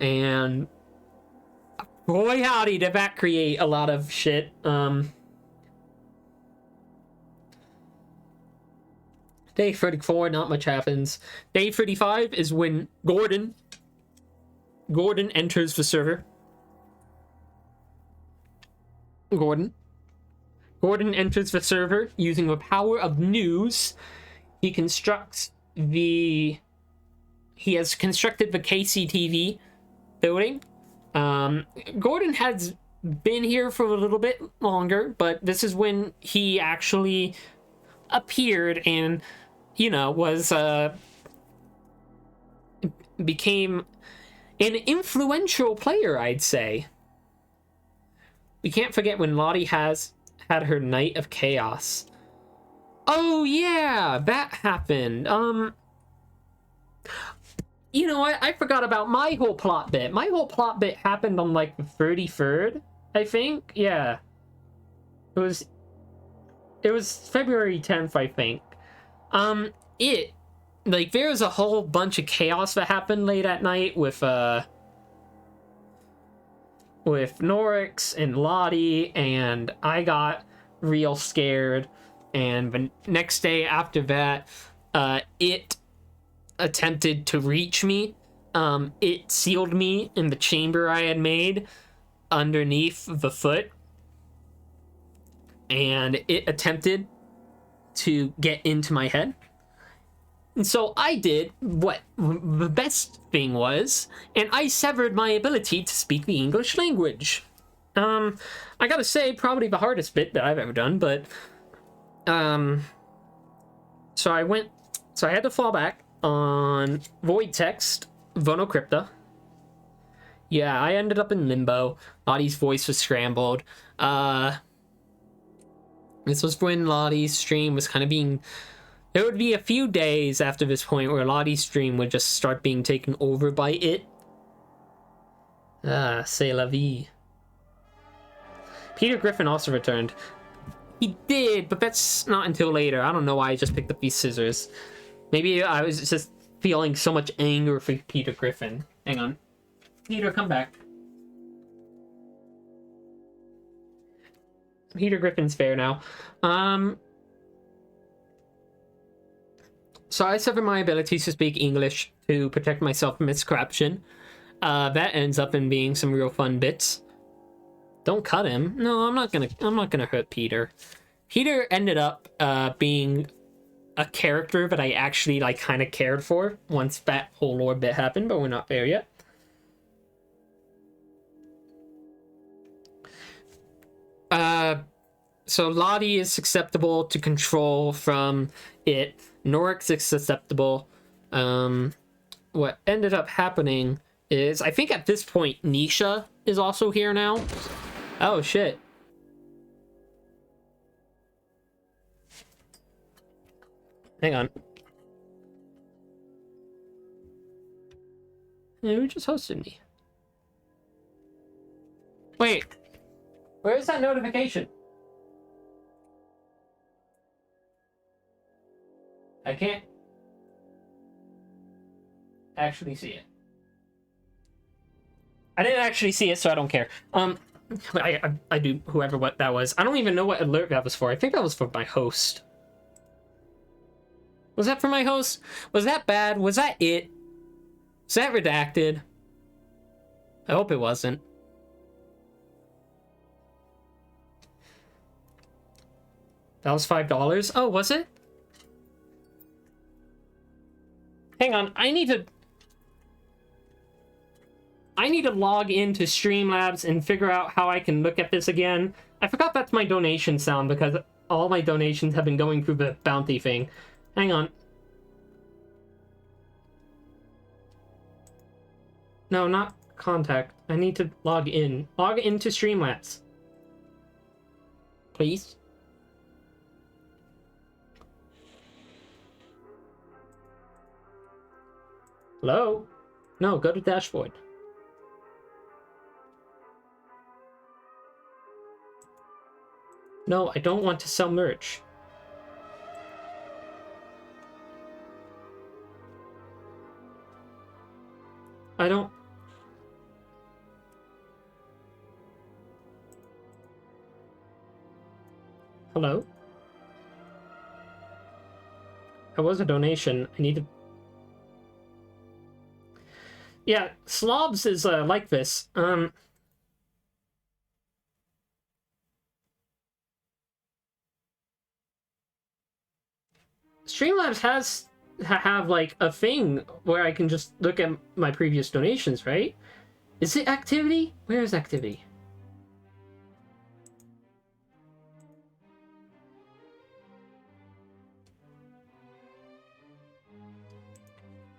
and boy howdy, did that create a lot of shit. Day 34, not much happens. Day 35 is when Gordon enters the server. Gordon enters the server using the power of news. He has constructed the KCTV building. Gordon has been here for a little bit longer, but this is when he actually appeared and, you know, became an influential player, I'd say. We can't forget when Lottie had her night of chaos. Oh yeah, that happened. You know what? I forgot about my whole plot bit. My whole plot bit happened on like the 33rd, I think. Yeah. It was February 10th, I think. There was a whole bunch of chaos that happened late at night with Norix and Lottie, and I got real scared. And the next day after that, it attempted to reach me. It sealed me in the chamber I had made underneath the foot, and it attempted to get into my head. And so I did what the best thing was, and I severed my ability to speak the English language. I gotta say, probably the hardest bit that I've ever done, but so I had to fall back on void text, Vonocrypta. Yeah, I ended up in limbo. Lottie's voice was scrambled. This was when Lottie's stream was kind of being... There would be a few days after this point where Lottie's stream would just start being taken over by it. C'est la vie. Peter Griffin also returned. He did, but that's not until later. I don't know why I just picked up these scissors. Maybe I was just feeling so much anger for Peter Griffin. Hang on. Peter, come back. Peter Griffin's fair now. So I severed my ability to speak English to protect myself from its corruption. That ends up in being some real fun bits. Don't cut him. No, I'm not gonna hurt Peter. Peter ended up being a character that I actually like kind of cared for once that whole lore bit happened, but we're not there yet. So Lottie is susceptible to control from it. Norix is susceptible. What ended up happening is, I think at this point, Nisha is also here now. Oh, shit. Hang on. Yeah, who just hosted me? Wait. Where is that notification? I can't actually see it. I didn't actually see it, so I don't care. I do, whoever what that was. I don't even know what alert that was for. I think that was for my host. Was that for my host? Was that bad? Was that it? Was that redacted? I hope it wasn't. That was $5? Oh, was it? Hang on, I need to log into Streamlabs and figure out how I can look at this again. I forgot that's my donation sound because all my donations have been going through the bounty thing. Hang on. No, not contact. I need to log in. Log into Streamlabs. Please. Hello? No, go to dashboard. No, I don't want to sell merch. I don't... Hello? That was a donation. I need to... Yeah, Slobs is like this. Streamlabs has have like a thing where I can just look at my previous donations, right? Is it activity? Where is activity?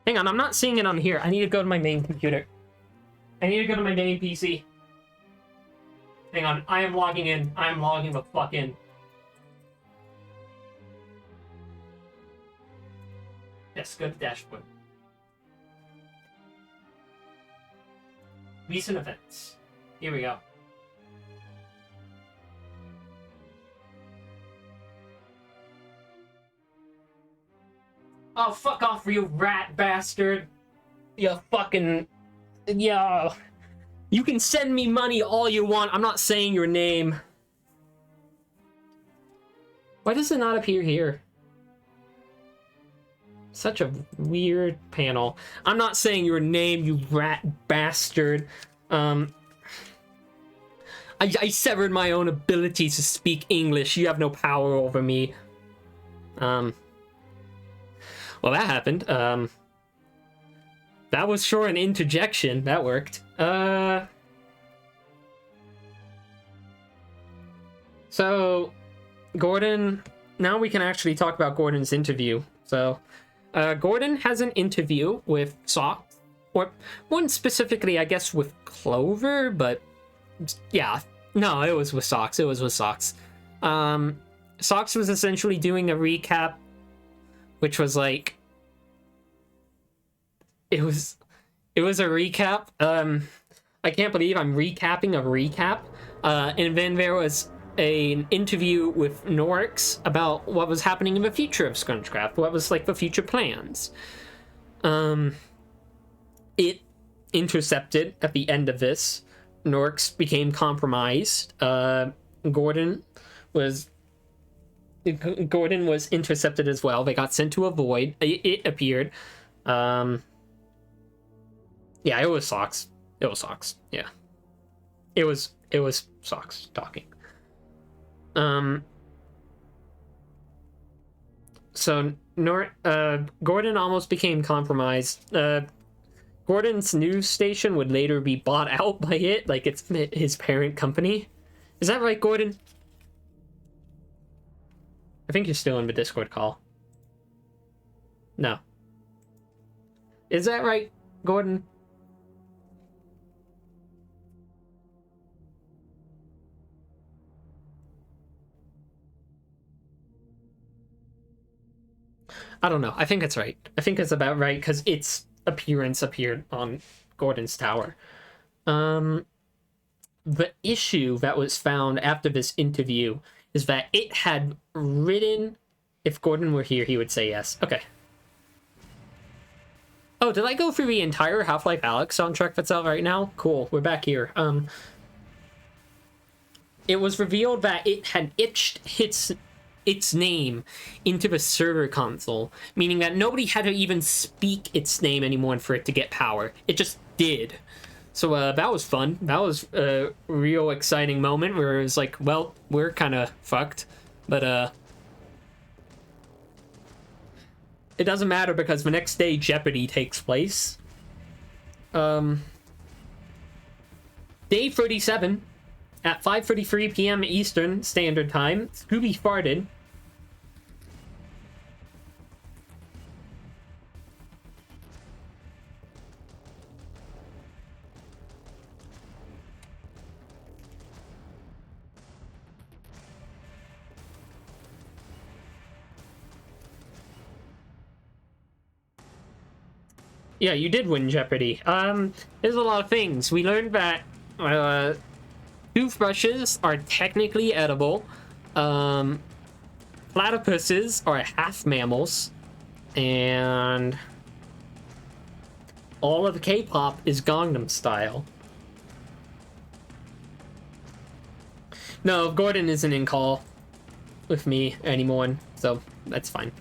Hang on, I'm not seeing it on here. I need to go to my main computer. I need to go to my main PC. Hang on, I am logging in. I am logging the fuck in. Yes, go to dashboard. Recent events. Here we go. Oh, fuck off, you rat bastard. You fucking... Yeah. You can send me money all you want. I'm not saying your name. Why does it not appear here? Such a weird panel. I'm not saying your name, you rat bastard. I severed my own ability to speak English. You have no power over me. Well, that happened. That was sure an interjection. That worked. So, Gordon... Now we can actually talk about Gordon's interview. So... Gordon has an interview with Socks, or one specifically, I guess, with Clover, but yeah, no, it was with Socks. It was with Socks. Socks was essentially doing a recap, which was like, it was a recap. I can't believe I'm recapping a recap. And then there was an interview with Norix about what was happening in the future of Scrungecraft, what was like the future plans. It intercepted at the end of this. Norix became compromised. Gordon was intercepted as well. They got sent to a void. It appeared. Yeah, it was Socks. It was Socks. Yeah, it was Socks talking. So Gordon almost became compromised. Gordon's news station would later be bought out by it, like it's his parent company. Is that right, Gordon? I think you're still in the Discord call. No. Is that right, Gordon? I don't know. I think it's right. I think it's about right because its appearance appeared on Gordon's tower. The issue that was found after this interview is that it had written... If Gordon were here, he would say yes. Okay. Oh, did I go through the entire Half-Life Alyx soundtrack that's out right now? Cool. We're back here. It was revealed that it had itched its name into the server console, meaning that nobody had to even speak its name anymore for it to get power. It just did. So that was fun. That was a real exciting moment where it was like, well, we're kind of fucked, but it doesn't matter because the next day Jeopardy takes place. Day 37 at 5:33 p.m. Eastern Standard Time. Scooby farted. Yeah, you did win Jeopardy. There's a lot of things. We learned that toothbrushes are technically edible. Platypuses are half mammals. And all of K-pop is Gangnam Style. No, Gordon isn't in call with me anymore, so that's fine.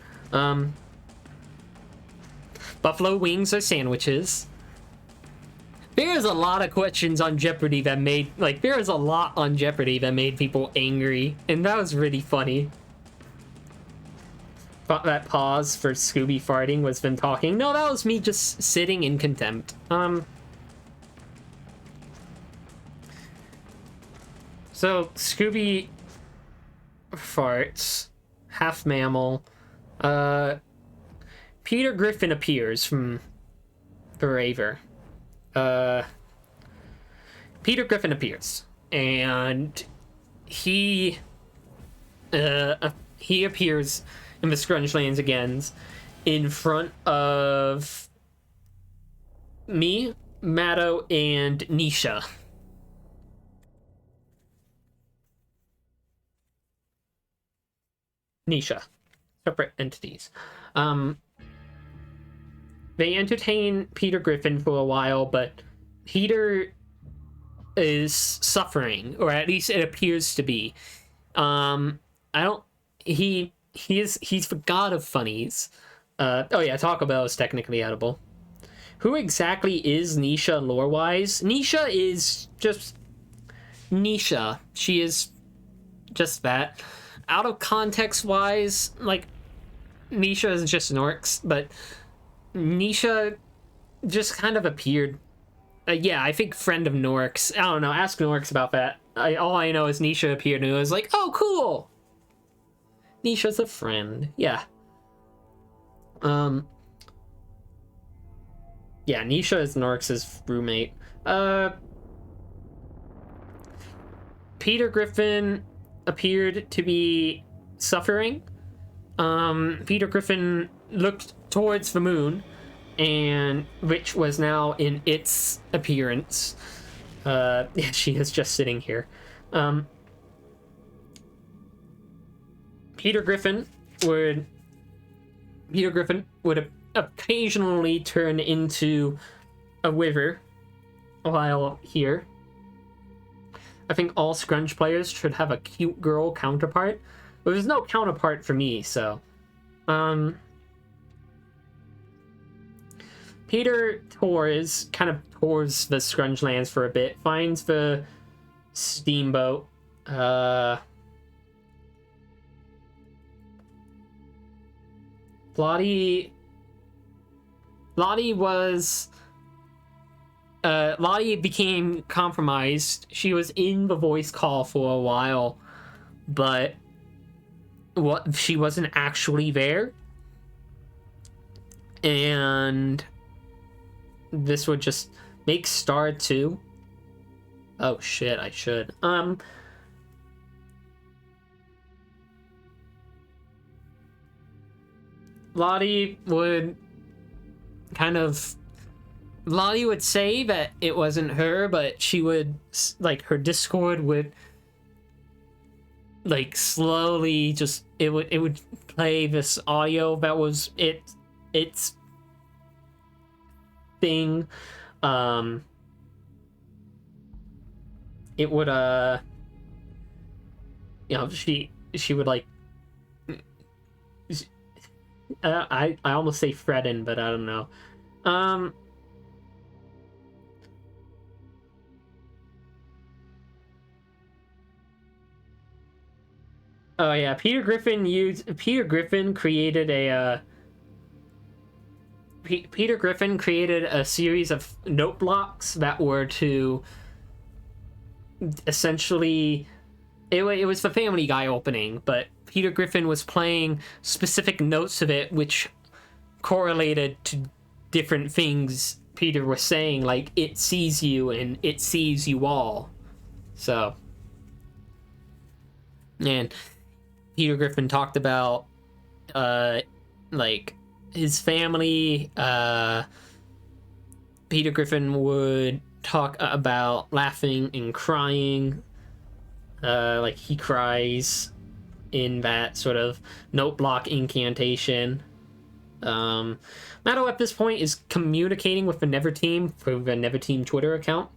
Buffalo wings or sandwiches? There's a lot of questions on Jeopardy that made, like, there's a lot on Jeopardy that made people angry, and that was really funny. Thought that pause for Scooby farting was them talking. No, that was me just sitting in contempt. So, Scooby farts. Half mammal. Peter Griffin appears from the Raver. Peter Griffin appears, and he appears in the Scrungelands again, in front of me, Matto, and Nisha. Separate entities. They entertain Peter Griffin for a while, but Peter is suffering, or at least it appears to be. He's the god of funnies. Oh yeah, Taco Bell is technically edible. Who exactly is Nisha lore-wise? Nisha is just Nisha. She is just that. Out of context-wise, like, Nisha is just Norks, but Nisha just kind of appeared. Yeah, I think friend of Norks. I don't know. Ask Norks about that. All I know is Nisha appeared and it was like, oh, cool. Nisha's a friend. Yeah. Yeah, Nisha is Norks' roommate. Peter Griffin appeared to be suffering. Peter Griffin looked towards the moon, and which was now in its appearance. Yeah, she is just sitting here. Peter Griffin would occasionally turn into a wither while here. I think all Scrunge players should have a cute girl counterpart. But there's no counterpart for me, so... Peter tours the Scrungelands for a bit, finds the steamboat. Lottie became compromised. She was in the voice call for a while, but she wasn't actually there. And this would just make Star 2. Oh shit, I should. Lottie would say that it wasn't her, but she would, like, her Discord would, like, slowly just, it would play this audio that was its thing. It would, you know, she would, like, I almost say Fredden, but I don't know. Oh yeah, Peter Griffin created a series of note blocks that were to essentially, it was the Family Guy opening, but Peter Griffin was playing specific notes of it which correlated to different things Peter was saying, like, it sees you and it sees you all. So, and Peter Griffin talked about like his family. Peter Griffin would talk about laughing and crying, like he cries in that sort of note block incantation. Matto at this point is communicating with the Never Team through the Never Team Twitter account.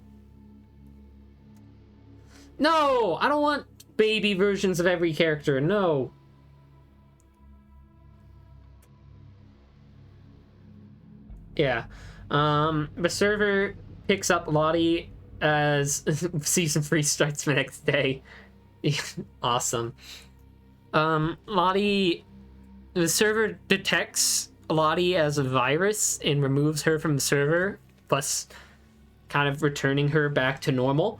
No, I don't want baby versions of every character. No. Yeah. The server picks up Lottie as season 3 starts the next day. Awesome. Lottie, the server detects Lottie as a virus and removes her from the server, thus kind of returning her back to normal.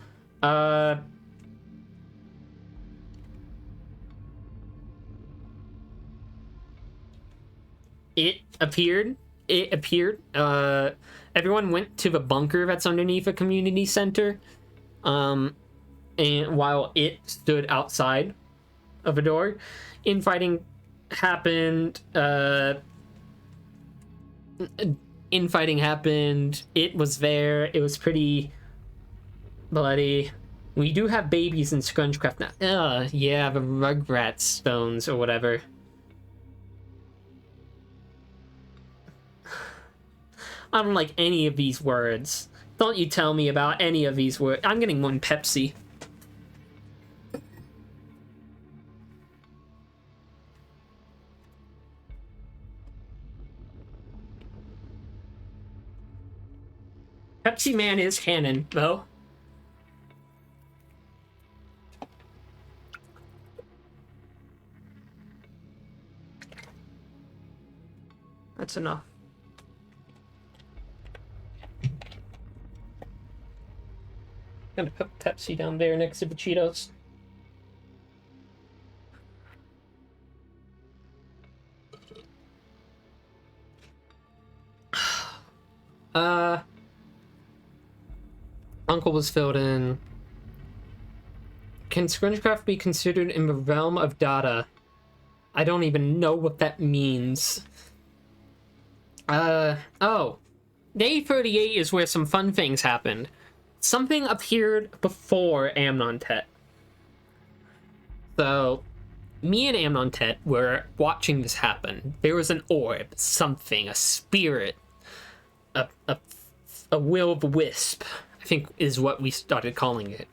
It appeared. Everyone went to the bunker that's underneath a community center. And while it stood outside of a door, infighting happened. Infighting happened. It was there. It was pretty bloody. We do have babies in Scrungecraft now. Yeah, the Rugrat stones or whatever. I don't like any of these words. Don't you tell me about any of these words. I'm getting one Pepsi. Pepsi Man is canon, though. That's enough. I'm gonna put Pepsi down there next to the Cheetos. Uncle was filled in. Can Scrungecraft be considered in the realm of data? I don't even know what that means. Oh. Day 38 is where some fun things happened. Something appeared before Amnon-Tet. So, me and Amnon-Tet were watching this happen. There was an orb, something, a spirit, a will-o'-the-wisp, I think is what we started calling it.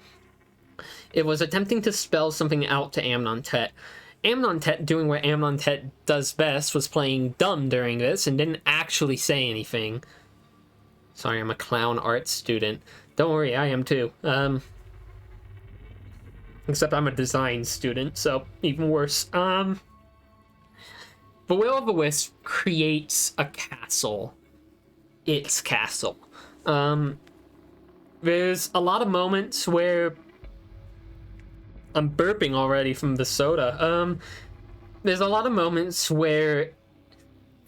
It was attempting to spell something out to Amnon-Tet. Amnon-Tet, doing what Amnon-Tet does best, was playing dumb during this and didn't actually say anything. Sorry, I'm a clown art student. Don't worry, I am too. Except I'm a design student, so even worse. The Will-o'-the-Wisp creates a castle. Its castle. There's a lot of moments where... I'm burping already from the soda. There's a lot of moments where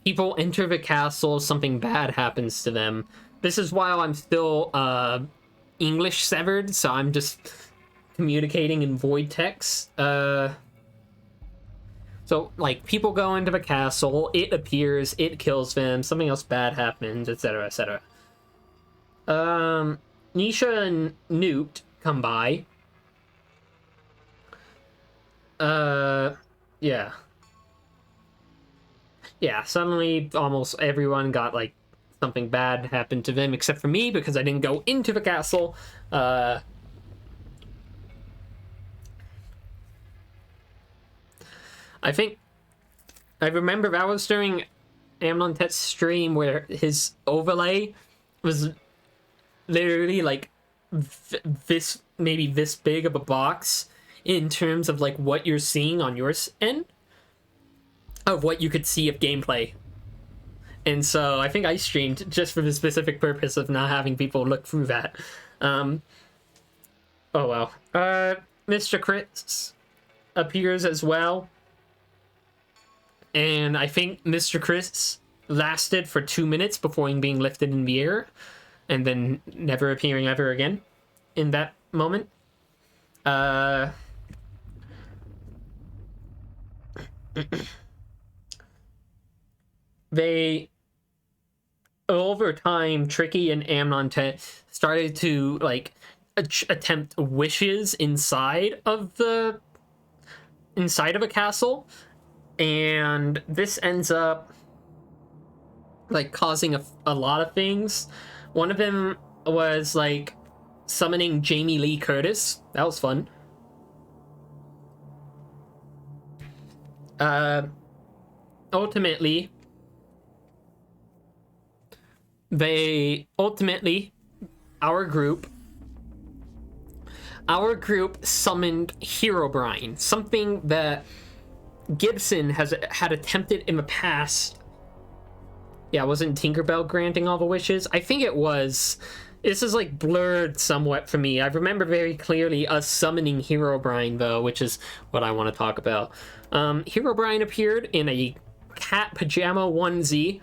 people enter the castle, something bad happens to them. This is while I'm still English severed, so I'm just communicating in void text. So, like, people go into the castle, it appears, it kills them, something else bad happens, etc., etc. Nisha and Newt come by. Yeah. Yeah, suddenly almost everyone got, like, something bad happened to them, except for me, because I didn't go into the castle. I think... I remember that was during Amnon-Tet's stream where his overlay was literally, like, this, maybe this big of a box in terms of, like, what you're seeing on your end of what you could see of gameplay. And so I think I streamed just for the specific purpose of not having people look through that. Oh well. Mr. Chris appears as well. And I think Mr. Chris lasted for 2 minutes before him being lifted in the air. And then never appearing ever again in that moment. They... Over time, Tricky and Amnon-Tet started to, like, attempt wishes inside of a castle, and this ends up, like, causing a lot of things. One of them was, like, summoning Jamie Lee Curtis. That was fun. Ultimately, they ultimately, our group summoned Herobrine, something that Gibson had attempted in the past. Yeah, wasn't Tinkerbell granting all the wishes? I think it was. This is like blurred somewhat for me. I remember very clearly us summoning Herobrine, though, which is what I want to talk about. Herobrine appeared in a cat pajama onesie.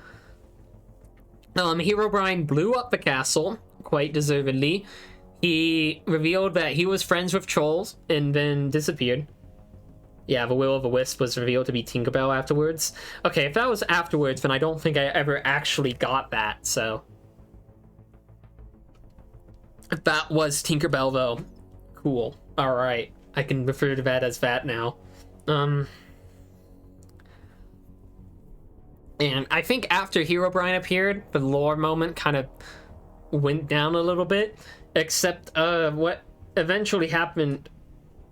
Herobrine blew up the castle, quite deservedly. He revealed that he was friends with trolls and then disappeared. Yeah, the Will-o'-the-Wisp was revealed to be Tinkerbell afterwards. Okay, if that was afterwards, then I don't think I ever actually got that, so... If that was Tinkerbell, though, cool. Alright, I can refer to that as that now. And I think after Herobrine appeared, the lore moment kind of went down a little bit. Except, what eventually happened...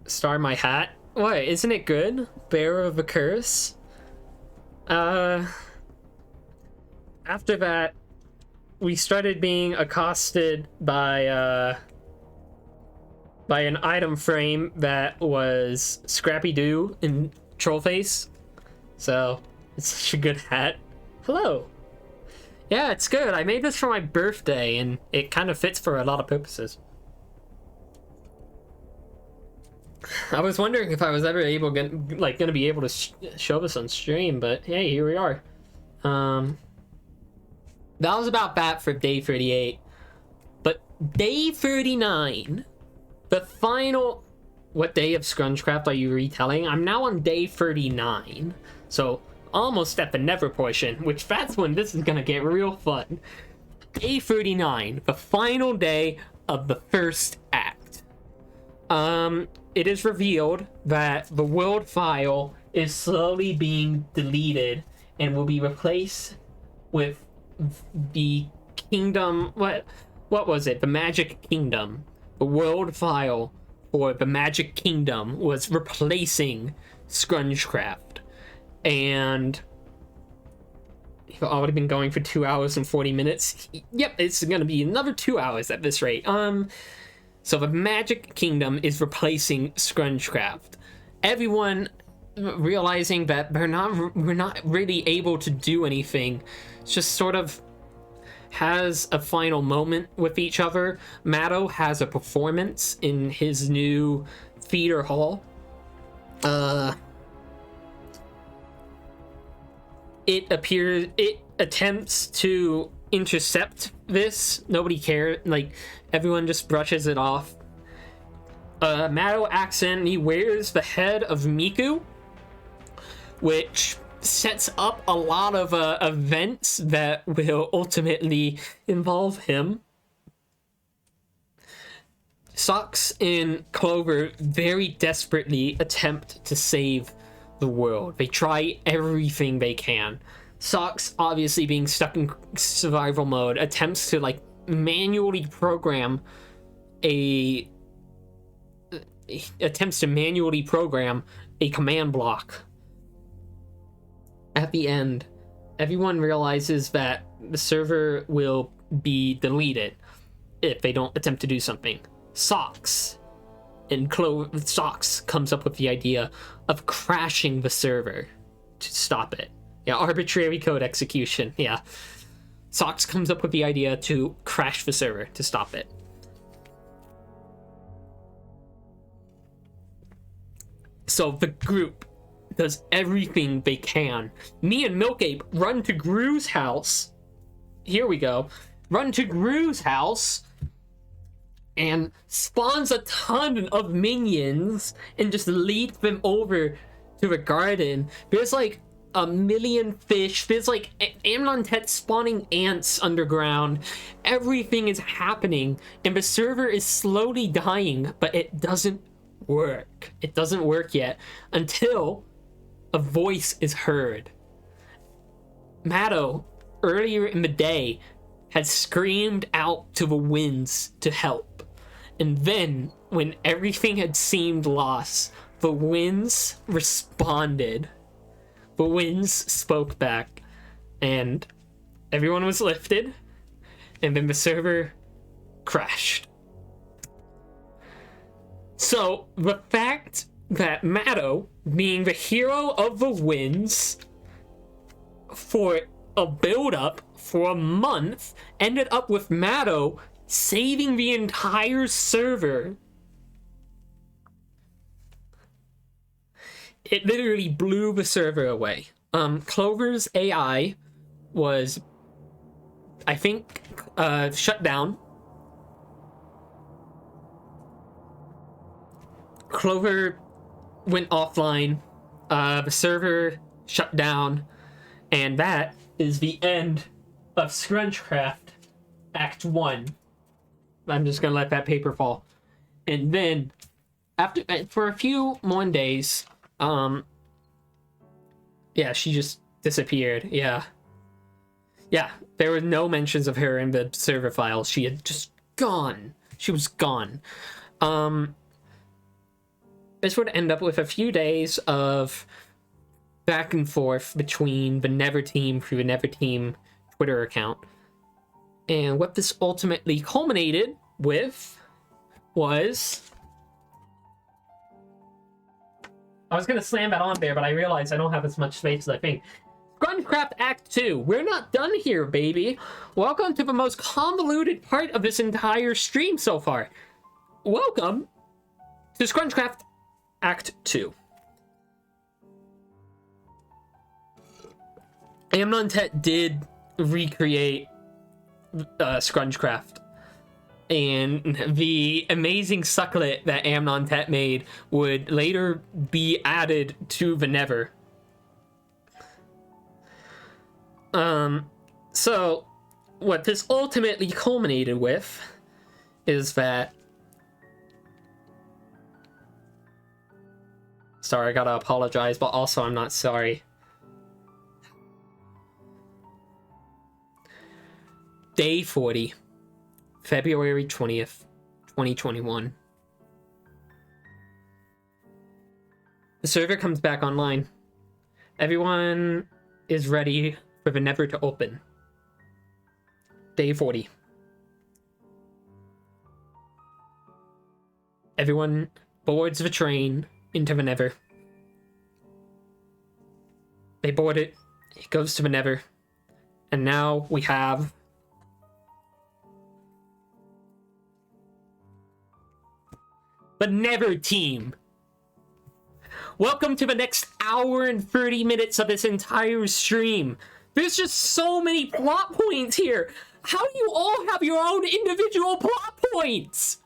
Star my hat? What, isn't it good? Bearer of a curse? After that, we started being accosted by an item frame that was Scrappy-Doo in Trollface. So, it's such a good hat. Hello! Yeah, it's good. I made this for my birthday, and it kind of fits for a lot of purposes. I was wondering if I was ever gonna be able to show this on stream, but hey, here we are. That was about that for day 38. But day 39, the final... What day of Scrungecraft are you retelling? I'm now on day 39, so almost at the Nether portion, which that's when this is gonna get real fun. Day 39, the final day of the first act. It is revealed that the world file is slowly being deleted and will be replaced with the kingdom... What was it? The Magic Kingdom. The world file for the Magic Kingdom was replacing Scrungecraft. And... I've already been going for 2 hours and 40 minutes. Yep, it's gonna be another 2 hours at this rate. So the Magic Kingdom is replacing Scrungecraft. Everyone realizing that we're not really able to do anything. It's just sort of has a final moment with each other. Matto has a performance in his new theater hall. It attempts to intercept this. Nobody cares. Like, everyone just brushes it off. Matto accidentally wears the head of Miku, which sets up a lot of events that will ultimately involve him. Socks and Clover very desperately attempt to save the world. They try everything they can. Socks, obviously being stuck in survival mode, attempts to manually program a command block. At the end, everyone realizes that the server will be deleted if they don't attempt to do something. Socks comes up with the idea of crashing the server to stop it. Yeah, arbitrary code execution. Yeah. Socks comes up with the idea to crash the server to stop it. So the group does everything they can. Me and Milkape run to Gru's house. Here we go. Run to Gru's house and spawns a ton of minions and just lead them over to the garden. There's like a million fish. There's like Amnon-Tet spawning ants underground. Everything is happening and the server is slowly dying, but it doesn't work. It doesn't work yet until a voice is heard. Matto, earlier in the day, had screamed out to the winds to help. And then, when everything had seemed lost, the winds responded. The winds spoke back, and everyone was lifted. and then the server crashed. So the fact that Matto, being the hero of the wins for a build-up for a month, ended up with Matto saving the entire server. It literally blew the server away. Clover's AI was, I think, shut down. Clover went offline. The server shut down. And that is the end of Scrungecraft Act 1. I'm just gonna let that paper fall. And then, after for a few more days, yeah, she just disappeared. Yeah, there were no mentions of her in the server files. She had just gone. She was gone. This would end up with a few days of back and forth between the Nether team through the Nether team Twitter account. And what this ultimately culminated with was... I was gonna slam that on there, but I realized I don't have as much space as I think. Scrungecraft Act 2. We're not done here, baby. Welcome to the most convoluted part of this entire stream so far. Welcome to Scrungecraft Act 2. Amnontet did recreate Scrungecraft, and the amazing sucklet that Amnontet made would later be added to the Nether. So what this ultimately culminated with is that... Sorry, I gotta apologize, but also I'm not sorry. Day 40, February 20th, 2021. The server comes back online. Everyone is ready for the Nether to open. Day 40. Everyone boards the train into the Nether. They board it. It goes to the Nether. And now we have... the Nether team. Welcome to the next hour and 30 minutes of this entire stream. There's just so many plot points here. How do you all have your own individual plot points?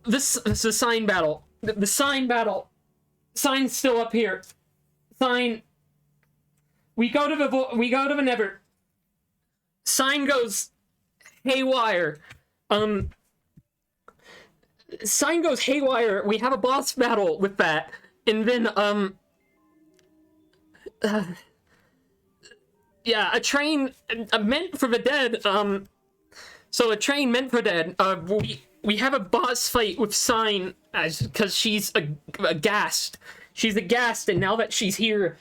This is the sign battle. The sign battle. Sign's still up here. Sign. We go to the Nether. Sign goes haywire. Sign goes haywire. We have a boss battle with that, and then yeah, a train meant for the dead. So a train meant for dead. We have a boss fight with Sign because she's aghast. She's aghast, and now that she's here,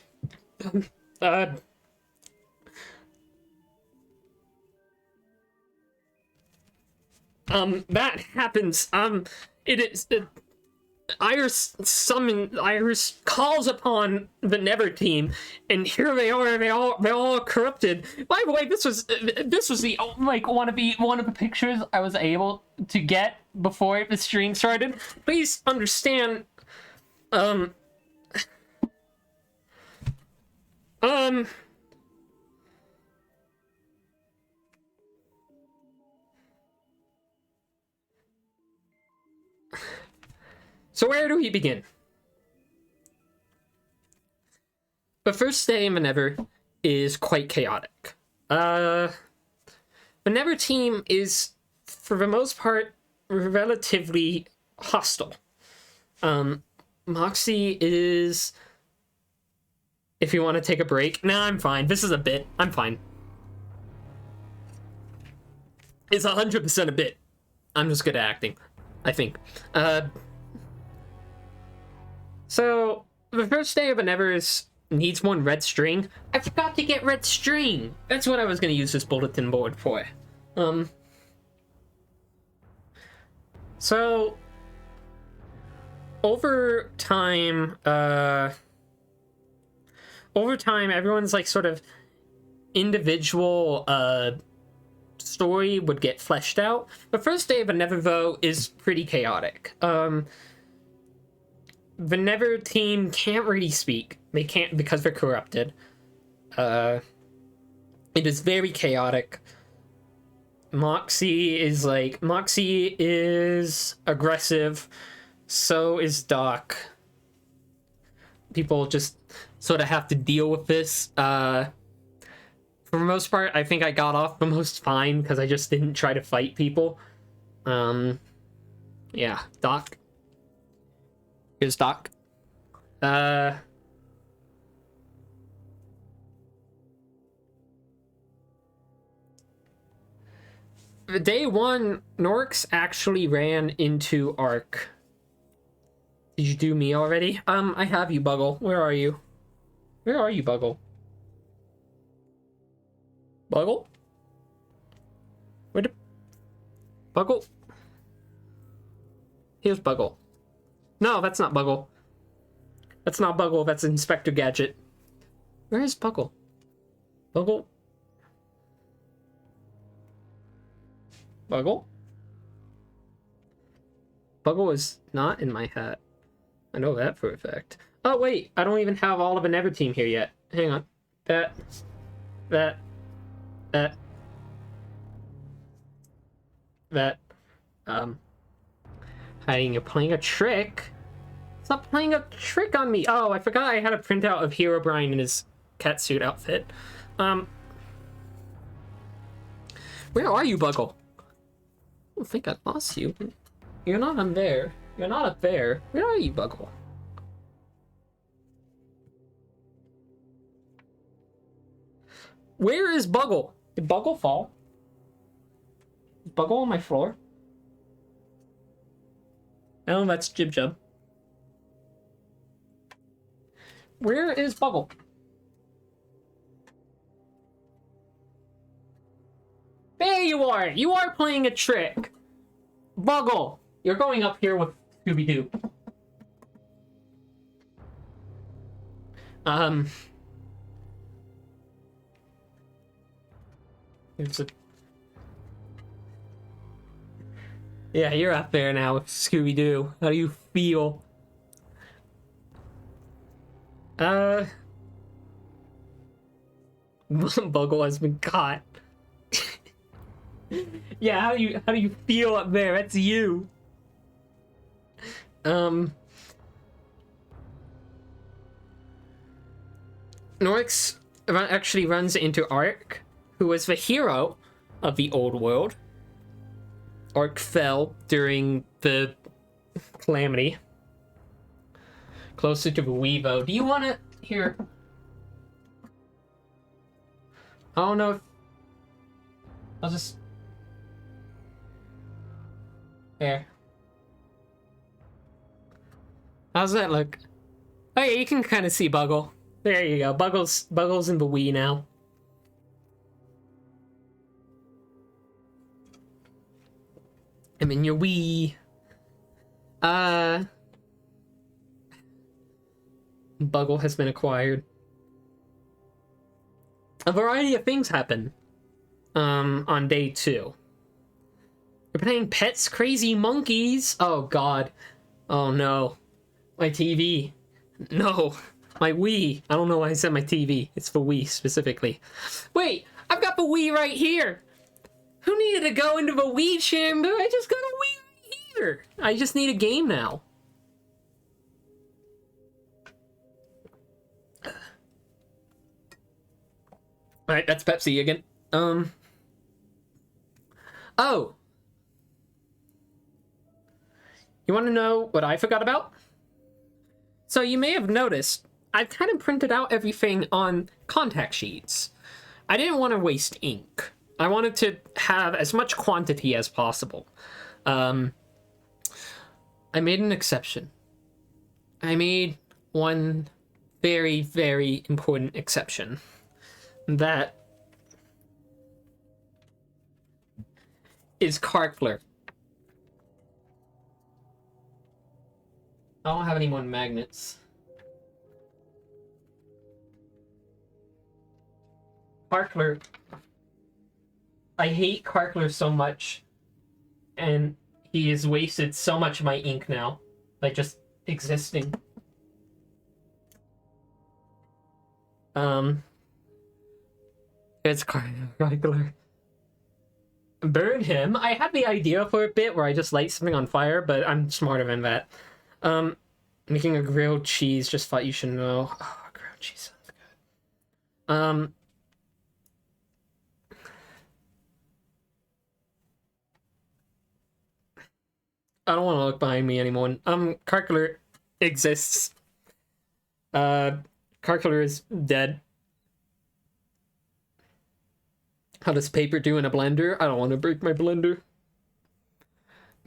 that happens. Iris calls upon the Nether team, and here they are. They're all corrupted. By the way, this was the like one of the pictures I was able to get before the stream started. Please understand. So where do we begin? The first day in the Nether is quite chaotic. The Nether team is, for the most part, relatively hostile. Moxie is... If you want to take a break... Nah, I'm fine. This is a bit. I'm fine. It's 100% a bit. I'm just good at acting, I think. So, the first day of the Nether is needs one red string. I forgot to get red string. That's what I was gonna use this bulletin board for. So over time, everyone's like sort of individual story would get fleshed out. The first day of a Nether, though, is pretty chaotic. The Nether team can't really speak. They can't because they're corrupted. It is very chaotic. Moxie is aggressive. So is Doc. People just sort of have to deal with this. For the most part, I think I got off the most fine because I just didn't try to fight people. Yeah, Doc. Here's Doc. Day one, Norks actually ran into Ark. Did you do me already? I have you, Buggle. Where are you? Where are you, Buggle? Buggle? Where the... Buggle? Here's Buggle. No, that's not Buggle. That's not Buggle, that's Inspector Gadget. Where is Buggle? Buggle? Buggle? Buggle is not in my hat. I know that for a fact. Oh, wait. I don't even have all of a Nether team here yet. Hang on. That. Hiding, you're playing a trick? Stop playing a trick on me! Oh, I forgot I had a printout of Herobrine in his catsuit outfit. Where are you, Buggle? I don't think I lost you. You're not on there. You're not up there. Where are you, Buggle? Where is Buggle? Did Buggle fall? Is Buggle on my floor? Oh, that's Jib Jub. Where is Buggle? There you are! You are playing a trick! Buggle! You're going up here with Scooby-Doo. There's a... Yeah, you're up there now with Scooby-Doo. How do you feel? Buggle has been caught. Yeah, how do you feel up there? That's you. Norix actually runs into Ark, who was the hero of the old world. Ark fell during the calamity. Closer to the Weevo. Do you want to... Here. I don't know if... I'll just... There. How's that look? Oh yeah, you can kind of see Buggle. There you go. Buggle's in the Wii now. I'm in your Wii. Buggle has been acquired. A variety of things happen on day 2. You're playing Pets Crazy Monkeys. Oh god. Oh no. My TV. No. My Wii. I don't know why I said my TV. It's for Wii specifically. Wait, I've got the Wii right here. Who needed to go into the Wii chamber? I just got a Wii right here. I just need a game now. Alright, that's Pepsi again. Oh. You want to know what I forgot about? So you may have noticed, I've kind of printed out everything on contact sheets. I didn't want to waste ink. I wanted to have as much quantity as possible. I made an exception. I made one very, very important exception. That is Karkler. I don't have any more magnets. Karkler. I hate Karkler so much. And he has wasted so much of my ink now. By just existing. It's Karkler. Burn him? I had the idea for a bit where I just light something on fire, but I'm smarter than that. Making a grilled cheese, just thought you should know. Oh, grilled cheese sounds good. I don't want to look behind me anymore. Karkler exists. Karkler is dead. How does paper do in a blender? I don't want to break my blender.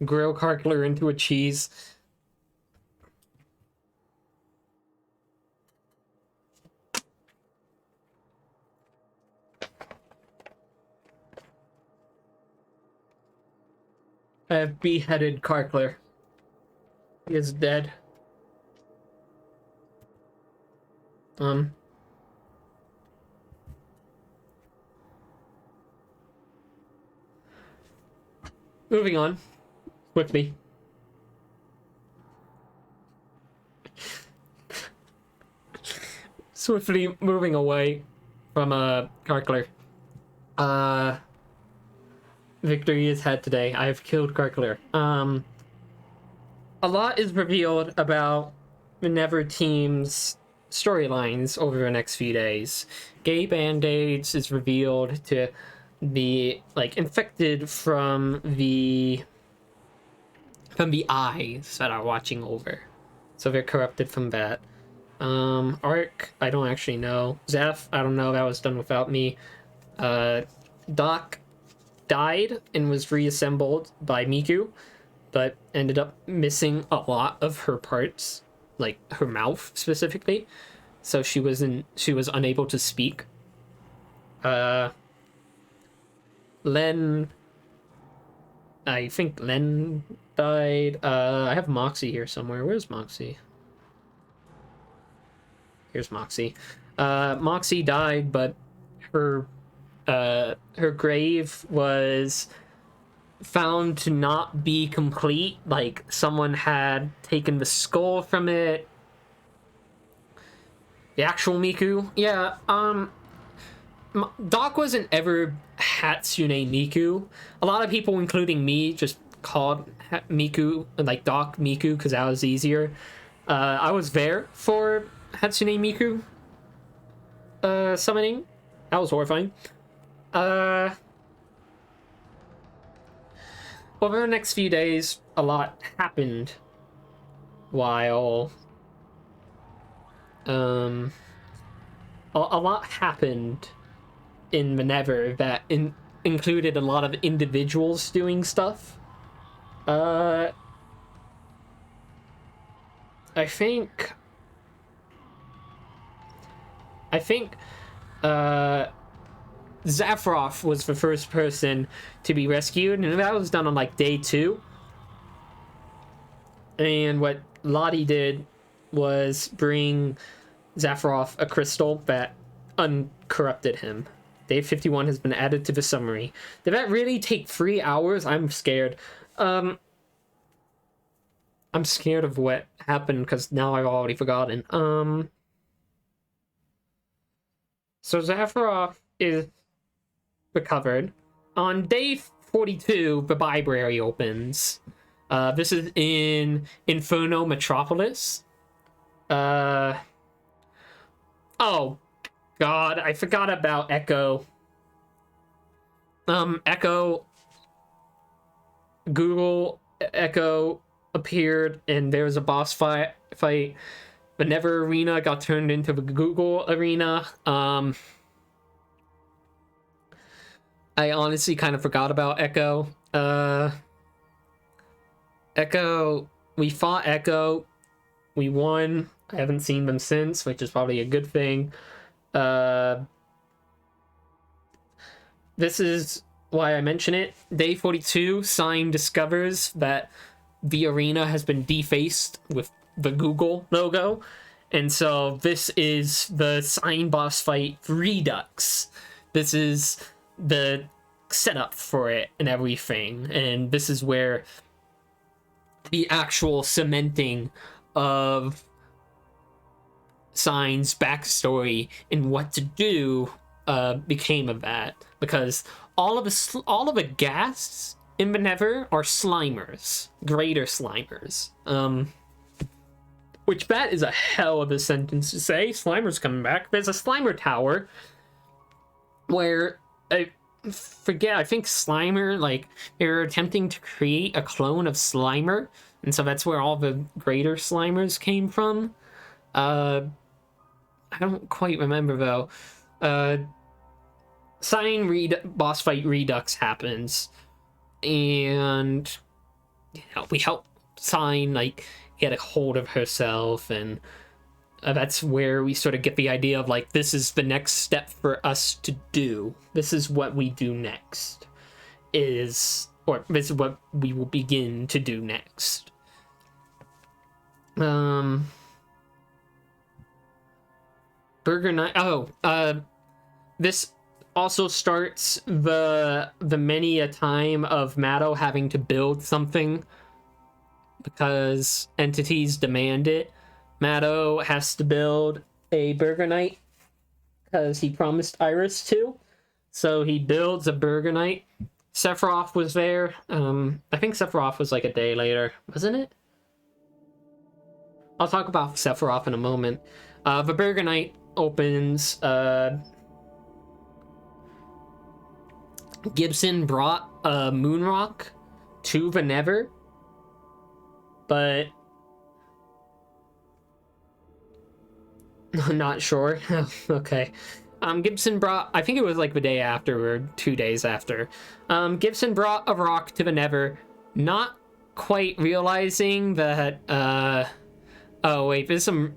Grill Karkler into a cheese. I have beheaded Karkler. He is dead. Moving on. Quickly. Swiftly moving away from, Karkler. Victory is had today. I have killed Karkler. A lot is revealed about the Nether team's storylines over the next few days. Gay Band-Aids is revealed to be, like, infected from the eyes that are watching over. So they're corrupted from that. Ark, I don't actually know. Zeph, I don't know. That was done without me. Doc died and was reassembled by Miku, but ended up missing a lot of her parts, like her mouth specifically. So she was unable to speak. Len, I think Len died. I have Moxie here somewhere. Where's Moxie? Here's Moxie. Moxie died, but her grave was found to not be complete. Like, someone had taken the skull from it. The actual Miku? Yeah, Doc wasn't ever Hatsune Miku. A lot of people, including me, just called Miku, like Doc Miku, because that was easier. I was there for Hatsune Miku summoning. That was horrifying. Over the next few days, a lot happened while a lot happened in the Nether that included a lot of individuals doing stuff. I think Zaphroff was the first person to be rescued, and that was done on like day 2. And what Lottie did was bring Zaphroff a crystal that uncorrupted him. Day 51 has been added to the summary. Did that really take 3 hours? I'm scared. I'm scared of what happened because now I've already forgotten. So Zaphroff is recovered. On day 42, the library opens. This is in Inferno Metropolis. Oh, God, I forgot about Echo. Google Echo appeared, and there was a boss fight. The Nether Arena got turned into the Google Arena. I honestly kind of forgot about Echo. Echo, we fought Echo. We won. I haven't seen them since, which is probably a good thing. This is why I mention it. Day 42, Sign discovers that the arena has been defaced with the Google logo. And so this is the Sign boss fight Redux. This is the setup for it and everything. And this is where the actual cementing of Sign's backstory and what to do became of that. Because all of the ghasts in the Nether are Slimers. Greater Slimers. Which that is a hell of a sentence to say. Slimer's coming back. There's a Slimer tower where I think Slimer, like, they're attempting to create a clone of Slimer, and so that's where all the greater Slimers came from. I don't quite remember though. Boss fight Redux happens, and we help Sign like get a hold of herself, and that's where we sort of get the idea of like, this is the next step for us to do. This is what we do next, this is what we will begin to do next. Burger Night. This also starts the many a time of Matto having to build something because entities demand it. Matto has to build a Burger Night because he promised Iris to. So he builds a Burger Night. Sephiroth was there. I think Sephiroth was like a day later, wasn't it? I'll talk about Sephiroth in a moment. The Burger Night opens. Gibson brought a Moonrock to the Nether, but I'm not sure. Okay. Gibson brought, I think it was like the day after or 2 days after. Gibson brought a rock to the Nether, not quite realizing that, oh wait, there's some,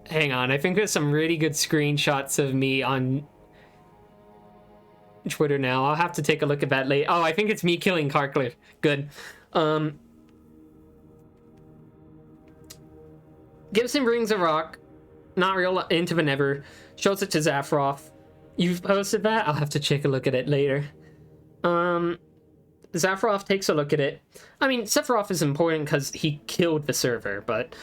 hang on, I think there's some really good screenshots of me on Twitter now. I'll have to take a look at that later. Oh, I think it's me killing Carcliff. Good. Gibson brings a rock, not real, into the Nether, shows it to Sephiroth. You've posted that? I'll have to take a look at it later. Sephiroth takes a look at it. I mean, Sephiroth is important because he killed the server, but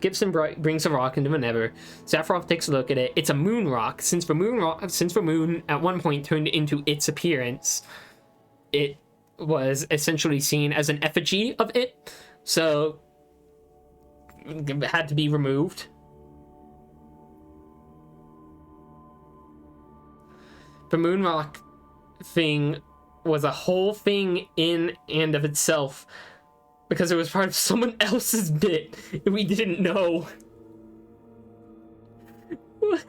Gibson brings a rock into the Nether. Sephiroth takes a look at it. It's a moon rock. Since the moon at one point turned into its appearance, it was essentially seen as an effigy of it. So it had to be removed. The moon rock thing was a whole thing in and of itself, because it was part of someone else's bit and we didn't know. What?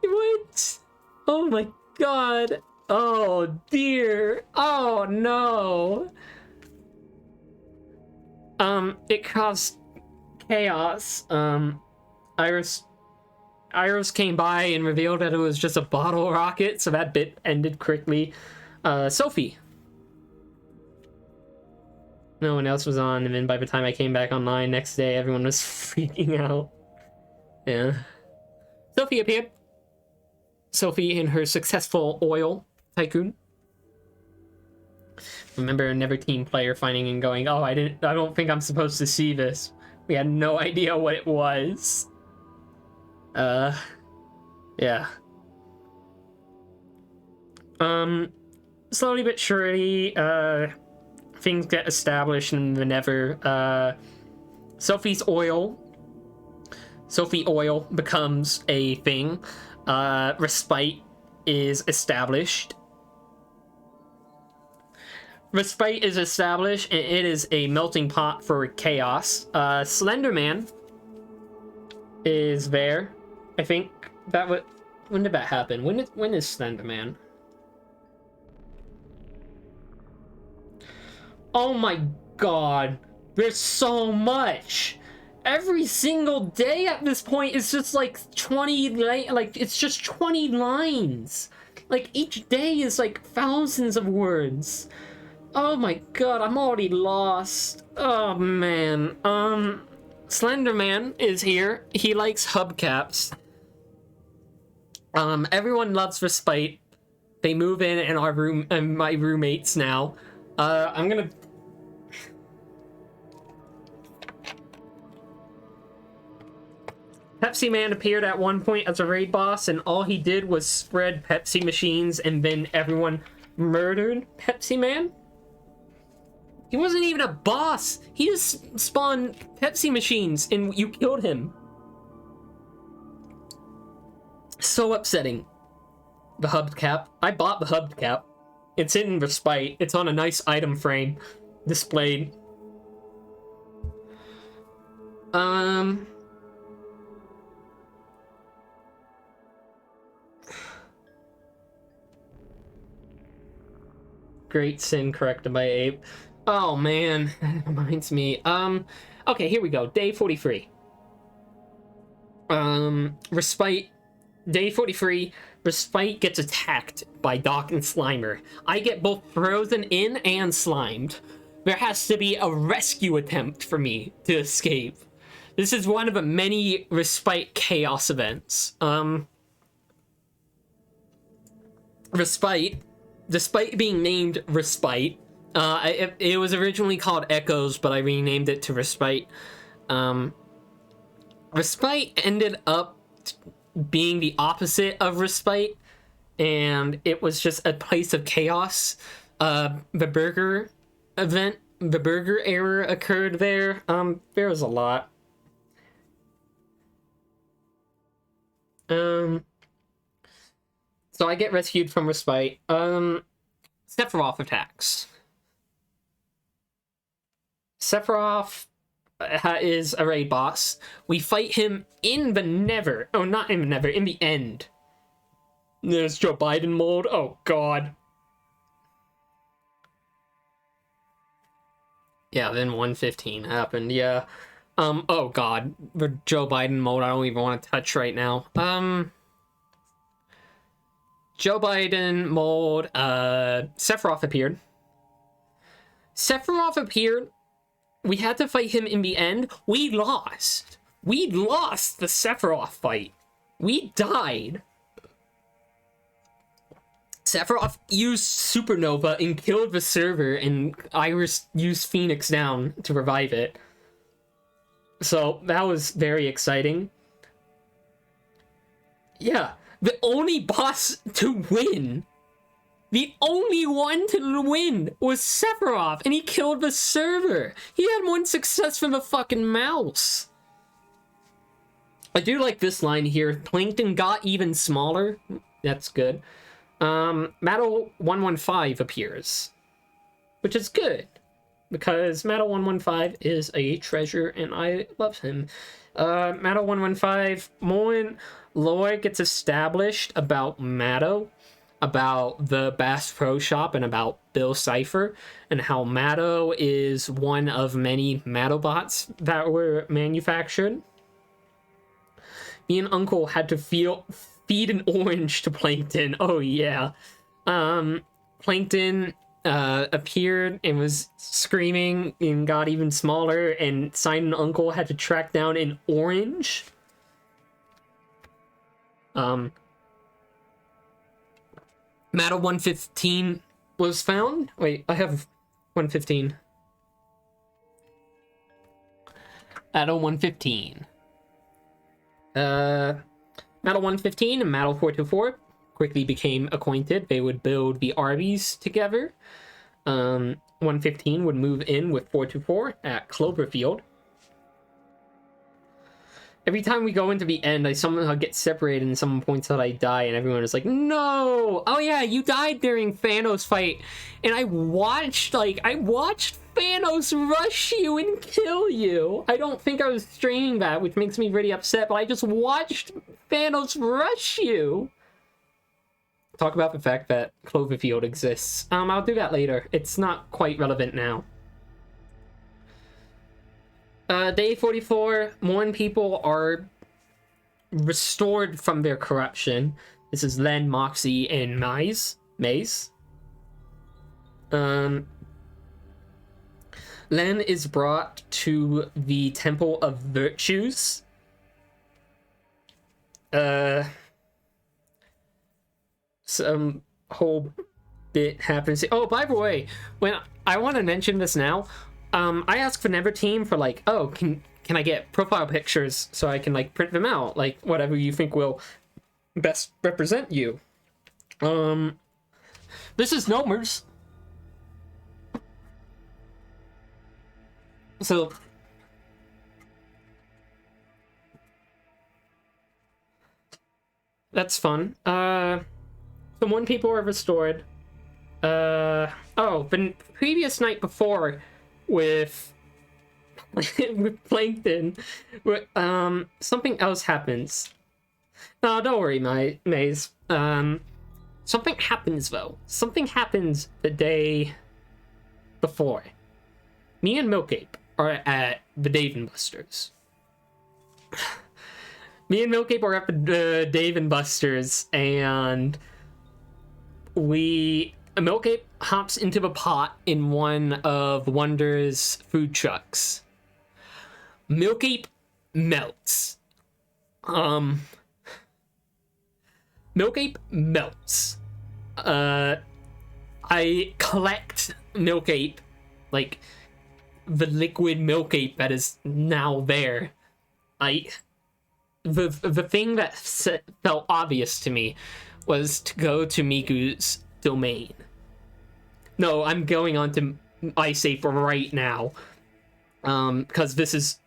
What? Oh my god. Oh dear. Oh no. It caused chaos. Iris came by and revealed that it was just a bottle rocket, so that bit ended quickly. Sophie. No one else was on, and then by the time I came back online next day, everyone was freaking out. Yeah. Sophie appeared. Sophie in her successful oil tycoon. Remember a Never team player finding and going, oh, I don't think I'm supposed to see this. We had no idea what it was. Yeah. Slowly but surely, things get established in the Nether. Sophie oil becomes a thing. Respite is established. Respite is established, and it is a melting pot for chaos. Slenderman is there. I think that would... When did that happen? When is Slenderman? Oh my god. There's so much. Every single day at this point is just like 20, like it's just 20 lines. Like each day is like thousands of words. Oh my god, I'm already lost. Oh man. Slenderman is here. He likes hubcaps. Everyone loves Respite. They move in and our room and my roommates now. I'm gonna. Pepsi Man appeared at one point as a raid boss, and all he did was spread Pepsi machines, and then everyone murdered Pepsi Man. He wasn't even a boss. He just spawned Pepsi machines, and you killed him. So upsetting. The hubcap. I bought the hubcap. It's in Respite. It's on a nice item frame displayed. Great sin corrected by Abe. Oh man, that reminds me. Okay, here we go. Day 43. Respite. Day 43, Respite gets attacked by Doc and Slimer. I get both frozen in and slimed. There has to be a rescue attempt for me to escape. This is one of the many Respite chaos events. Respite, despite being named Respite, it was originally called Echoes, but I renamed it to Respite. Respite ended up being the opposite of Respite, and it was just a place of chaos. The burger event, the burger error occurred there. There was a lot. So I get rescued from Respite. Sephiroth attacks. Sephiroth is a raid boss. We fight him in the Nether. Oh, not in the Nether, in the end. There's Joe Biden mode. Oh, God. Yeah, then 115 happened, yeah. Oh, God. The Joe Biden mode I don't even want to touch right now. Joe Biden mode, Sephiroth appeared. Sephiroth appeared. We had to fight him in the end. We lost. We lost the Sephiroth fight. We died. Sephiroth used Supernova and killed the server, and Iris used Phoenix down to revive it. So that was very exciting. Yeah, the only boss to win. The only one to win was Sephiroth, and he killed the server. He had one success from the fucking mouse. I do like this line here. Plankton got even smaller. That's good. Metal 115 appears, which is good, because Metal 115 is a treasure, and I love him. Metal 115, more lore gets established about Matto, about the Bass Pro Shop, and about Bill Cipher, and how Matto is one of many Mattobots that were manufactured. Me and Uncle had to feed an orange to Plankton. Oh yeah. Plankton appeared and was screaming and got even smaller, and Sign and Uncle had to track down an orange. Matto 115 was found. Wait, I have 115. Matto 115. Matto 115 and Matto 424 quickly became acquainted. They would build the Arby's together. 115 would move in with 424 at Cloverfield. Every time we go into the end, I somehow get separated and someone points out I die, and everyone is like, no! Oh yeah, you died during Thanos fight. And I watched Thanos rush you and kill you. I don't think I was streaming that, which makes me really upset, but I just watched Thanos rush you. Talk about the fact that Cloverfield exists. I'll do that later. It's not quite relevant now. Day 44, more people are restored from their corruption. This is Len, Moxie, and Maze. Len is brought to the Temple of Virtues. Some whole bit happens. Oh, by the way, when I want to mention this now, I asked the Nether team for like, oh, can I get profile pictures so I can like print them out, like whatever you think will best represent you. This is Gnomers. So that's fun. So when people are restored, oh, the previous night before with with Plankton, something else happens. No, don't worry, Maze. Something happens though. Something happens the day before. Me and Milkape are at the Dave & Buster's. Me and Milkape are at the Dave & Buster's, and Milkape hops into the pot in one of Wonder's food trucks. Milkape melts. Milkape melts. I collect Milkape, like the liquid Milkape that is now there. The thing that felt obvious to me was to go to Miku's domain. No, I'm going on to Ice Ape right now. Because this is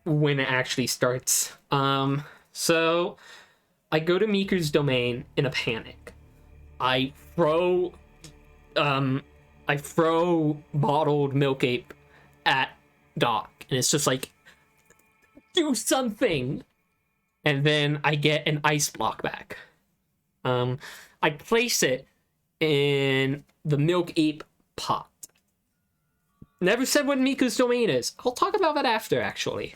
when it actually starts. So I go to Miku's domain in a panic. I throw bottled Milkape at Doc, and it's just like, do something. And then I get an ice block back. I place it in the Milk Ape pot. Never said what Miku's domain is. I'll talk about that after, actually.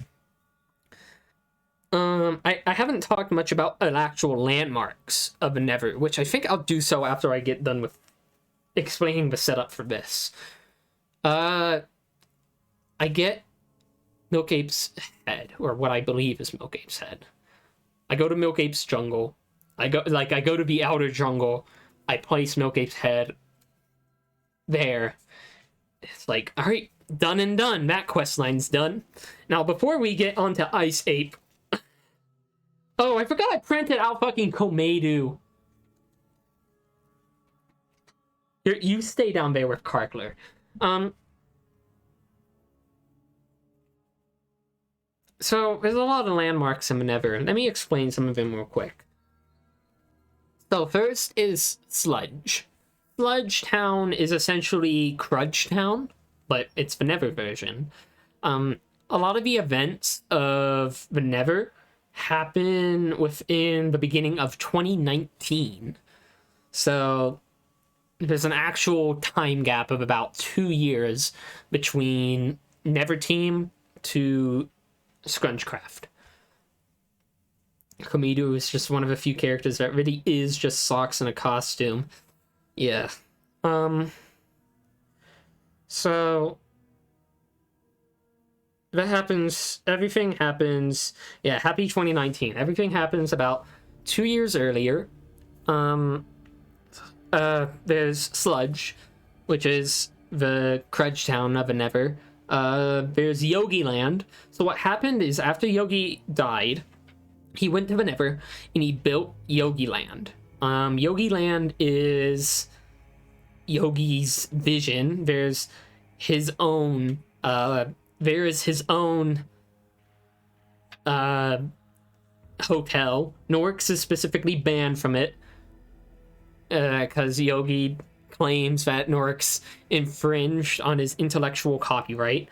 I haven't talked much about the actual landmarks of the Nether, which I think I'll do so after I get done with explaining the setup for this. I get Milkape's head, or what I believe is Milkape's head. I go to Milkape's jungle. I go to the outer jungle. I place Milkape's head there. It's like, all right, done and done. That quest line's done. Now, before we get onto Ice Ape, oh, I forgot I printed out fucking Komedu. You stay down there with Karkler. So there's a lot of landmarks in the Nether. Let me explain some of them real quick. So first is Sludge. Sludge Town is essentially Crudge Town, but it's the Nether version. A lot of the events of the Nether happen within the beginning of 2019. So there's an actual time gap of about 2 years between Nether Team to Scrungecraft. Komedu is just one of a few characters that really is just socks and a costume. Yeah. So that happens, everything happens, yeah, happy 2019. Everything happens about 2 years earlier. There's Sludge, which is the Crudge Town of a Nether. There's Yogi Land. So what happened is after Yogi died, he went to the Nether and he built Yogi Land. Yogi Land is Yogi's vision. There's his own hotel. Norix is specifically banned from it because Yogi claims that Norix infringed on his intellectual copyright.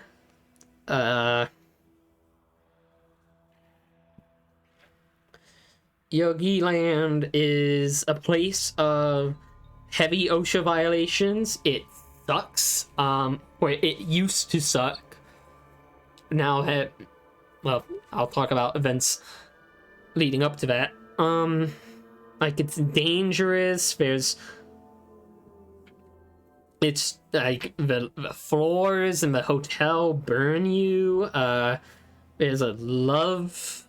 Yogi Land is a place of heavy OSHA violations. It sucks, or it used to suck. now that, well, I'll talk about events leading up to that. Like, it's dangerous. It's like the floors in the hotel burn you. There's a love,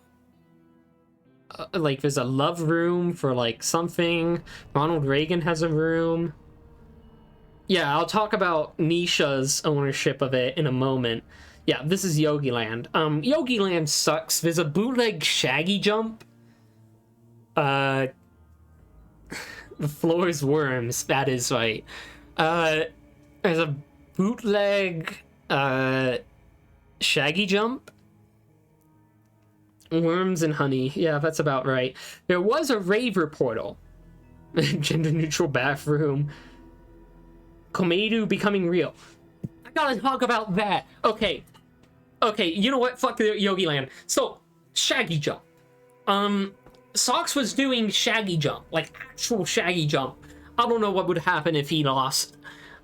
there's a love room for like something. Ronald Reagan has a room. Yeah, I'll talk about Nisha's ownership of it in a moment. Yeah, this is Yogi Land. Yogi Land sucks. There's a bootleg Shaggy Jump. The floor is worms. That is right. There's a bootleg Shaggy Jump. Worms and honey. Yeah, that's about right. There was a Raver Portal. Gender neutral bathroom. Komedu becoming real. I gotta talk about that. Okay, you know what? Fuck the Yogi Land. So, Shaggy Jump. Socks was doing Shaggy Jump, like actual Shaggy Jump. I don't know what would happen if he lost.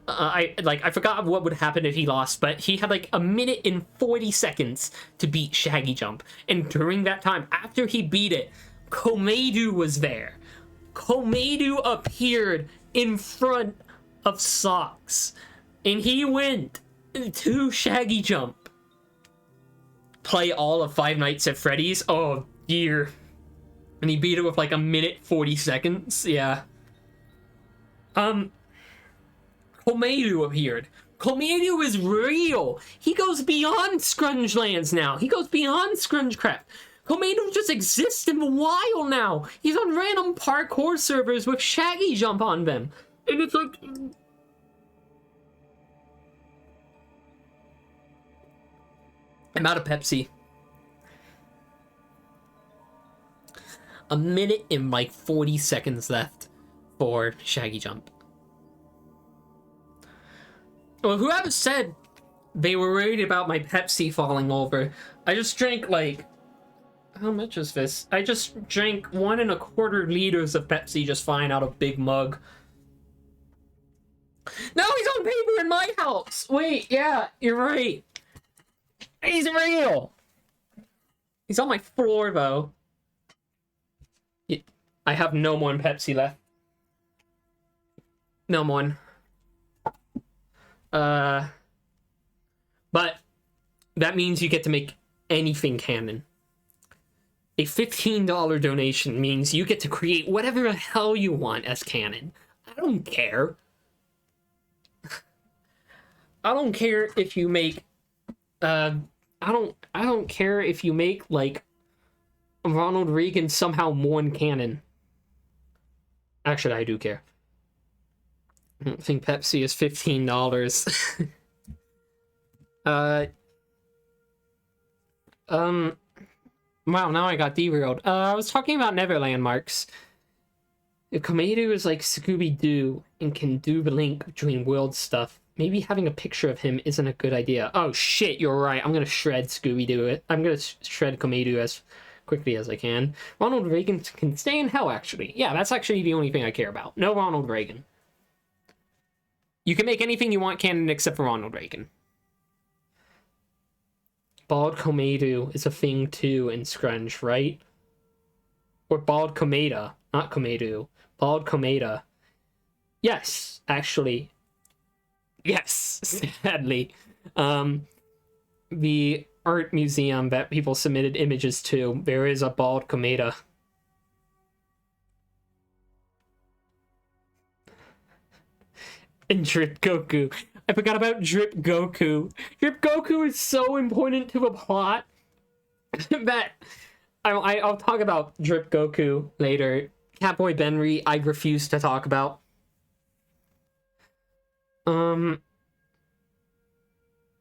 I forgot what would happen if he lost, but he had like a minute and 40 seconds to beat Shaggy Jump. And during that time, after he beat it, Komedu was there. Komedu appeared in front of Socks, and he went to Shaggy Jump. Play all of Five Nights at Freddy's. Oh dear. And he beat it with like a minute 40 seconds. Yeah. Komedu appeared. Komedu is real. He goes beyond Scrungelands now. He goes beyond Scrungecraft. Komedu just exists in the wild now. He's on random parkour servers with Shaggy Jump on them. And it's like... I'm out of Pepsi. A minute and like 40 seconds left for Shaggy Jump. Well, whoever said they were worried about my Pepsi falling over, I just drank like... How much is this? I just drank 1.25 liters of Pepsi just fine out of big mug. No, he's on paper in my house! Wait, yeah, you're right. He's real! He's on my floor, though. I have no more Pepsi left. No more. But that means you get to make anything canon. A $15 donation means you get to create whatever the hell you want as canon. I don't care. I don't care if you make I don't care if you make like Ronald Reagan somehow mourn canon. Actually, I do care. I don't think Pepsi is $15. Wow, now I got derailed. I was talking about Nether landmarks. If Komedu is like Scooby-Doo and can do the link between world stuff, maybe having a picture of him isn't a good idea. Oh shit, you're right. I'm gonna shred Scooby-Doo. I'm gonna shred Komedu as quickly as I can. Ronald Reagan can stay in hell, actually. Yeah, that's actually the only thing I care about. No Ronald Reagan. You can make anything you want canon except for Ronald Reagan. Bald Komedu is a thing too in Scrunge, right? Or Bald Komeda, not Komedu. Bald Komeda. Yes, actually. Yes, sadly. The art museum that people submitted images to, there is a Bald Komeda. And Drip Goku. I forgot about Drip Goku. Drip Goku is so important to the plot that I'll talk about Drip Goku later. Catboy Benry, I refuse to talk about.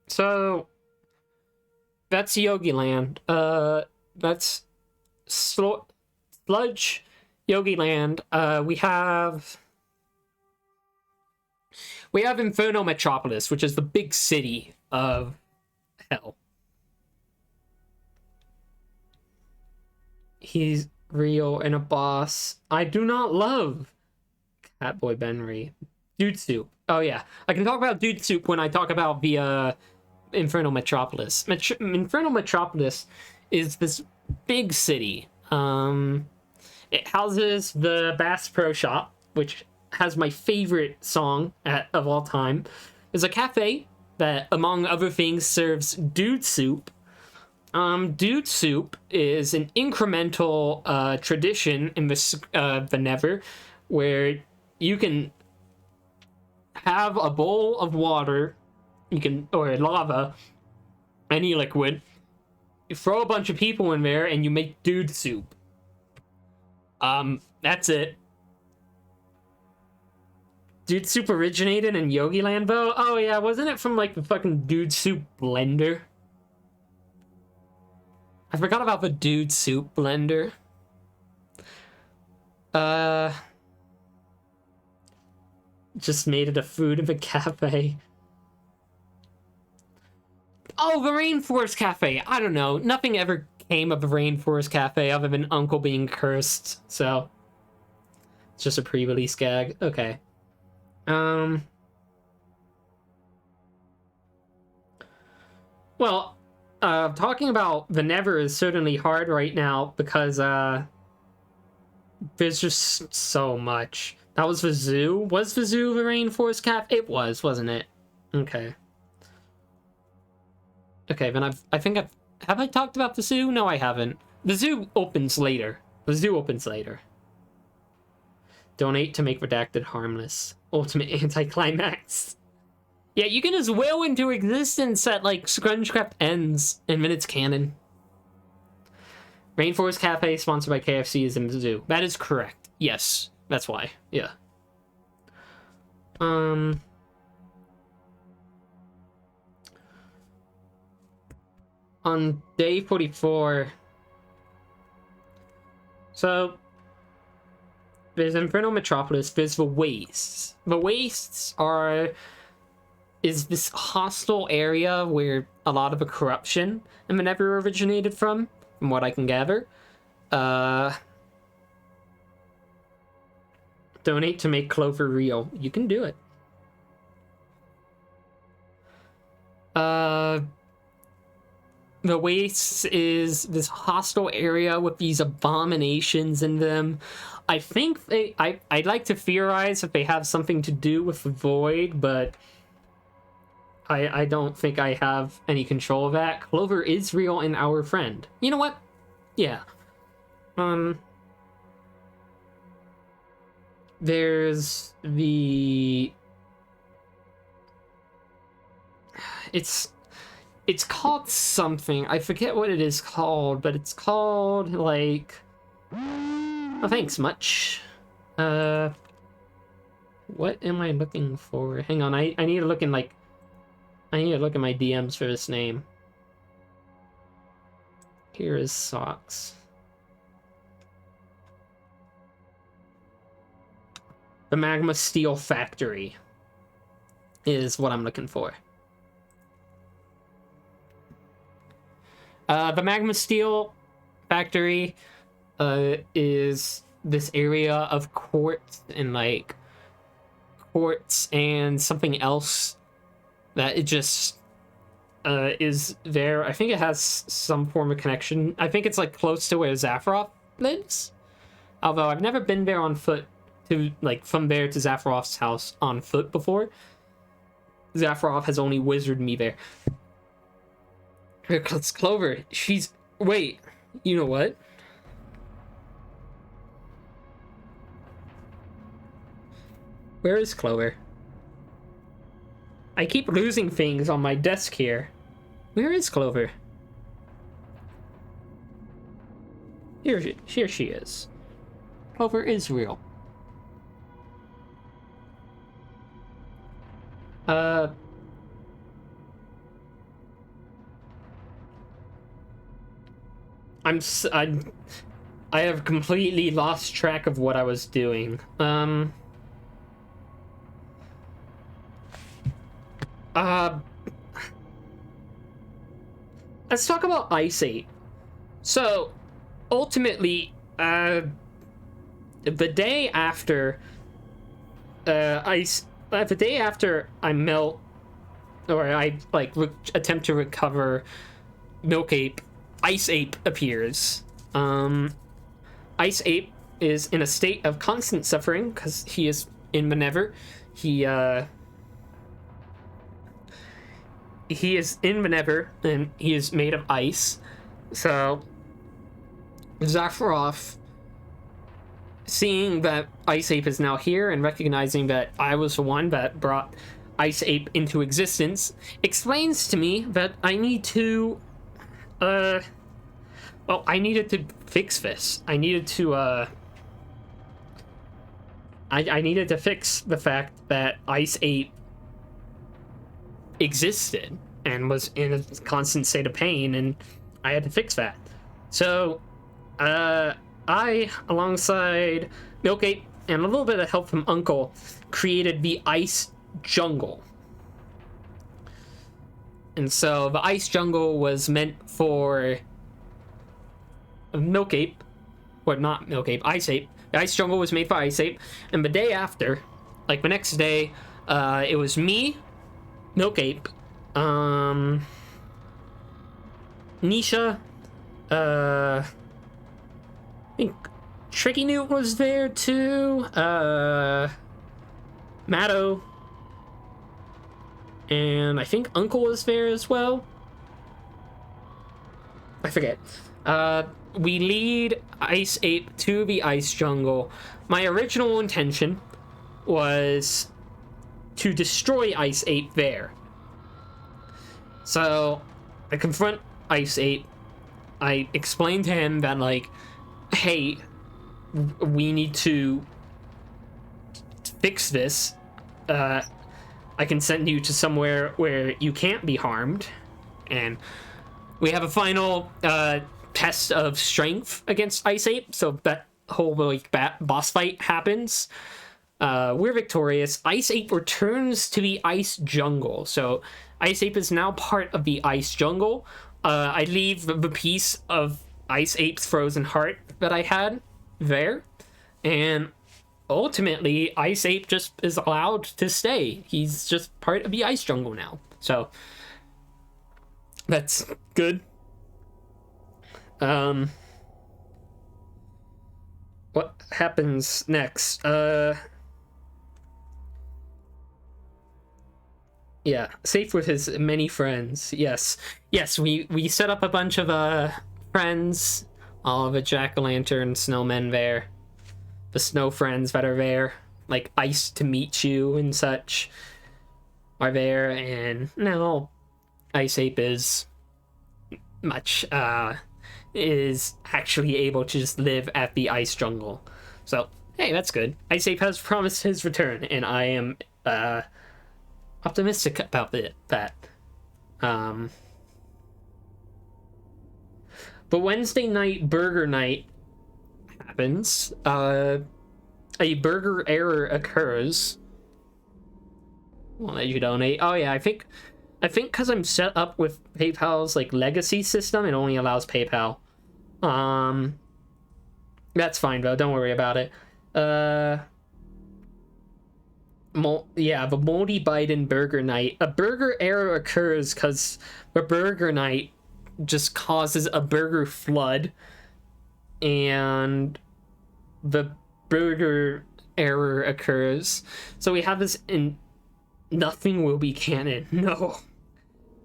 So that's Yogi Land. That's Sludge Yogi Land. We have Inferno Metropolis, which is the big city of hell. He's real and a boss. I do not love Catboy Benry. Dude Soup. Oh yeah, I can talk about Dude Soup when I talk about the Infernal Metropolis. Infernal Metropolis is this big city. It houses the Bass Pro Shop, which has my favorite song of all time. There's a cafe that, among other things, serves dude soup. Dude soup is an incremental tradition in the Nether, where you can have a bowl of water, or lava, any liquid, you throw a bunch of people in there, and you make dude soup. That's it. Dude soup originated in Yogi Land, though? Oh yeah, wasn't it from like the fucking dude soup blender? I forgot about the dude soup blender. Just made it a food of a cafe. Oh, the Rainforest Cafe. I don't know. Nothing ever came of the Rainforest Cafe other than Uncle being cursed, so it's just a pre-release gag. Okay. Well, talking about the Nether is certainly hard right now because there's just so much. That was the zoo. Was the zoo the Rainforest Cafe? It was, wasn't it? Okay. Okay, then have I talked about the zoo? No, I haven't. The zoo opens later. Donate to make redacted harmless. Ultimate anticlimax. Yeah, you can just will into existence that, like, Scrungecraft ends, and then it's canon. Rainforest Cafe, sponsored by KFC, is in the zoo. That is correct. Yes, that's why. Yeah. On day 44... So... There's Infernal Metropolis, there's the Wastes. The Wastes is this hostile area where a lot of the corruption in the Nether originated from what I can gather. Donate to make Clover real. You can do it. The Wastes is this hostile area with these abominations in them. I think I'd like to theorize if they have something to do with the Void, but I don't think I have any control of that. Clover is real and our friend. You know what? Yeah. There's the... It's called something. I forget what it is called, but it's called, like... Oh, thanks much. What am I looking for? Hang on, I need to look in, like... I need to look at my DMs for this name. Here is Socks. The Magma Steel Factory is what I'm looking for. The Magma Steel Factory is this area of quartz and, like, quartz and something else that it just is there. I think it has some form of connection. I think it's, like, close to where Zaphiroth lives. Although I've never been there on foot to, like, from there to Zaphiroth's house on foot before. Zaphiroth has only wizarded me there. It's Clover. She's... Wait. You know what? Where is Clover? I keep losing things on my desk here. Where is Clover? Here she is. Clover is real. I have completely lost track of what I was doing. Let's talk about Ice 8. So, ultimately, the day after I melt or I like attempt to recover Milk Ape, Ice Ape appears. Ice Ape is in a state of constant suffering because he is in the Nether. He is in the Nether and he is made of ice. So Zafarov, seeing that Ice Ape is now here and recognizing that I was the one that brought Ice Ape into existence, explains to me that I need to, well, I needed to fix this. I needed to, I needed to fix the fact that Ice Ape existed and was in a constant state of pain, and I had to fix that. So, I, alongside Milk Ape and a little bit of help from Uncle, created the Ice Jungle. And so the Ice Jungle was meant for Milk Ape, or not Milk Ape, Ice Ape. The Ice Jungle was made for Ice Ape, and the day after, like the next day, it was me, Milk Ape, Nisha, I think Tricky Newt was there too, Matto, and I think Uncle was there as well. I forget. We lead Ice Ape to the Ice Jungle. My original intention was to destroy Ice Ape there. So I confront Ice Ape. I explain to him that, like, hey, we need to fix this. I can send you to somewhere where you can't be harmed. And we have a final test of strength against Ice Ape. So that whole like boss fight happens. We're victorious. Ice Ape returns to the Ice Jungle. So Ice Ape is now part of the Ice Jungle. I leave the piece of Ice Ape's frozen heart that I had there. And ultimately, Ice Ape just is allowed to stay. He's just part of the Ice Jungle now. So that's good. What happens next? Yeah, safe with his many friends. Yes, we set up a bunch of friends, all of the jack-o'-lantern snowmen there, the snow friends that are there, like Ice to meet you and such, are there, and now Ice Ape is much is actually able to just live at the Ice Jungle. So hey, that's good. Ice Ape has promised his return, and I am optimistic about that. But Wednesday night burger night happens. A burger error occurs. Won't let you donate. Oh yeah, I think because I'm set up with PayPal's like legacy system, it only allows PayPal. That's fine though. Don't worry about it. Yeah, the Moldy Biden Burger Night. A burger error occurs because the Burger Night just causes a burger flood, and the burger error occurs. So we have this in nothing will be canon. No.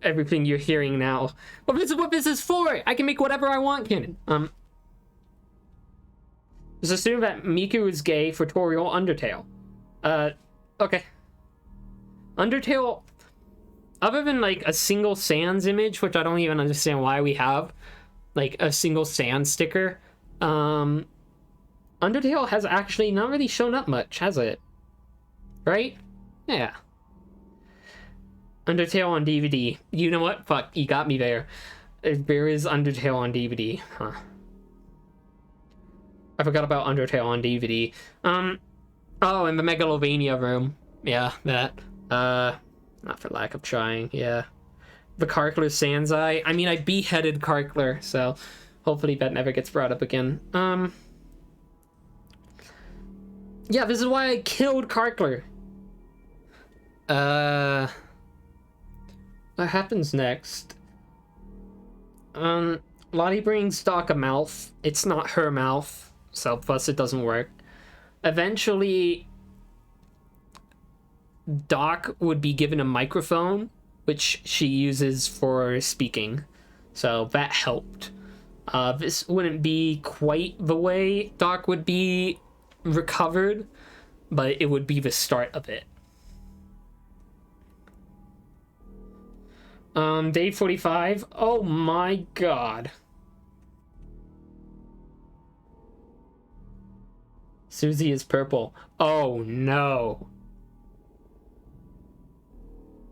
Everything you're hearing now. Well, this is what this is for! I can make whatever I want canon. Just assume that Miku is gay for Toriel Undertale. Okay. Undertale, other than like a single Sans image, which I don't even understand why we have, like a single Sans sticker, Undertale has actually not really shown up much, has it? Right? Yeah. Undertale on DVD. You know what? Fuck, you got me there. There is Undertale on DVD. Huh. I forgot about Undertale on DVD. Oh, in the Megalovania room. Yeah, that. Not for lack of trying, yeah. The Karkler Sansai. I mean, I beheaded Karkler, so hopefully that never gets brought up again. Yeah, this is why I killed Karkler. what happens next? Lottie brings Doc a mouth. It's not her mouth, so plus it doesn't work. Eventually, Doc would be given a microphone, which she uses for speaking. So that helped. This wouldn't be quite the way Doc would be recovered, but it would be the start of it. Day 45. Oh my god. Susie is purple. Oh no.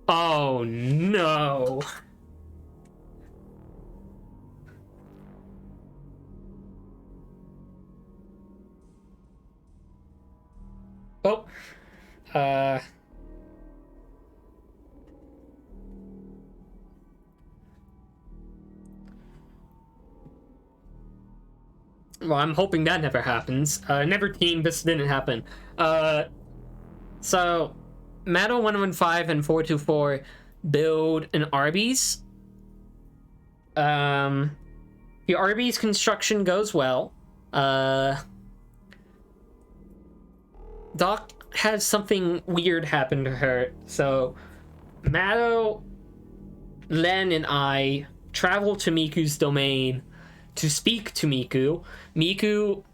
Oh no. Oh. Well, I'm hoping that never happens. Never team, this didn't happen. So, Matto 115 and 424 build an Arby's. The Arby's construction goes well. Doc has something weird happen to her, so Matto, Len, and I travel to Miku's domain to speak to Miku. Miku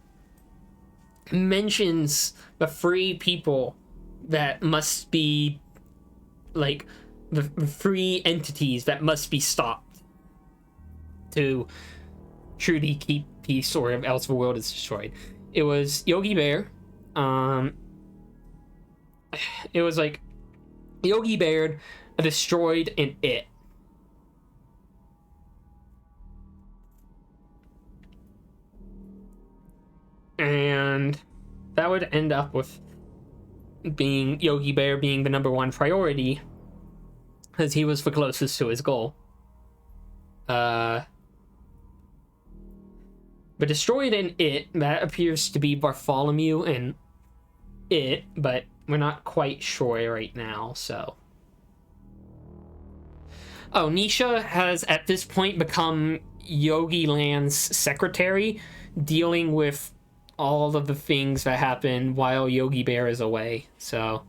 mentions the free people that must be, like, the free entities that must be stopped to truly keep peace, or else the world is destroyed. It was Yogi Bear. It was like Yogi Bear destroyed an it. And that would end up with being Yogi Bear being the #1 priority, because he was the closest to his goal. But destroyed an it, that appears to be Bartholomew and it, but we're not quite sure right now, so. Oh, Nisha has at this point become Yogi Land's secretary, dealing with all of the things that happen while Yogi Bear is away. So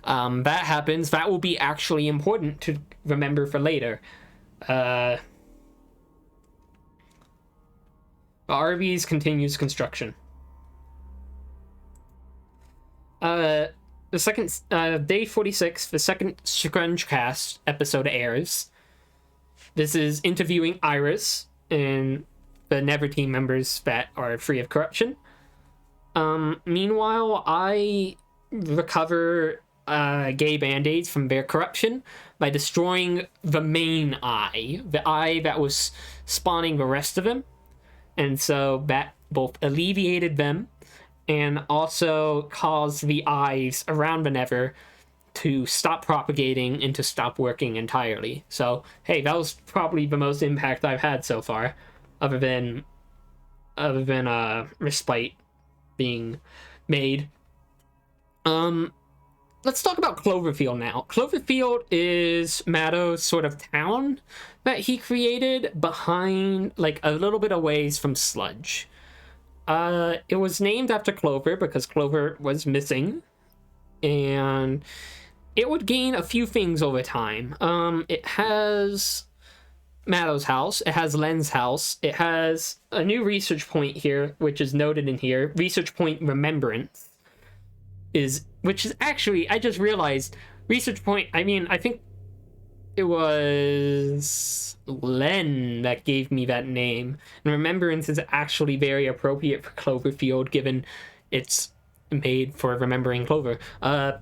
that happens. That will be actually important to remember for later. Arby's continues construction. The second day 46, the second Scrungecraft episode airs. This is interviewing Iris and the Nether team members that are free of corruption. Meanwhile, I recover gay band-aids from their corruption by destroying the main eye, the eye that was spawning the rest of them. And so that both alleviated them and also caused the eyes around the Nether to stop propagating and to stop working entirely. So, hey, that was probably the most impact I've had so far, other than Respite being made. Let's talk about Cloverfield now. Cloverfield is Matto's sort of town that he created behind, like, a little bit of ways from Sludge. It was named after Clover because Clover was missing, and it would gain a few things over time. It has Matto's house, it has Len's house, it has a new research point here, which is noted in here. Research point Remembrance which is actually, I just realized, research point, I mean, I think it was Len that gave me that name. And Remembrance is actually very appropriate for Cloverfield, given it's made for remembering Clover. A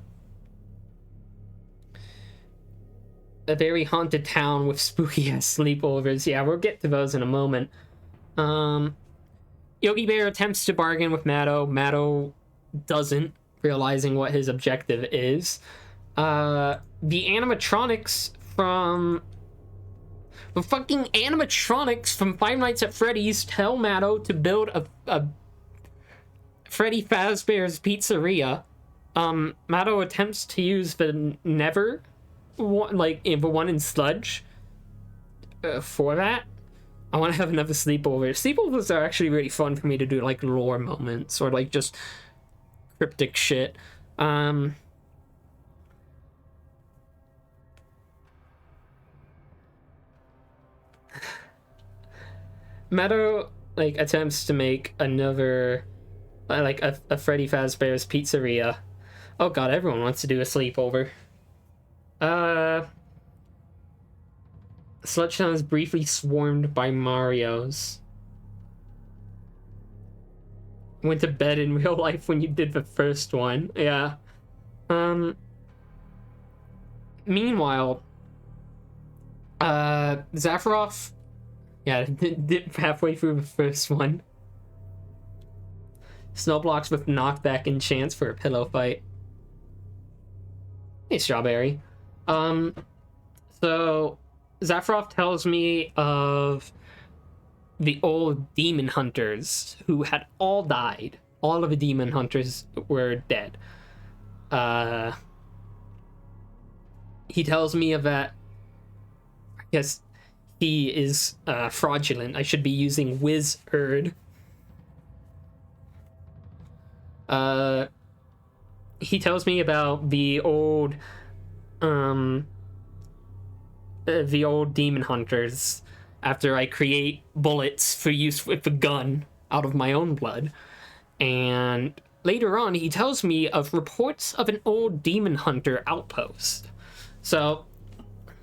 very haunted town with spooky ass sleepovers. Yeah, we'll get to those in a moment. Yogi Bear attempts to bargain with Matto. Matto doesn't, realizing what his objective is. The animatronics from Five Nights at Freddy's tell Matto to build a Freddy Fazbear's Pizzeria. Matto attempts to use the Nether one in sludge for that. I want to have another sleepover. Sleepovers are actually really fun for me to do, like lore moments or like just cryptic shit. Meadow like attempts to make another like a Freddy Fazbear's Pizzeria. Oh god, everyone wants to do a sleepover. Sludgetown is briefly swarmed by Marios. Went to bed in real life when you did the first one. Yeah. Meanwhile, Zafarov, yeah, did halfway through the first one. Snowblocks with knockback and chance for a pillow fight. Hey, Strawberry. So Zafarov tells me of the old demon hunters who had all died. All of the demon hunters were dead. He tells me of that. I guess he is fraudulent. I should be using Wizard. He tells me about the old demon hunters after I create bullets for use with the gun out of my own blood. And later on, he tells me of reports of an old demon hunter outpost. So,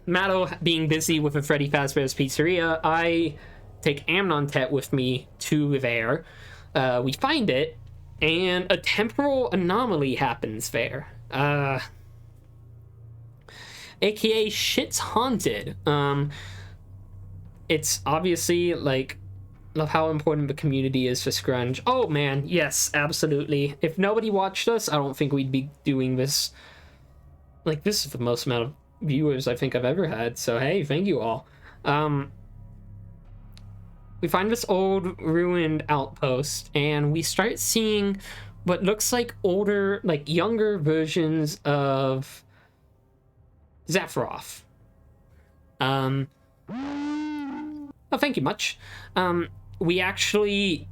Matto being busy with a Freddy Fazbear's Pizzeria, I take Amnontet with me to there. We find it, and a temporal anomaly happens there. AKA shit's haunted. It's obviously, like, love how important the community is for Scrunge. Oh man, yes, absolutely. If nobody watched us, I don't think we'd be doing this. Like, this is the most amount of viewers I think I've ever had, so hey, thank you all. We find this old ruined outpost, and we start seeing what looks like older, like younger versions of Zafarov. Oh, thank you much. We actually,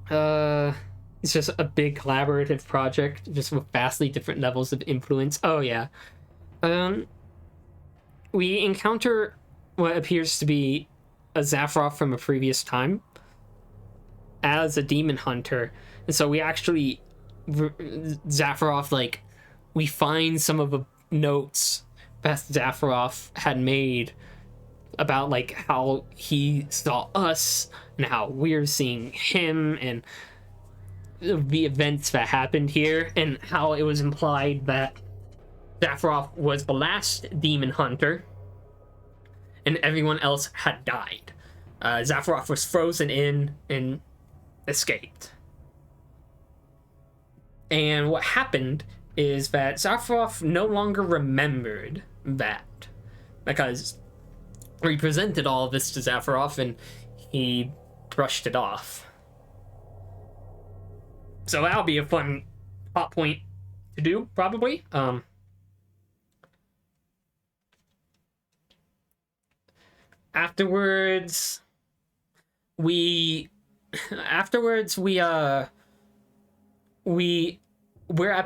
it's just a big collaborative project, just with vastly different levels of influence. Oh yeah. We encounter what appears to be a Zafarov from a previous time as a demon hunter, and so we actually Zafarov, like, we find some of the notes that Zafarov had made about like how he saw us and how we're seeing him, and the events that happened here, and how it was implied that Zafarov was the last demon hunter and everyone else had died. Zafarov was frozen in and escaped. And what happened is that Zafarov no longer remembered that, because we presented all of this to Zafarov and he brushed it off. So that'll be a fun plot point to do, probably. Afterwards, we're at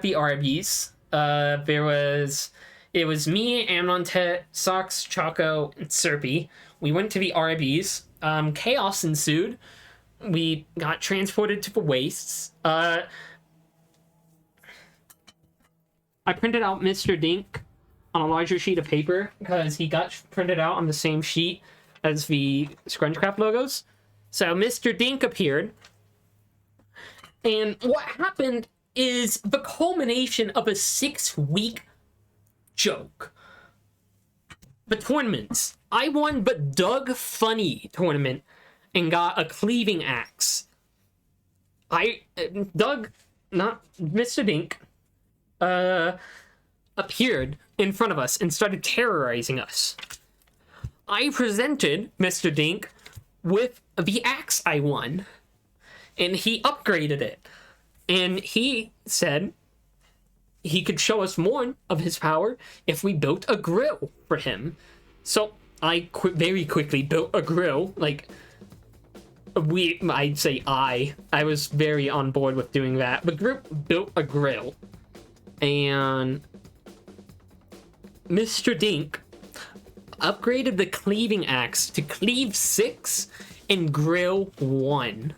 the Arby's. It was me, Amnontet, Sox, Choco, and Serpy. We went to the Arby's. Chaos ensued. We got transported to the wastes. I printed out Mr. Dink on a larger sheet of paper because he got printed out on the same sheet as the Scrungecraft logos. So Mr. Dink appeared. And what happened is the culmination of a 6-week joke. The tournaments. I won the Doug Funny tournament and got a cleaving axe. Doug, not Mr. Dink, appeared in front of us and started terrorizing us. I presented Mr. Dink with the axe I won, and he upgraded it. And he said he could show us more of his power if we built a grill for him. So I very quickly built a grill. Like, I'd say I was very on board with doing that. The group built a grill, and Mr. Dink upgraded the cleaving axe to cleave 6 and grill 1.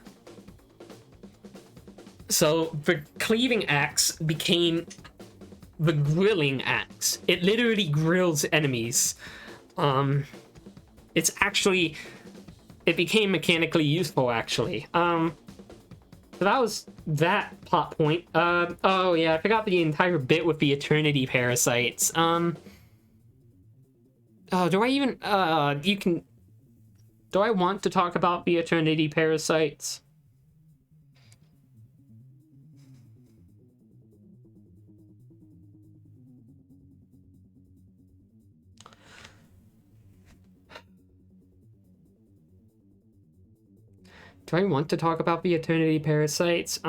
So the cleaving axe became the grilling axe. It literally grills enemies. It's actually, it became mechanically useful, actually. So that was that plot point. Oh yeah, I forgot the entire bit with the Eternity Parasites. Oh, do I even, do I want to talk about the Eternity Parasites? Do I want to talk about the Eternity Parasites?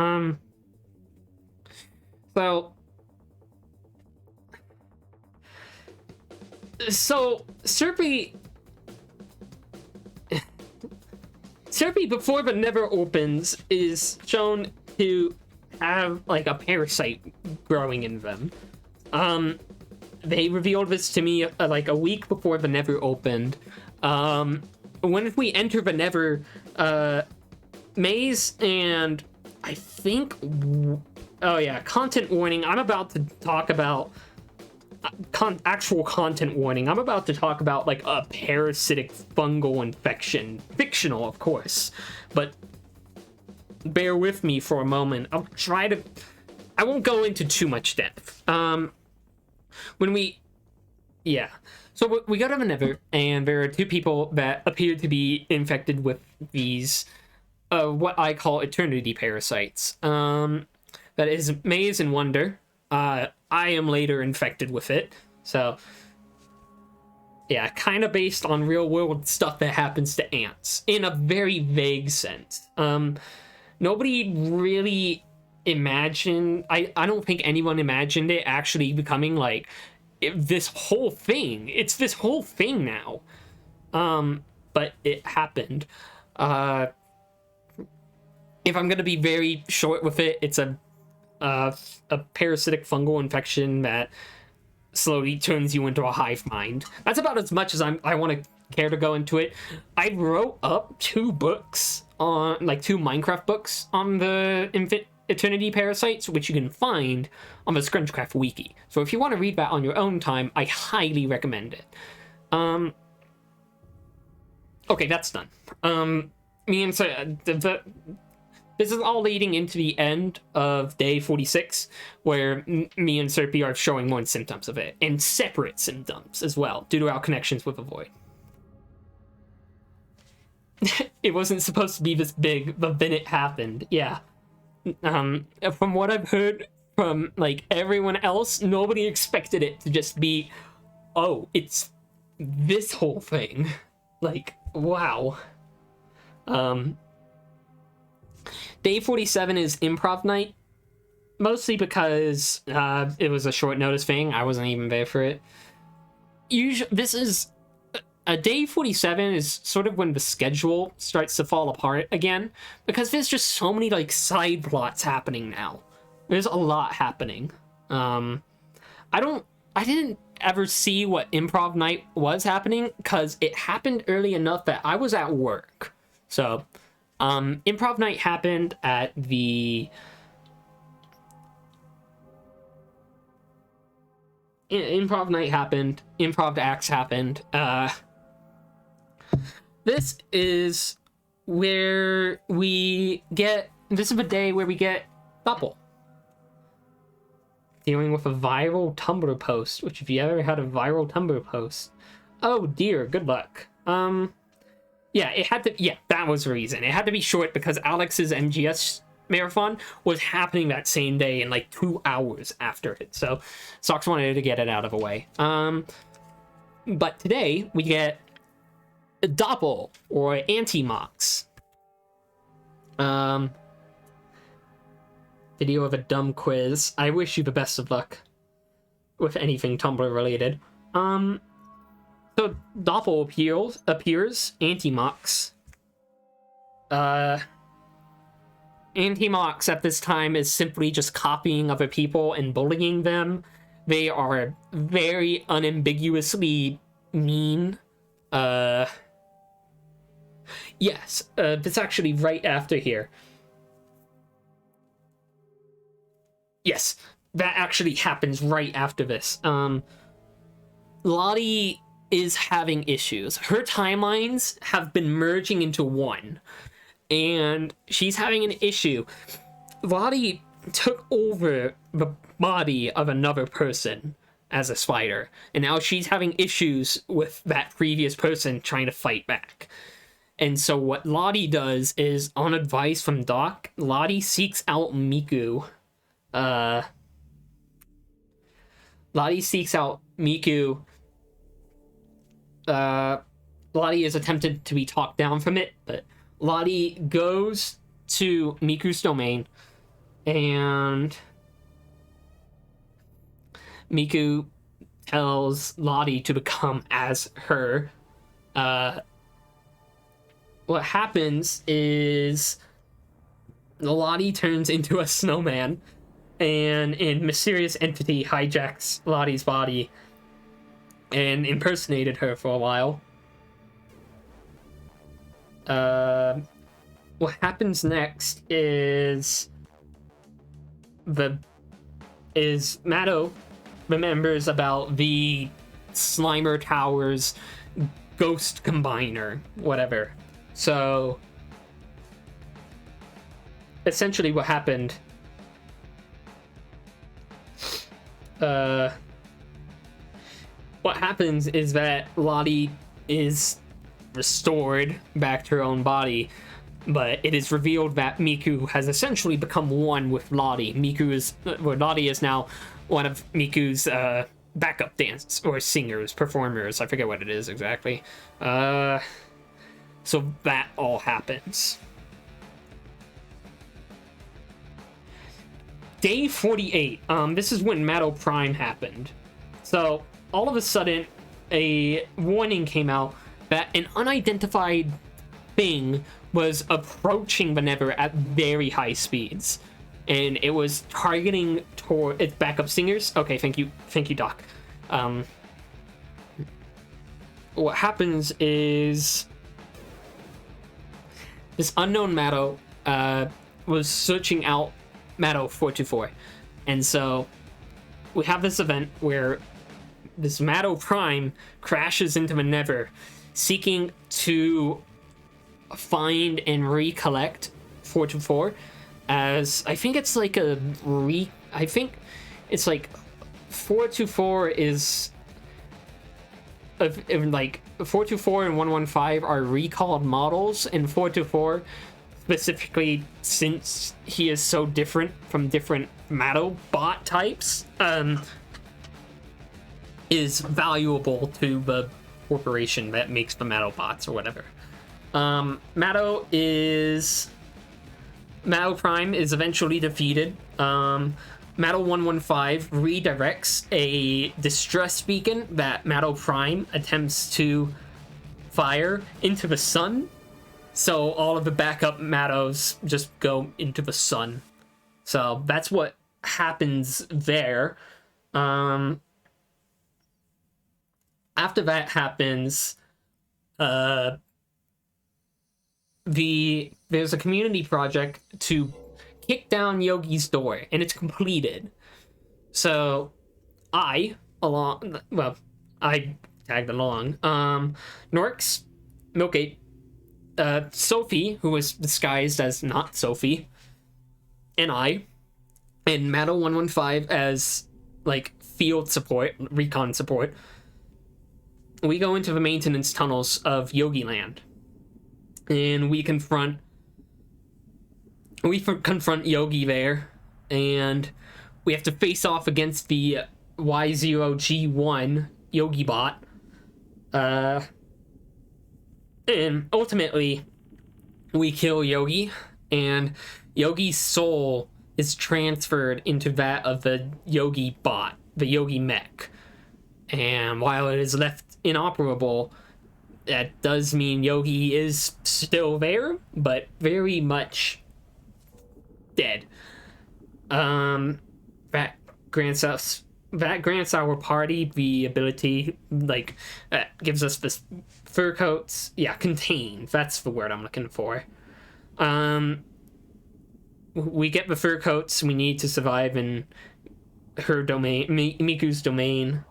So Serpy before the Nether opens is shown to have like a parasite growing in them. They revealed this to me like a week before the Nether opened. When we enter the Nether maze, and I think, oh yeah, content warning. I'm about to talk about actual content warning. I'm about to talk about like a parasitic fungal infection, fictional of course, but bear with me for a moment. I won't go into too much depth. So we go to the Nether, and there are 2 people that appear to be infected with these what I call Eternity Parasites. That is Maze and Wonder. I am later infected with it, so yeah, kind of based on real world stuff that happens to ants in a very vague sense. Nobody really imagined, I don't think anyone imagined it actually becoming like this whole thing. It's this whole thing now. But it happened. If I'm gonna be very short with it, it's a parasitic fungal infection that slowly turns you into a hive mind. That's about as much as I want to care to go into it. I wrote up 2 books on, like 2 Minecraft books on the Eternity Parasites, which you can find on the Scrungecraft wiki. So if you want to read that on your own time, I highly recommend it. Okay, that's done. Me and this is all leading into the end of day 46, where me and Serpy are showing more symptoms of it, and separate symptoms as well, due to our connections with the Void. It wasn't supposed to be this big, but then it happened, yeah. From what I've heard from, like, everyone else, nobody expected it to just be, oh, it's this whole thing. Like, wow. Day 47 is improv night, mostly because it was a short notice thing. I wasn't even there for it. Usually, this is a day 47 is sort of when the schedule starts to fall apart again, because there's just so many like side plots happening now. There's a lot happening. I didn't ever see what improv night was happening because it happened early enough that I was at work. So improv night happened at the improv night happened, improv acts happened. This is where we get, this is the day where we get Double dealing with a viral Tumblr post, which if you ever had a viral Tumblr post, oh dear, good luck. Yeah, it had to, yeah, that was the reason. It had to be short because Alex's MGS marathon was happening that same day in like 2 hours after it. So Sox wanted to get it out of the way. But today we get a Doppel or Anti-Mox. Video of a dumb quiz. I wish you the best of luck. with anything Tumblr related. So Doppel appears, Anti-Mox. Anti-Mox at this time is simply just copying other people and bullying them. They are very unambiguously mean. Yes, that's actually right after here. Yes, that actually happens right after this. Lottie is having issues. Her timelines have been merging into one, and she's having an issue. Lottie took over the body of another person as a spider, and now she's having issues with that previous person trying to fight back. And so what Lottie does is, on advice from Doc, Lottie seeks out Miku. Lottie seeks out Miku. Lottie is attempted to be talked down from it, but Lottie goes to Miku's domain, and Miku tells Lottie to become as her. What happens is Lottie turns into a snowman, and a mysterious entity hijacks Lottie's body and impersonated her for a while. What happens next is Matto remembers about the Slimer Towers ghost combiner, whatever. So essentially what happened, what happens is that Lottie is restored back to her own body, but it is revealed that Miku has essentially become one with Lottie. Lottie is now one of Miku's backup dancers or singers, performers. I forget what it is exactly. So that all happens. Day 48. This is when Matto Prime happened. So all of a sudden, a warning came out that an unidentified thing was approaching the Nether at very high speeds, and it was targeting toward its backup singers. Okay, thank you, Doc. What happens is this unknown Matto was searching out Matto 424, and so we have this event where this Matto Prime crashes into the Nether, seeking to find and recollect 424, as I think it's like I think it's like 424 is like 424 and 115 are recalled models, and 424 specifically, since he is so different from different Matto bot types, is valuable to the corporation that makes the Matto bots or whatever. Matto Prime is eventually defeated. Matto 115 redirects a distress beacon that Matto Prime attempts to fire into the sun, so all of the backup Mattos just go into the sun. So that's what happens there. After that happens, there's a community project to kick down Yogi's door, and it's completed. So I tagged along. Norx, Milkgate, Sophie, who was disguised as not Sophie, and I, and Matto 115 as like field support, recon support. We go into the maintenance tunnels of Yogi Land, and we confront Yogi there, and we have to face off against the Y0G1 Yogi bot. And ultimately, we kill Yogi, and Yogi's soul is transferred into that of the Yogi bot, the Yogi mech. And while it is left inoperable, that does mean Yogi is still there, but very much dead. That grants our party the ability, like, gives us this fur coats. Yeah, contain. That's the word I'm looking for. We get the fur coats we need to survive in her domain, Miku's domain.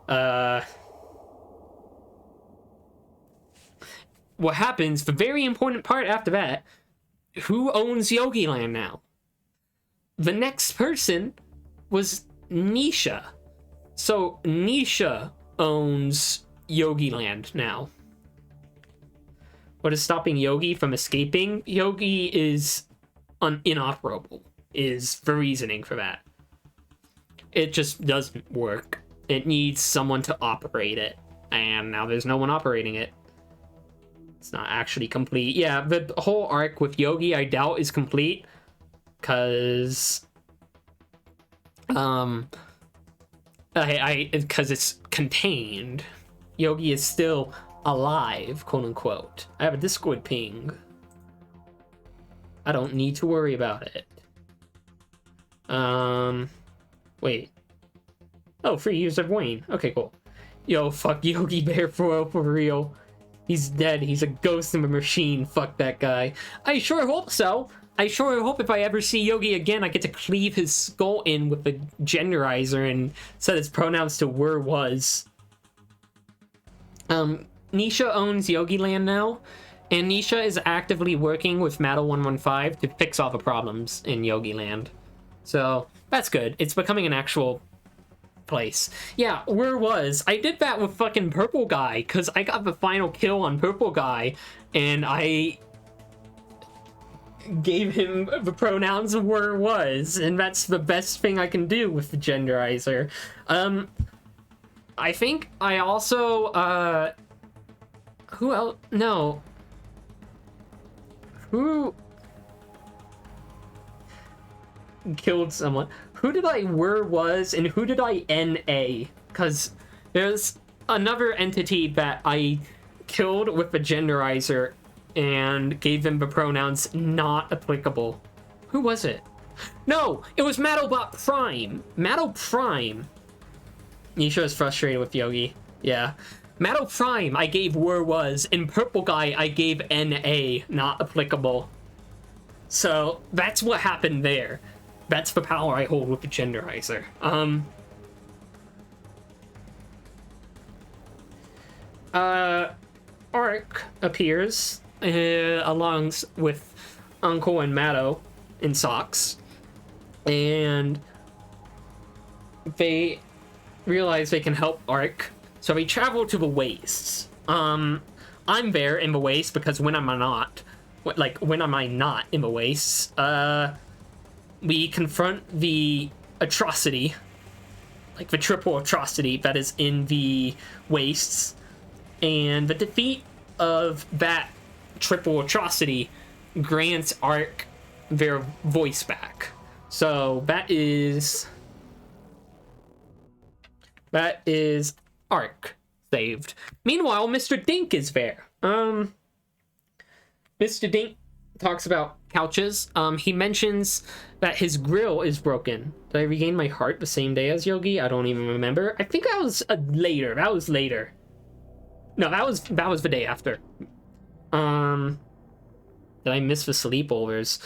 What happens, the very important part after that, who owns Yogi Land now? The next person was Nisha. So Nisha owns Yogi Land now. What is stopping Yogi from escaping? Yogi is inoperable, is the reasoning for that. It just doesn't work. It needs someone to operate it, and now there's no one operating it. It's not actually complete. Yeah, the whole arc with Yogi, I doubt, is complete, because because it's contained. Yogi is still alive, quote unquote. I have a Discord ping. I don't need to worry about it. Wait. Oh, free use of Wayne. Okay, cool. Yo, fuck Yogi Bear for real. He's dead. He's a ghost in a machine. Fuck that guy. I sure hope so. I sure hope if I ever see Yogi again, I get to cleave his skull in with the genderizer and set his pronouns to were was. Nisha owns Yogi Land now, and Nisha is actively working with Matto115 to fix all the problems in Yogi Land. So, that's good. It's becoming an actual place. Yeah, where was? I did that with fucking Purple Guy, because I got the final kill on Purple Guy, and I gave him the pronouns of where was, and that's the best thing I can do with the genderizer. I think I also, who else? No. Who killed someone? Who did I was, and who did I NA? Because there's another entity that I killed with the genderizer and gave him the pronouns not applicable. Who was it? No, it was Mattobot Prime. Matto Prime. Nisha is frustrated with Yogi. Yeah. Matto Prime, I gave were was, and Purple Guy, I gave NA, not applicable. So, that's what happened there. That's the power I hold with the genderizer. Ark appears, along with Uncle and Matto in socks, and they realize they can help Ark, so they travel to the wastes. I'm there in the wastes because when am I not? When am I not in the wastes? We confront the atrocity, like the triple atrocity that is in the wastes, and the defeat of that triple atrocity grants Ark their voice back. So that is Ark saved. Meanwhile, Mr. Dink is there. Mr. Dink talks about couches. He mentions that his grill is broken. Did I regain my heart the same day as Yogi? I don't even remember. I think that was later. That was later. No, that was the day after. Did I miss the sleepovers?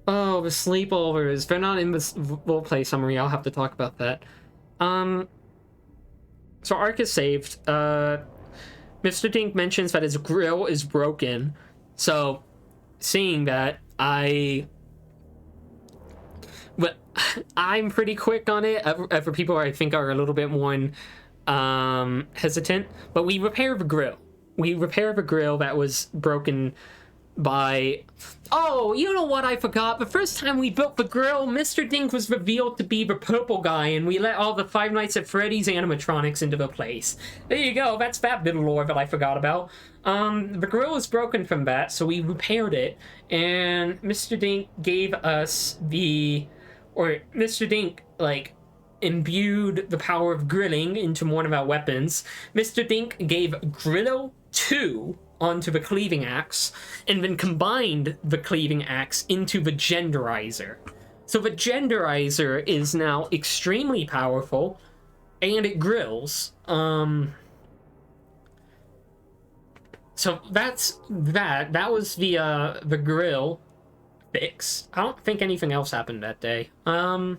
Oh, the sleepovers. They're not in this roleplay summary. I'll have to talk about that. So Ark is saved. Mr. Dink mentions that his grill is broken. So, seeing that, I'm pretty quick on it. For people I think are a little bit more hesitant. But we repair the grill. We repair the grill that was broken by... Oh, you know what I forgot? The first time we built the grill, Mr. Dink was revealed to be the Purple Guy, and we let all the Five Nights at Freddy's animatronics into the place. There you go, that's that bit of lore that I forgot about. The grill was broken from that, so we repaired it, and Mr. Dink gave us the or Mr. Dink, like, imbued the power of grilling into one of our weapons. Mr. Dink gave Grillo 2 onto the cleaving axe, and then combined the cleaving axe into the genderizer. So the genderizer is now extremely powerful, and it grills. So that's that. That was the grill fix. I don't think anything else happened that day. The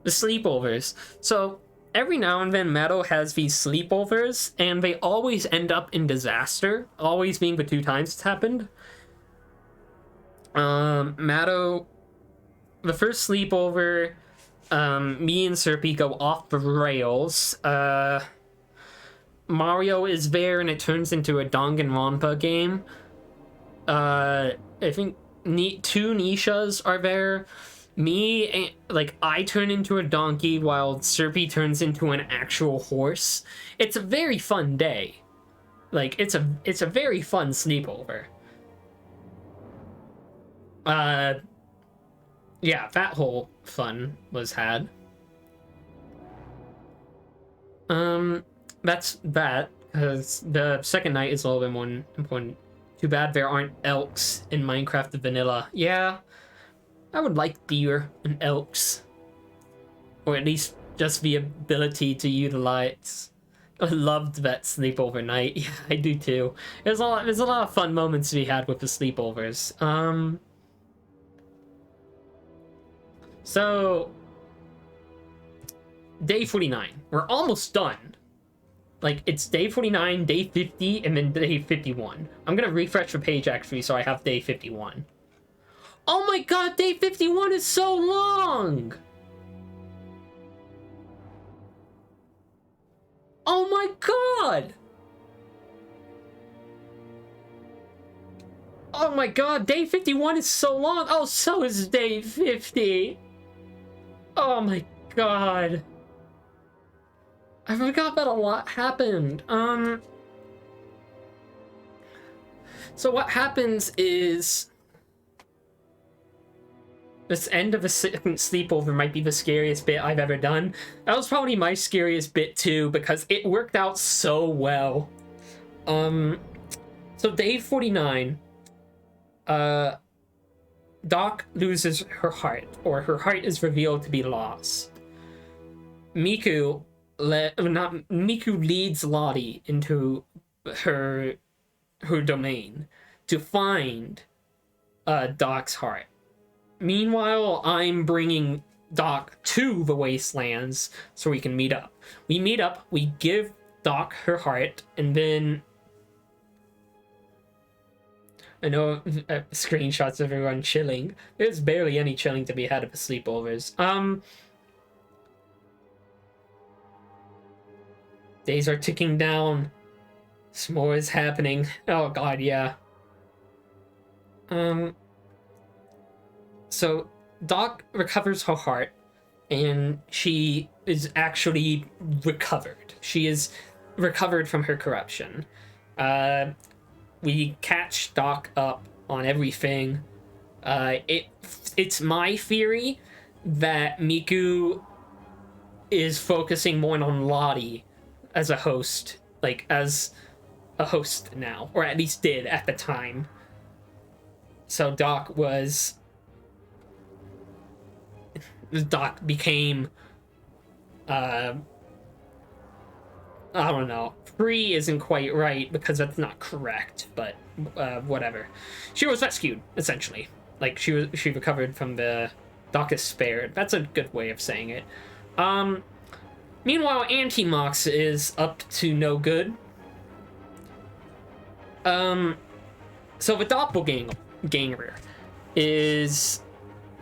sleepovers. So every now and then Matto has these sleepovers, and they always end up in disaster. Always being the 2 times it's happened. Matto, the first sleepover, me and Serpy go off the rails. Mario is there, and it turns into a Danganronpa game. I think 2 Nishas are there. I turn into a donkey while Serpy turns into an actual horse. It's a very fun day. Like, it's a very fun sleepover. Yeah, that whole fun was had. That's that, because the second night is a little bit more important. Too bad there aren't elks in Minecraft Vanilla. Yeah, I would like deer and elks. Or at least just the ability to utilize. I loved that sleepover night. Yeah, I do too. There's a lot of fun moments to be had with the sleepovers. So day 49. We're almost done. Like, it's day 49, day 50, and then day 51. I'm gonna refresh the page, actually, so I have day 51. Oh my god, day 51 is so long! Oh my god! Oh my god, day 51 is so long! Oh, so is day 50! Oh my god. I forgot that a lot happened. So what happens is this end of a second sleepover might be the scariest bit I've ever done. That was probably my scariest bit too, because it worked out so well. So day 49, Doc loses her heart, or her heart is revealed to be lost. Miku leads Lottie into her domain to find Doc's heart. Meanwhile, I'm bringing Doc to the Wastelands so we can meet up. We meet up, we give Doc her heart, and then I know screenshots of everyone chilling. There's barely any chilling to be had at the sleepovers. Days are ticking down. Some more is happening. Oh god, yeah. So Doc recovers her heart, and she is actually recovered. She is recovered from her corruption. We catch Doc up on everything. It's my theory that Miku is focusing more on Lottie as a host, as a host now, or at least did at the time. So Doc became, I don't know, free isn't quite right because that's not correct, but whatever. She was rescued, essentially. She recovered from the Doc is spared. That's a good way of saying it. Meanwhile, Anti-Mox is up to no good. So the doppelganger is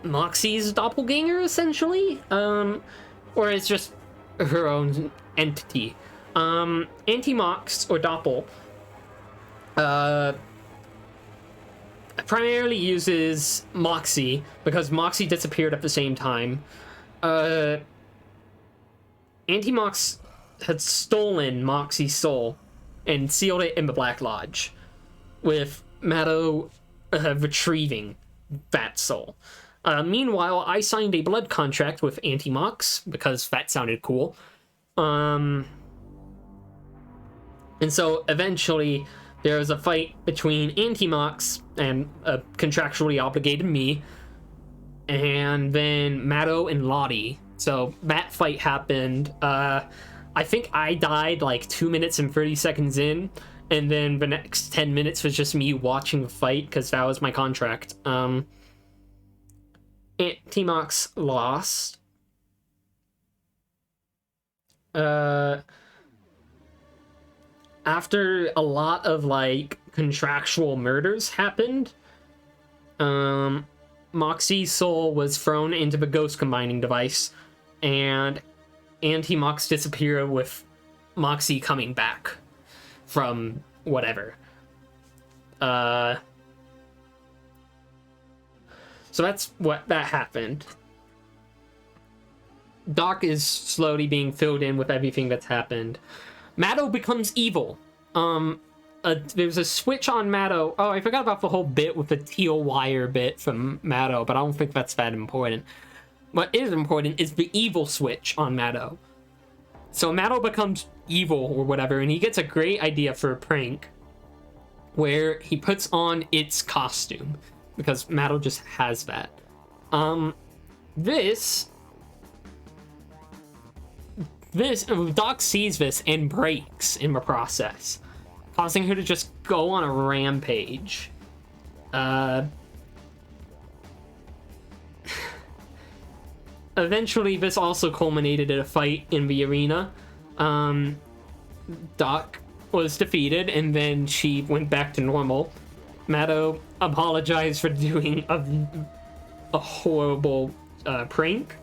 Moxie's doppelganger, essentially, or it's just her own entity. Anti-Mox, or Doppel, primarily uses Moxie, because Moxie disappeared at the same time. Anti-Mox had stolen Moxie's soul and sealed it in the Black Lodge, with Matto retrieving that soul. Meanwhile, I signed a blood contract with Antimox because that sounded cool. And so eventually there was a fight between Antimox and contractually obligated me, and then Matto and Lottie. So that fight happened. I think I died like 2 minutes and 30 seconds in, and then the next 10 minutes was just me watching the fight because that was my contract. Antimox lost. After a lot of like contractual murders happened, Moxie's soul was thrown into the ghost combining device, and Antimox disappeared with Moxie coming back from whatever. So that's what that happened. Doc is slowly being filled in with everything that's happened. Matto becomes evil. There's a switch on Matto. Oh, I forgot about the whole bit with the teal wire bit from Matto, but I don't think that's that important. What is important is the evil switch on Matto. So Matto becomes evil or whatever, and he gets a great idea for a prank where he puts on its costume, because Matto just has that. Doc sees this and breaks in the process, causing her to just go on a rampage. Eventually, this also culminated in a fight in the arena. Doc was defeated, and then she went back to normal. Matto apologized for doing a horrible prank.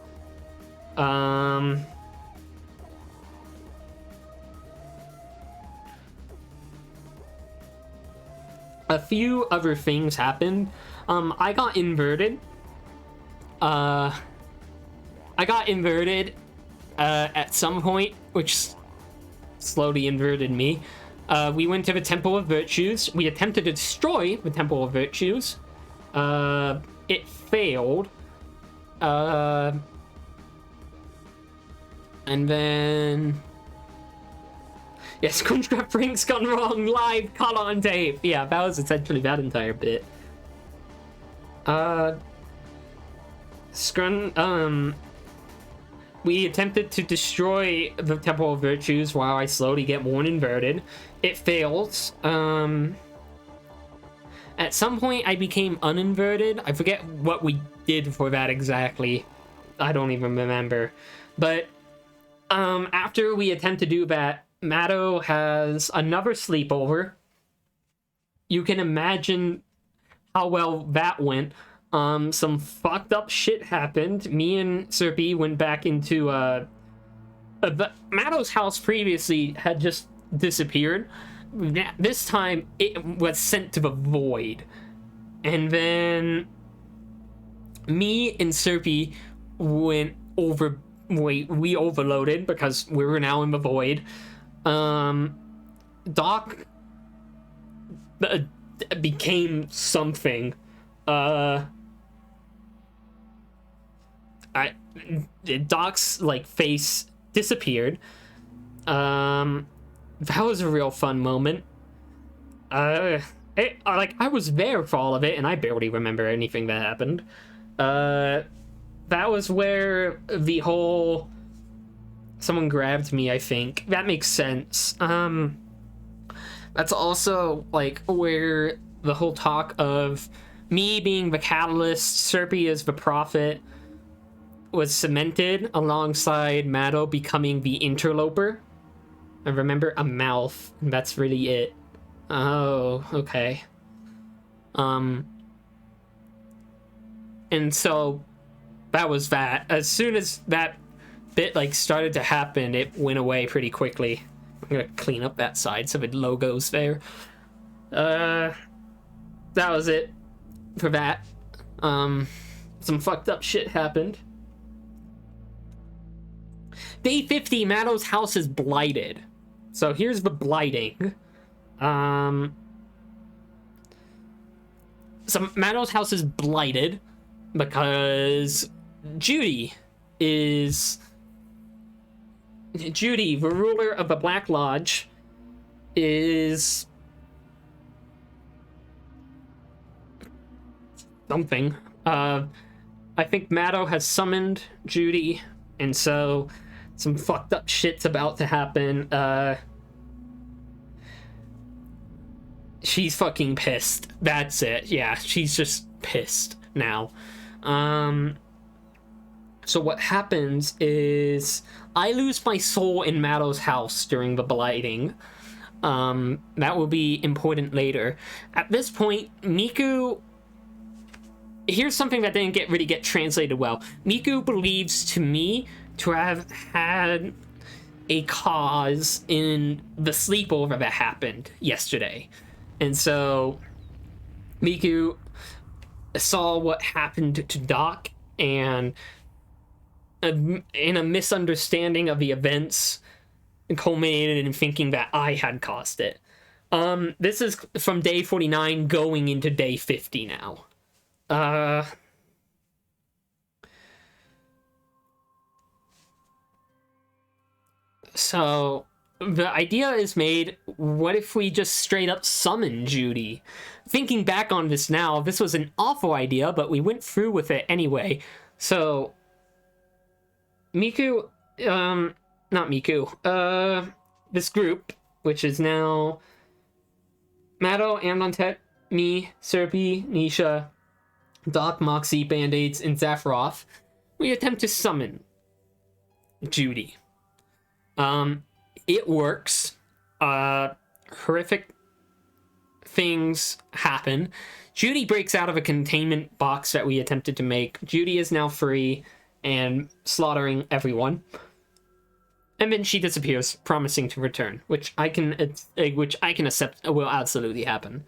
A few other things happened. I got inverted. At some point, which slowly inverted me. We went to the Temple of Virtues. We attempted to destroy the Temple of Virtues. It failed. And then... Yes, Scrungecraft pranks gone wrong, live, caught on tape. Yeah, that was essentially that entire bit. We attempted to destroy the Temple of Virtues while I slowly get more inverted. It fails. At some point, I became uninverted. I forget what we did for that exactly. I don't even remember. But after we attempt to do that, Matto has another sleepover. You can imagine how well that went. Some fucked up shit happened. Me and Serpy went back into Matto's house previously had just disappeared. This time it was sent to the void. And then me and Serpy went over. We overloaded because we were now in the void. Doc became something. Doc's like face disappeared. That was a real fun moment. I was there for all of it, and I barely remember anything that happened. That was where the whole someone grabbed me, I think. That makes sense. That's also like where the whole talk of me being the catalyst, Serpy as the prophet, was cemented alongside Matto becoming the interloper. I remember a mouth, and that's really it. Oh, okay. And so that was that. As soon as that bit like started to happen, it went away pretty quickly. I'm gonna clean up that side so the logo's there. That was it for that. Some fucked up shit happened. Day 50, Matto's house is blighted. So here's the blighting. So Matto's house is blighted. because Judy, the ruler of the Black Lodge, is something. I think Maddo has summoned Judy, and so some fucked up shit's about to happen. She's fucking pissed. That's it. Yeah, she's just pissed now. So what happens is I lose my soul in Maddo's house during the blighting. That will be important later. At this point, Miku... Here's something that didn't really get translated well. Miku believes to me to have had a cause in the sleepover that happened yesterday. And so Miku saw what happened to Doc, and in a misunderstanding of the events, culminated in thinking that I had caused it. This is from day 49 going into day 50 now. So the idea is made, what if we just straight up summon Judy? Thinking back on this now, this was an awful idea, but we went through with it anyway. So Miku, not Miku, this group, which is now Maddo, Amnontet, me, Serpy, Nisha, Doc, Moxie, Band-Aids, and Zaphiroth, we attempt to summon Judy. It works. Horrific things happen. Judy breaks out of a containment box that we attempted to make. Judy is now free and slaughtering everyone. And then she disappears, promising to return, which I can accept will absolutely happen.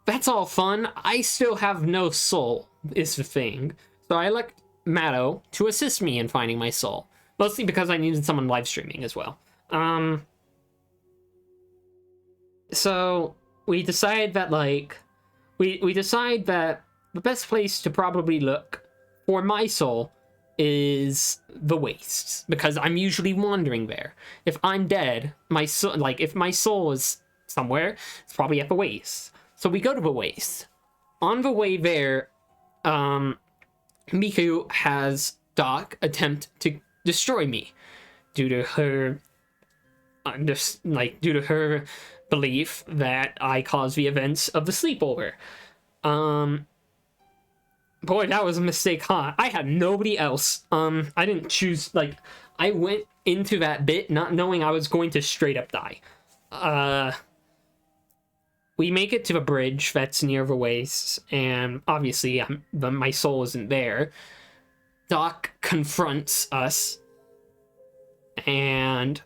That's all fun. I still have no soul, is the thing. So I elect Maddo to assist me in finding my soul. Mostly because I needed someone live streaming as well. So we decide that, like, we decide that the best place to probably look for my soul is the wastes, because I'm usually wandering there. If I'm dead, my soul, like, if my soul is somewhere, it's probably at the waste. So we go to the waste. On the way there, Miku has Doc attempt to destroy me due to her, due to her belief that I caused the events of the sleepover. Boy, that was a mistake, huh? I had nobody else. I didn't choose, like, I went into that bit not knowing I was going to straight up die. We make it to the bridge that's near the waste, and obviously my soul isn't there. Doc confronts us, and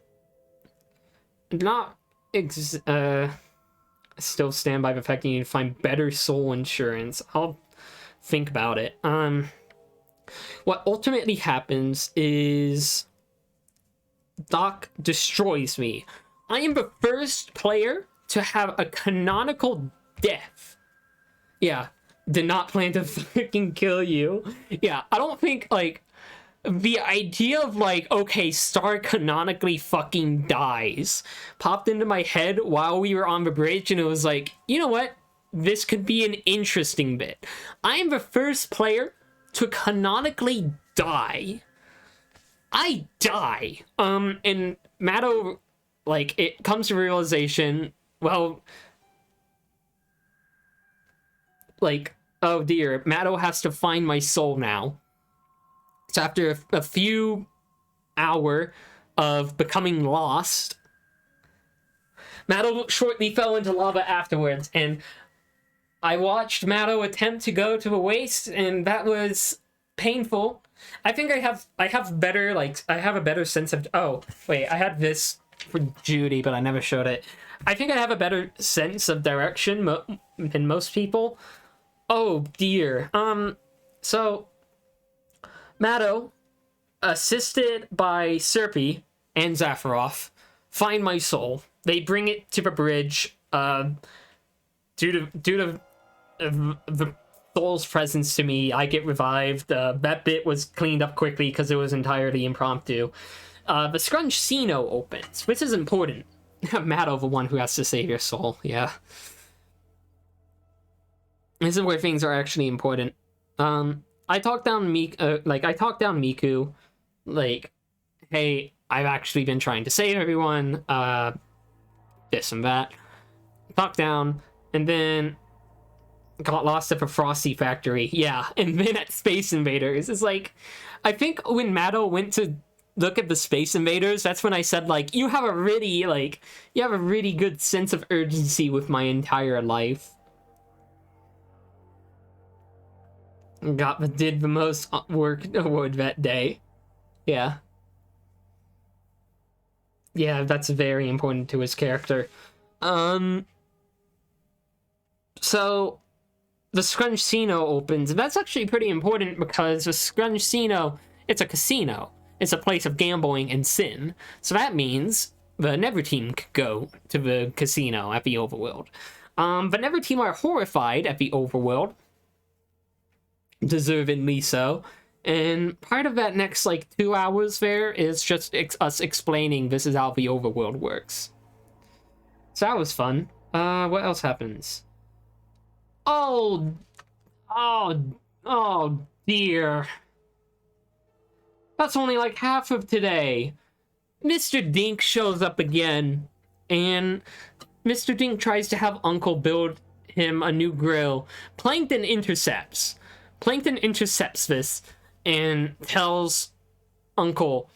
still stand by the fact that you need to find better soul insurance. I'll think about it. What ultimately happens is Doc destroys me. I am the first player to have a canonical death. Yeah, did not plan to fucking kill you. Yeah, I don't think, like, the idea of, like, okay, Star canonically fucking dies popped into my head while we were on the bridge, and it was like, you know what? This could be an interesting bit. I am the first player to canonically die. I die. And Maddo, like, it comes to realization, well, like, oh dear, Maddo has to find my soul now. So after a few hours of becoming lost, Maddo shortly fell into lava afterwards, and I watched Maddo attempt to go to the waste, and that was painful. I think I have better, like, I have a better sense of, oh, wait, I had this for Judy, but I never showed it. I think I have a better sense of direction than most people. Oh, dear. So, Maddo, assisted by Serpy and Zaphiroth, find my soul. They bring it to the bridge, to due to the soul's presence to me, I get revived. That bit was cleaned up quickly because it was entirely impromptu. The Scrungecraft opens, which is important. Mad over one who has to save your soul. Yeah. This is where things are actually important. I talked down Miku, like, hey, I've actually been trying to save everyone, this and that. Talked down, and then got lost at the Frosty Factory. Yeah, and then at Space Invaders. It's like, I think when Matto went to look at the Space Invaders, that's when I said, like, you have a really good sense of urgency with my entire life. Did the most work award that day. Yeah. Yeah, that's very important to his character. So the Scrungecraft opens, and that's actually pretty important because the Scrungecraft, it's a casino. It's a place of gambling and sin. So that means the Nether team could go to the casino at the overworld. The Nether team are horrified at the overworld. Deservedly so. And part of that next, 2 hours there is just us explaining this is how the overworld works. So that was fun. What else happens? Oh dear. That's only half of today. Mr. Dink shows up again, and Mr. Dink tries to have Uncle build him a new grill. Plankton intercepts this and tells Uncle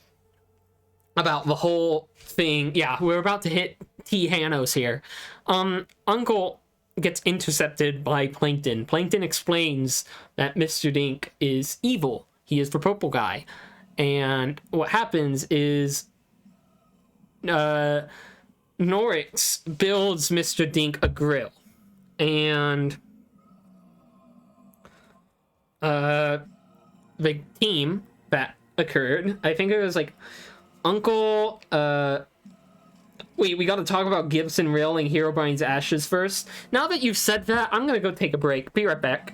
about the whole thing. Yeah, we're about to hit T. Hanos here. Uncle gets intercepted by Plankton. Plankton explains that Mr. Dink is evil. He is the purple guy. And what happens is Norix builds Mr. Dink a grill. And the team that occurred, I think it was Uncle, wait, we gotta talk about Gibson railing Herobrine's ashes first. Now that you've said that, I'm gonna go take a break. Be right back.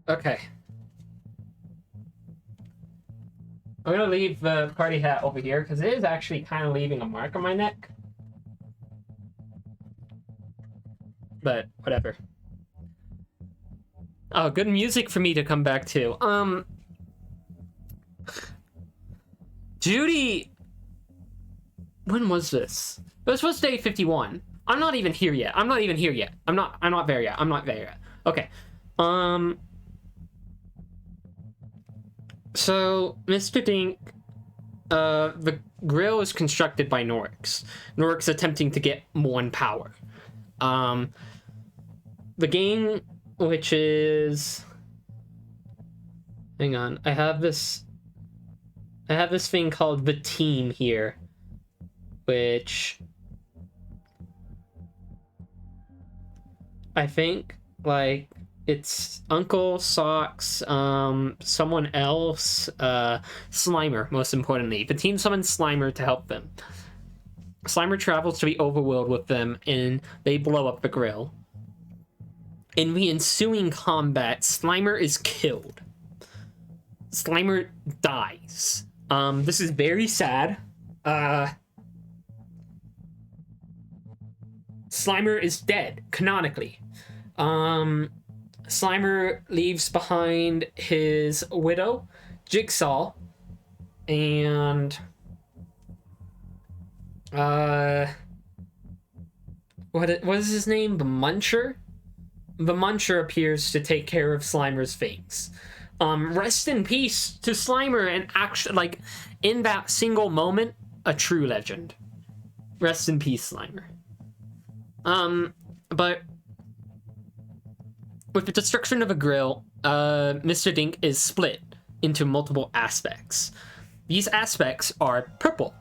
Okay. I'm gonna leave the party hat over here, because it is actually kind of leaving a mark on my neck. but whatever. Oh, good music for me to come back to. Judy... When was this? This was day 51. I'm not even here yet. I'm not there yet. Okay. So, Mr. Dink, the grill is constructed by Norix. Norix attempting to get more in power. The game, which is... Hang on, I have this thing called The Team here, which... I think, like, it's Uncle, Socks, someone else, Slimer, most importantly. The team summons Slimer to help them. Slimer travels to the overworld with them, and they blow up the grill. In the ensuing combat, Slimer is killed. Slimer dies. This is very sad. Slimer is dead, canonically. Slimer leaves behind his widow, Jigsaw, and what is his name? The Muncher? The Muncher appears to take care of Slimer's things. Rest in peace to Slimer, and actually, like, in that single moment, a true legend. Rest in peace, Slimer. But with the destruction of a grill, Mr. Dink is split into multiple aspects. These aspects are purple.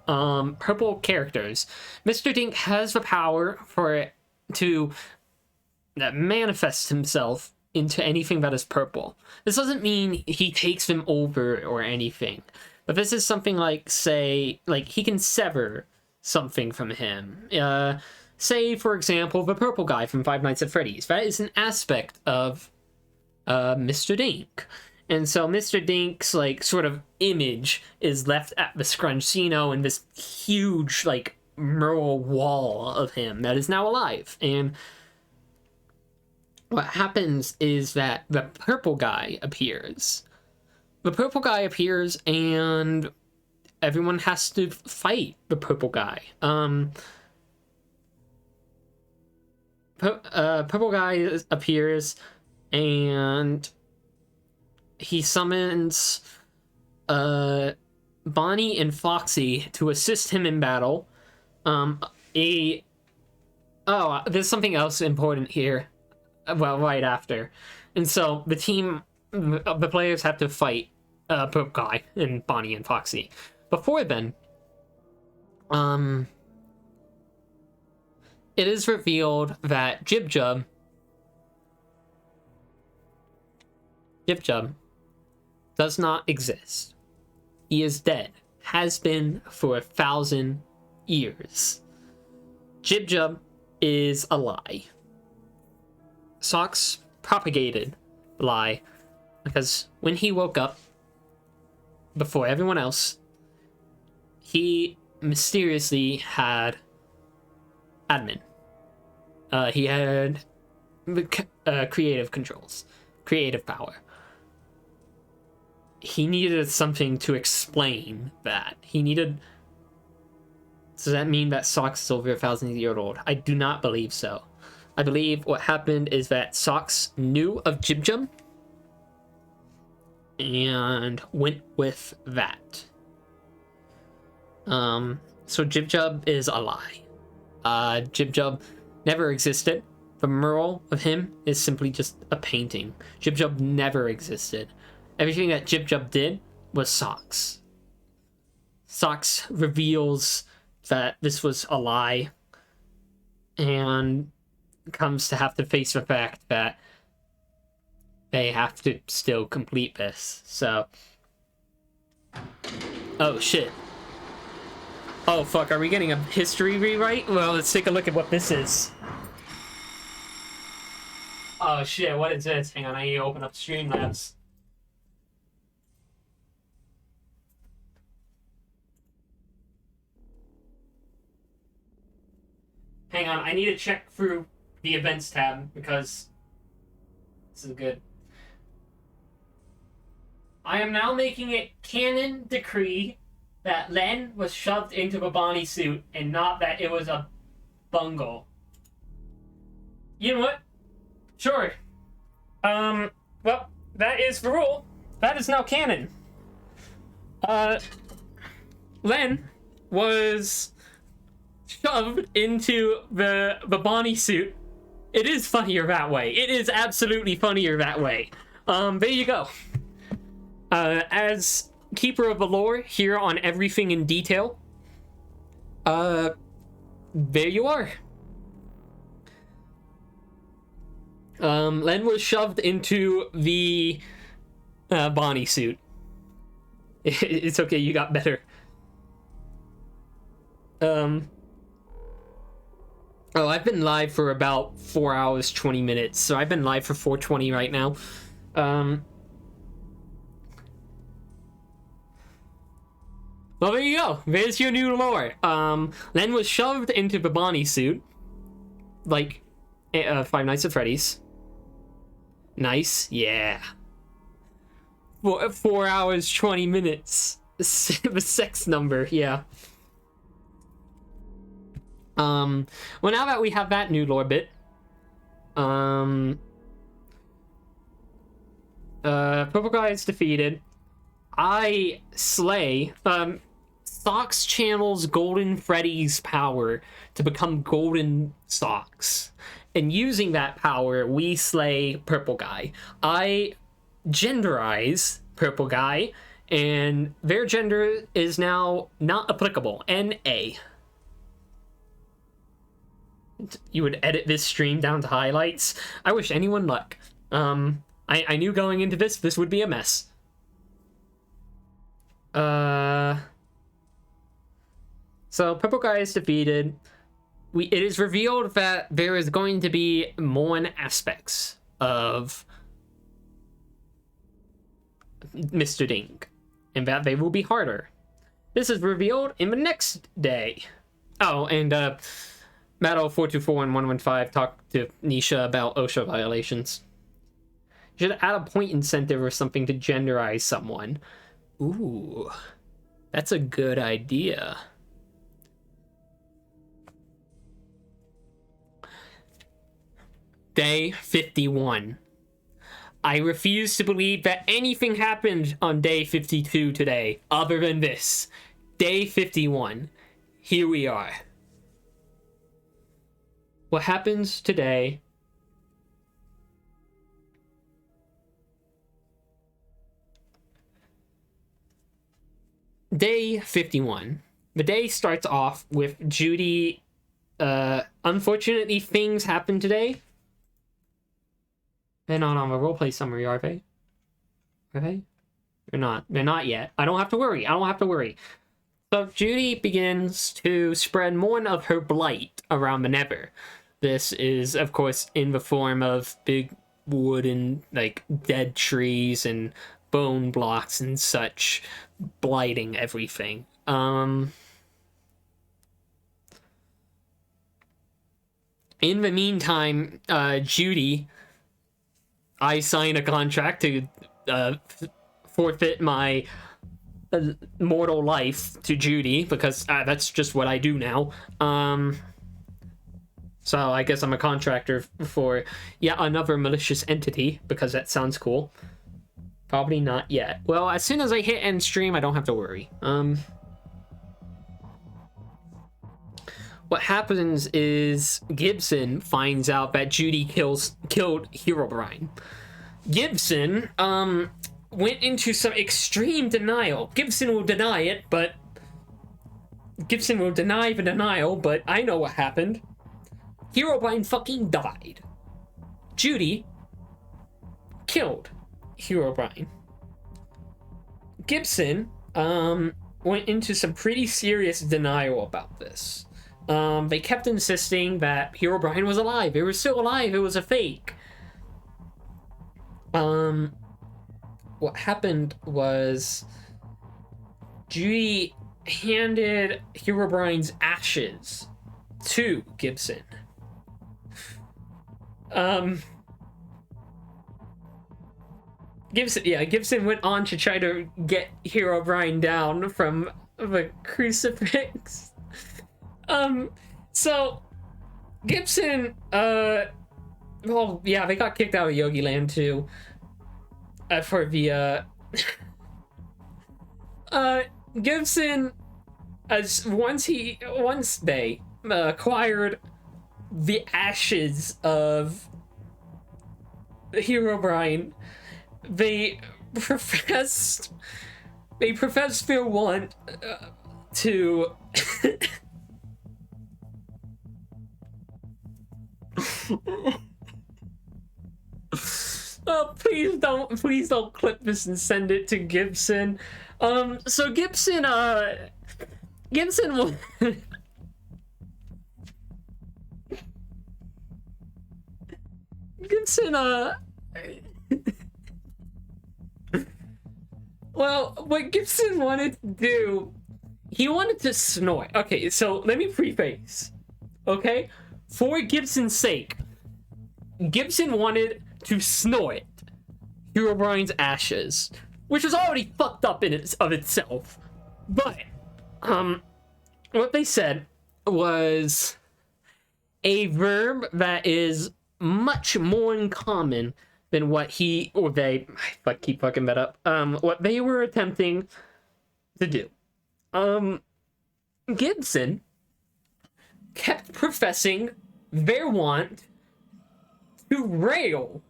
Purple characters. Mr. Dink has the power for it to manifest himself into anything that is purple. This doesn't mean he takes them over or anything, but this is something like, say, like he can sever something from him. Say, for example, the purple guy from Five Nights at Freddy's. That is an aspect of Mr. Dink. And so Mr. Dink's, like, sort of image is left at the Scrungecino in this huge, like, mural wall of him that is now alive. And what happens is that the purple guy appears. The purple guy appears and everyone has to fight the purple guy. Purple guy appears and he summons Bonnie and Foxy to assist him in battle. There's something else important here. Well, right after. And so the team, the players have to fight Purple Guy and Bonnie and Foxy. Before then, it is revealed that Jib Jub does not exist. He is dead. Has been for 1,000 years. Jib Jub is a lie. Socks propagated the lie because when he woke up, before everyone else, he mysteriously had admin. He had creative controls, creative power. He needed something to explain that. Does that mean that Socks is over 1,000 years old? I do not believe so. I believe what happened is that Socks knew of Jib Jub and went with that. So Jib Jub is a lie. Jib Jub never existed. The mural of him is simply just a painting. Jib Jub never existed. Everything that Jib Jub did was Socks. Socks reveals that this was a lie and comes to have to face the fact that they have to still complete this. So, oh shit. Oh fuck, are we getting a history rewrite? Well, let's take a look at what this is. Oh shit, what is this? Hang on, I need to open up Streamlabs. Hang on, I need to check through the events tab because this is good. I am now making it canon decree that Len was shoved into a Bonnie suit and not that it was a bungle. You know what? Sure. Well, that is the rule. That is now canon. Len was shoved into the Bonnie suit. It is funnier that way. It is absolutely funnier that way. There you go. As keeper of the lore here on everything in detail, there you are. Len was shoved into the Bonnie suit. It's okay, you got better. Oh, I've been live for about 4 hours, 20 minutes, so I've been live for 4:20 right now. Well, there you go. There's your new lore. Len was shoved into the Bonnie suit, like Five Nights at Freddy's. Nice, yeah. 4 hours, 20 minutes. The sex number, yeah. Well, now that we have that new lore bit, Purple Guy is defeated. I slay, Socks channels Golden Freddy's power to become Golden Socks. And using that power, we slay Purple Guy. I genderize Purple Guy, and their gender is now not applicable. NA. You would edit this stream down to highlights. I wish anyone luck. I knew going into this would be a mess. So Purple Guy is defeated. It is revealed that there is going to be more aspects of Mr. Dink, and that they will be harder. This is revealed in the next day. Oh, and Matto424 and 115 talked to Nisha about OSHA violations. You should add a point incentive or something to genderize someone. Ooh, that's a good idea. Day 51. I refuse to believe that anything happened on day 52 today, other than this. Day 51. Here we are. What happens today? Day 51. The day starts off with Judy. Unfortunately, things happen today. They're not on the roleplay summary, are they? Are they? They're not. They're not yet. I don't have to worry. I don't have to worry. So Judy begins to spread more of her blight around the Nether. This is, of course, in the form of big wooden, like, dead trees and bone blocks and such, blighting everything. In the meantime, Judy, I sign a contract to forfeit my mortal life to Judy, because that's just what I do now. So I guess I'm a contractor for yet another malicious entity, because that sounds cool. Probably not yet. Well, as soon as I hit end stream, I don't have to worry. What happens is Gibson finds out that Judy killed Herobrine. Gibson went into some extreme denial. Gibson will deny it, but Gibson will deny the denial, but I know what happened. Herobrine fucking died. Judy killed Herobrine. Gibson went into some pretty serious denial about this. They kept insisting that Herobrine was alive. It was still alive. It was a fake. What happened was Judy handed Herobrine's ashes to Gibson. Gibson went on to try to get Herobrine down from the crucifix. So Gibson, well, yeah, they got kicked out of Yogi Land too. For the, Gibson, once they acquired the ashes of Herobrine, they professed their want to oh, please don't clip this and send it to Gibson. So Gibson will Gibson well, what Gibson wanted to do, he wanted to snort. Okay, so let me preface. Okay? For Gibson's sake, Gibson wanted to snort Herobrine's ashes, which was already fucked up in of itself. But, what they said was a verb that is much more uncommon than what he or they, I keep fucking that up, what they were attempting to do. Gibson kept professing their want to rail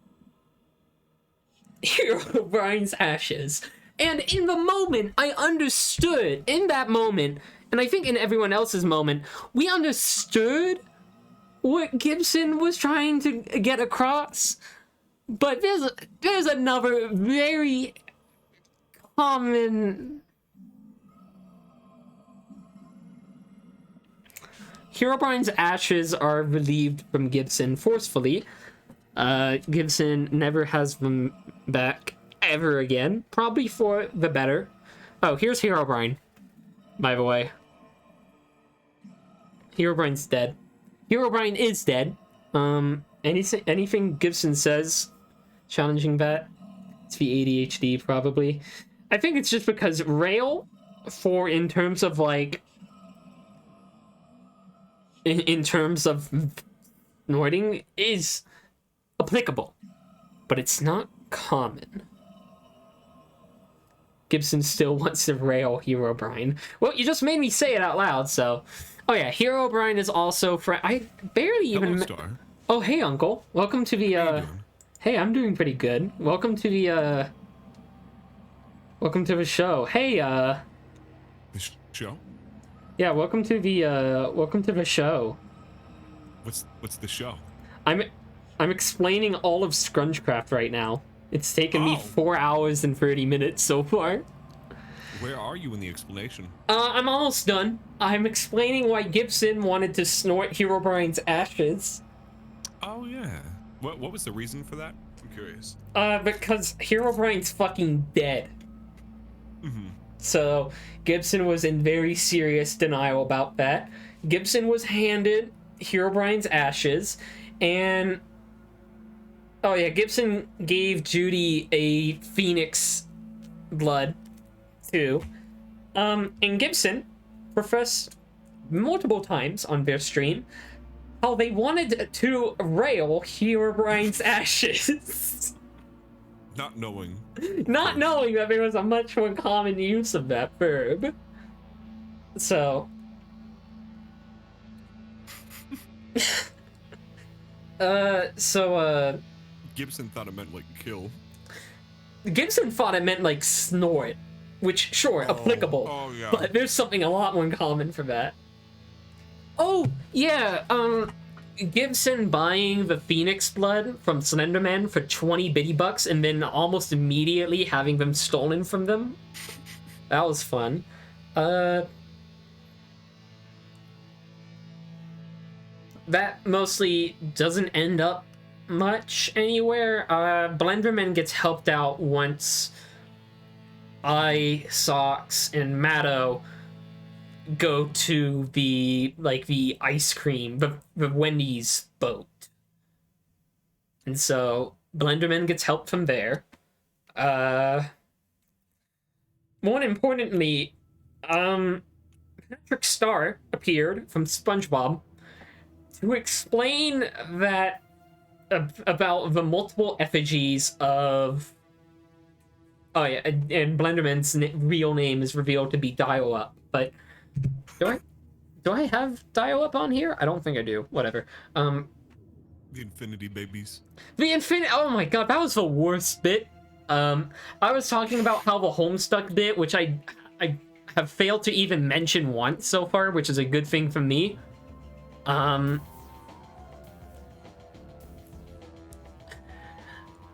Herobrine's ashes. And in the moment, I understood, in that moment, and I think in everyone else's moment, we understood what Gibson was trying to get across. But there's another very common... Herobrine's ashes are relieved from Gibson forcefully. Gibson never has them back ever again. Probably for the better. Oh, here's Herobrine, by the way. Herobrine's dead. Herobrine is dead. Anything Gibson says challenging that, it's the ADHD probably. I think it's just because rail, in terms of like, in terms of snorting, is applicable, but it's not common. Gibson still wants to rail Herobrine. Well, you just made me say it out loud, so. Oh yeah, Herobrine is also I barely even. Hello, Star. Oh hey, Uncle. Welcome to the. How you doing? Hey, I'm doing pretty good. Welcome to the. Welcome to the show. Hey, The show? Yeah, welcome to the show. What's the show? I'm explaining all of Scrungecraft right now. It's taken me Oh. 4 hours and 30 minutes so far. Where are you in the explanation? I'm almost done. I'm explaining why Gibson wanted to snort Herobrine's ashes. Oh yeah. What was the reason for that? I'm curious. Because Herobrine's fucking dead. Mm-hmm. So Gibson was in very serious denial about that. Gibson was handed Herobrine's ashes, and oh yeah, Gibson gave Judy a phoenix blood too. And Gibson professed multiple times on their stream how they wanted to rail Herobrine's ashes. Not knowing. Not knowing that there was a much more common use of that verb. So. Gibson thought it meant like kill. Gibson thought it meant like snort, which, sure, applicable. Oh yeah. But there's something a lot more common for that. Oh, yeah, Gibson buying the Phoenix blood from Slenderman for 20 bitty bucks and then almost immediately having them stolen from them. That was fun. That mostly doesn't end up much anywhere. Blenderman gets helped out once Socks and Matto go to the ice cream, the Wendy's boat. And so Blenderman gets help from there. More importantly, Patrick Star appeared from SpongeBob to explain that about the multiple effigies of. Oh yeah, and Blenderman's real name is revealed to be Dial Up. But do I have Dial Up on here? I don't think I do. Whatever. The Infinity Babies. The Infinity. Oh my god, that was the worst bit. I was talking about how the Homestuck bit, which I have failed to even mention once so far, which is a good thing for me.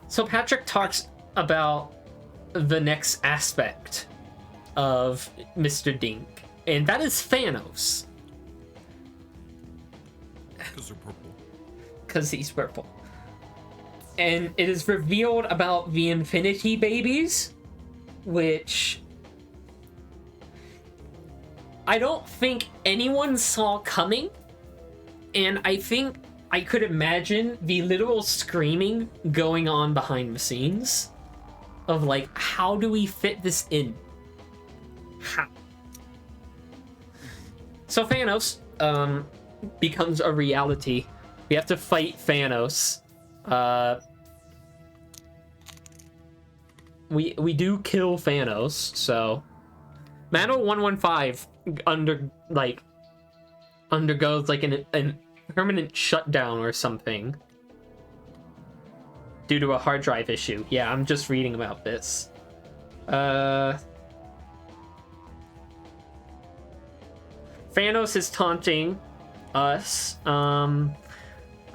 So Patrick talks about the next aspect of Mr. Dink, and that is Thanos. Because they're purple. Because he's purple. And it is revealed about the Infinity Babies, which I don't think anyone saw coming. And I think I could imagine the literal screaming going on behind the scenes of like, how do we fit this in? How? So Thanos becomes a reality. We have to fight Thanos. We do kill Thanos, so Mano 115 undergoes like an permanent shutdown or something due to a hard drive issue. Yeah, I'm just reading about this. Thanos is taunting us. I'm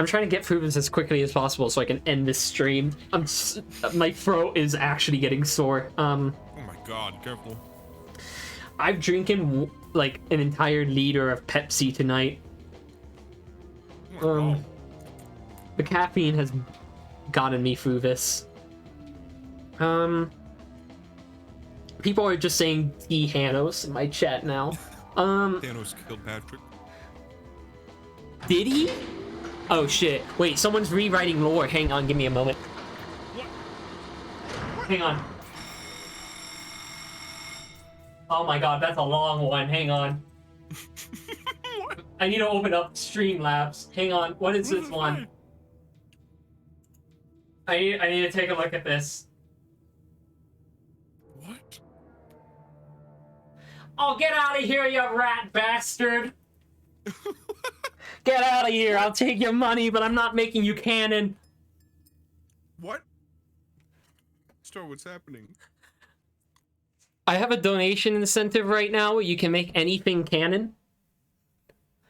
trying to get through this as quickly as possible so I can end this stream. My throat is actually getting sore. Oh my god, careful. I'm drinking like an entire liter of Pepsi tonight. Oh my god. The caffeine has gotten me through this. People are just saying T Hanos in my chat now. Thanos killed Patrick. Did he? Oh shit. Wait, someone's rewriting lore. Hang on, give me a moment. Hang on. Oh my god, that's a long one. Hang on. I need to open up Streamlabs. Hang on. What is this one? I need to take a look at this. What? Oh, get out of here, you rat bastard! Get out of here! I'll take your money, but I'm not making you canon. What? Star, what's happening? I have a donation incentive right now where you can make anything canon.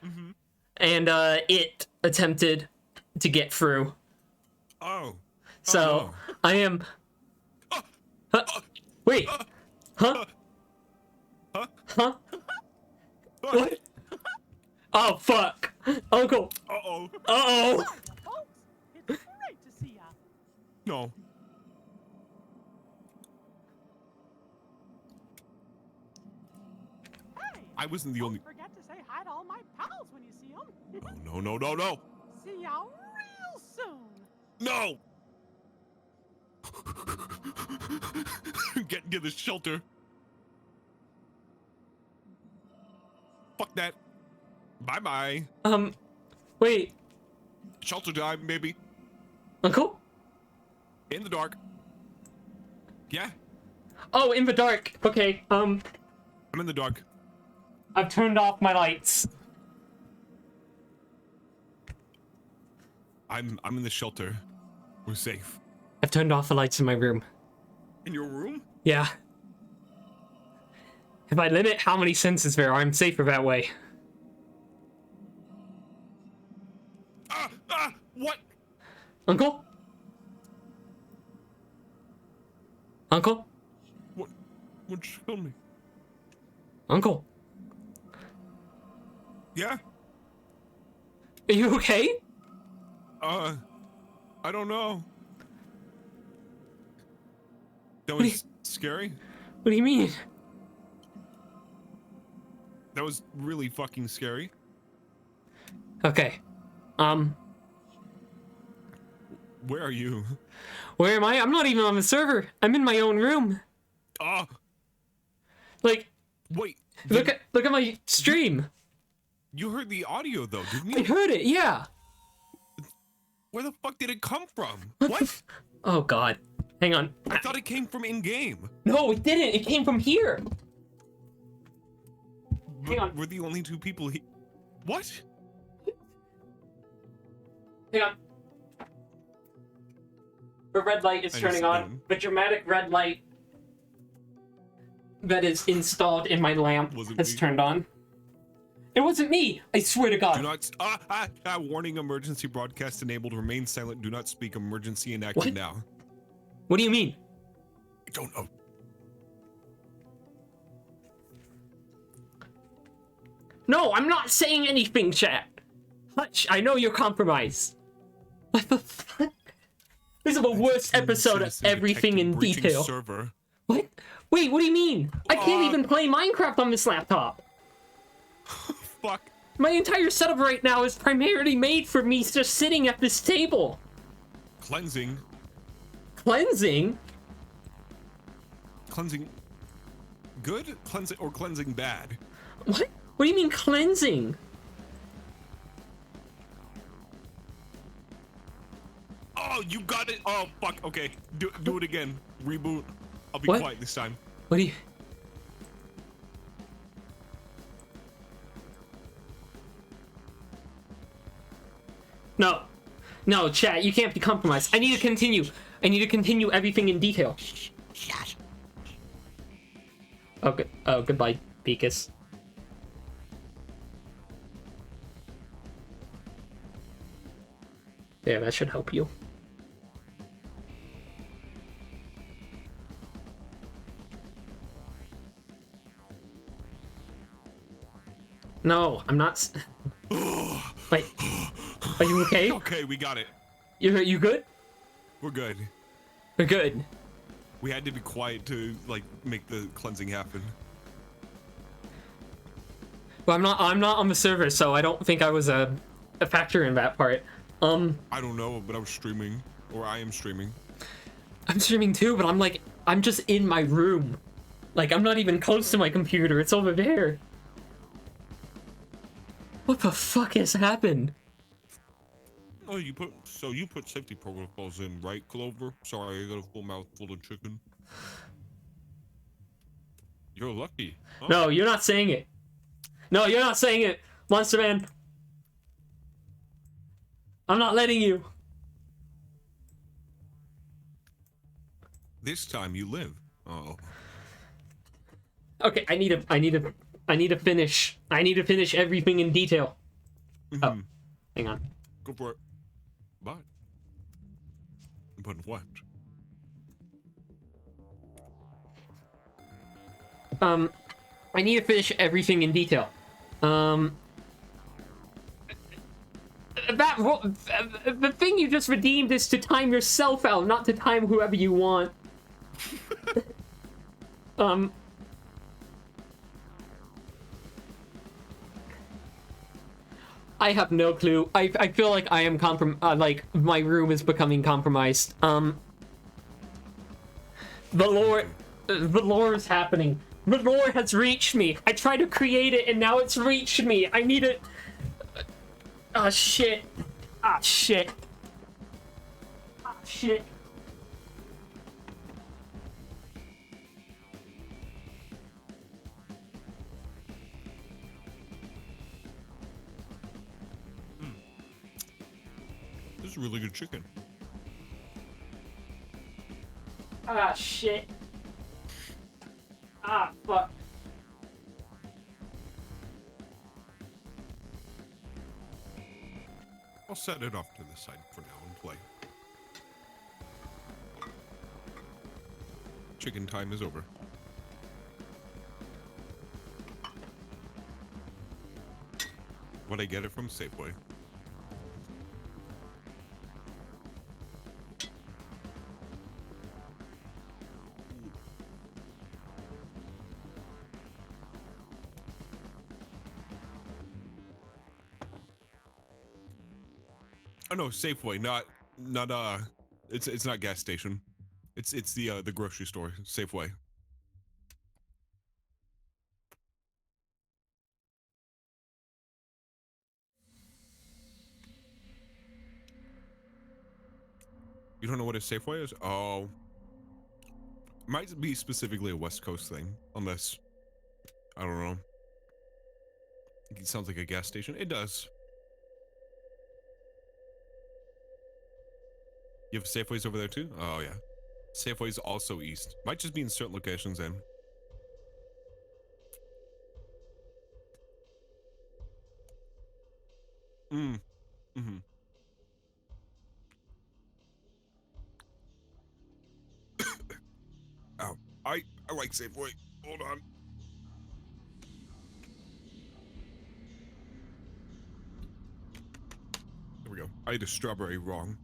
Mm-hmm. And it attempted to get through. Oh. So I am. Huh? Wait. Huh? Huh? What? Oh fuck, Uncle. Uh-oh. Uh-oh. Folks, it's great to see ya. No. Hey, I wasn't the don't only... forget to say hi to all my pals when you see them. Oh, no. See ya real soon. No! Get into the shelter. Fuck that. Bye-bye. Wait, Shelter time, maybe. Uncle? In the dark. Yeah, Oh, in the dark. Okay, I'm in the dark. I've turned off my lights. I'm in the shelter. We're safe. I've turned off the lights in my room. In your room? Yeah. If I limit how many senses there are, I'm safer that way. What? Uncle? Uncle? What you kill me? Uncle? Yeah? Are you okay? I don't know. That What do was scary. What do you mean? That was really fucking scary. Okay. Where are you? Where am I? I'm not even on the server. I'm in my own room. Oh, Like, wait. look at my stream. You heard the audio though, didn't I you? heard it, yeah. Where the fuck did it come from? What? What? Oh god. Hang on. I thought it came from in-game. No, it didn't. It came from here. Hang on. We're the only two people here. What? Hang on. The red light is I turning just on. did. The dramatic red light that is installed in my lamp Was it has me? turned on. It wasn't me. I swear to God. Do not. Warning, emergency broadcast enabled. Remain silent. Do not speak. Emergency enacted What? now. What do you mean? I don't know. No, I'm not saying anything, chat. Hutch, I know you're compromised. What the fuck? This is the worst episode of Citizen everything detected in breaching detail. Server. What? Wait, what do you mean? I can't even play Minecraft on this laptop. Fuck. My entire setup right now is primarily made for me just sitting at this table. Cleansing. Cleansing? Cleansing. Good? Cleansing or cleansing bad? What? What do you mean cleansing? Oh, you got it. Oh, fuck. Okay. Do it again. Reboot. I'll be What? quiet this time. What do you... No. No, chat, you can't be compromised. I need to continue. I need to continue everything in detail. Okay. Oh, goodbye, Beakus. Yeah, that should help you. No, I'm not. Wait, are you okay? Okay, we got it. You good? We're good. We're good. We had to be quiet to like make the cleansing happen. Well, I'm not on the server, so I don't think I was a factor in that part. I don't know, but I was streaming, or I am streaming. I'm streaming too, but I'm just in my room. Like, I'm not even close to my computer. It's over there. What the fuck has happened? Oh, you put safety protocols in, right, Clover? Sorry, I got a full mouthful of chicken. You're lucky. Huh? No, you're not saying it. No, you're not saying it, Monster Man. I'm not letting you. This time you live. Oh. Okay, I need to finish. I need to finish everything in detail. Oh, hang on. Go for it. But what? I need to finish everything in detail. The thing you just redeemed is to time yourself out, not to time whoever you want. I have no clue. I feel like I am like my room is becoming compromised. The lore is happening. The lore has reached me. I tried to create it and now it's reached me. I need it. Ah, shit. Ah, shit. Ah, shit. This is really good chicken. Ah, shit. Ah, fuck. I'll set it off to the side for now and play. Chicken time is over. What'd I get it from? Safeway. Oh no, Safeway, not Not it's not gas station. It's the grocery store, Safeway. You don't know what a Safeway is? Oh. Might be specifically a West Coast thing, unless I don't know. It sounds like a gas station. It does. You have Safeways over there too? Oh yeah. Safeway's also east. Might just be in certain locations then. Mm-hmm. Oh, I like Safeway. Hold on. There we go. I ate a strawberry wrong.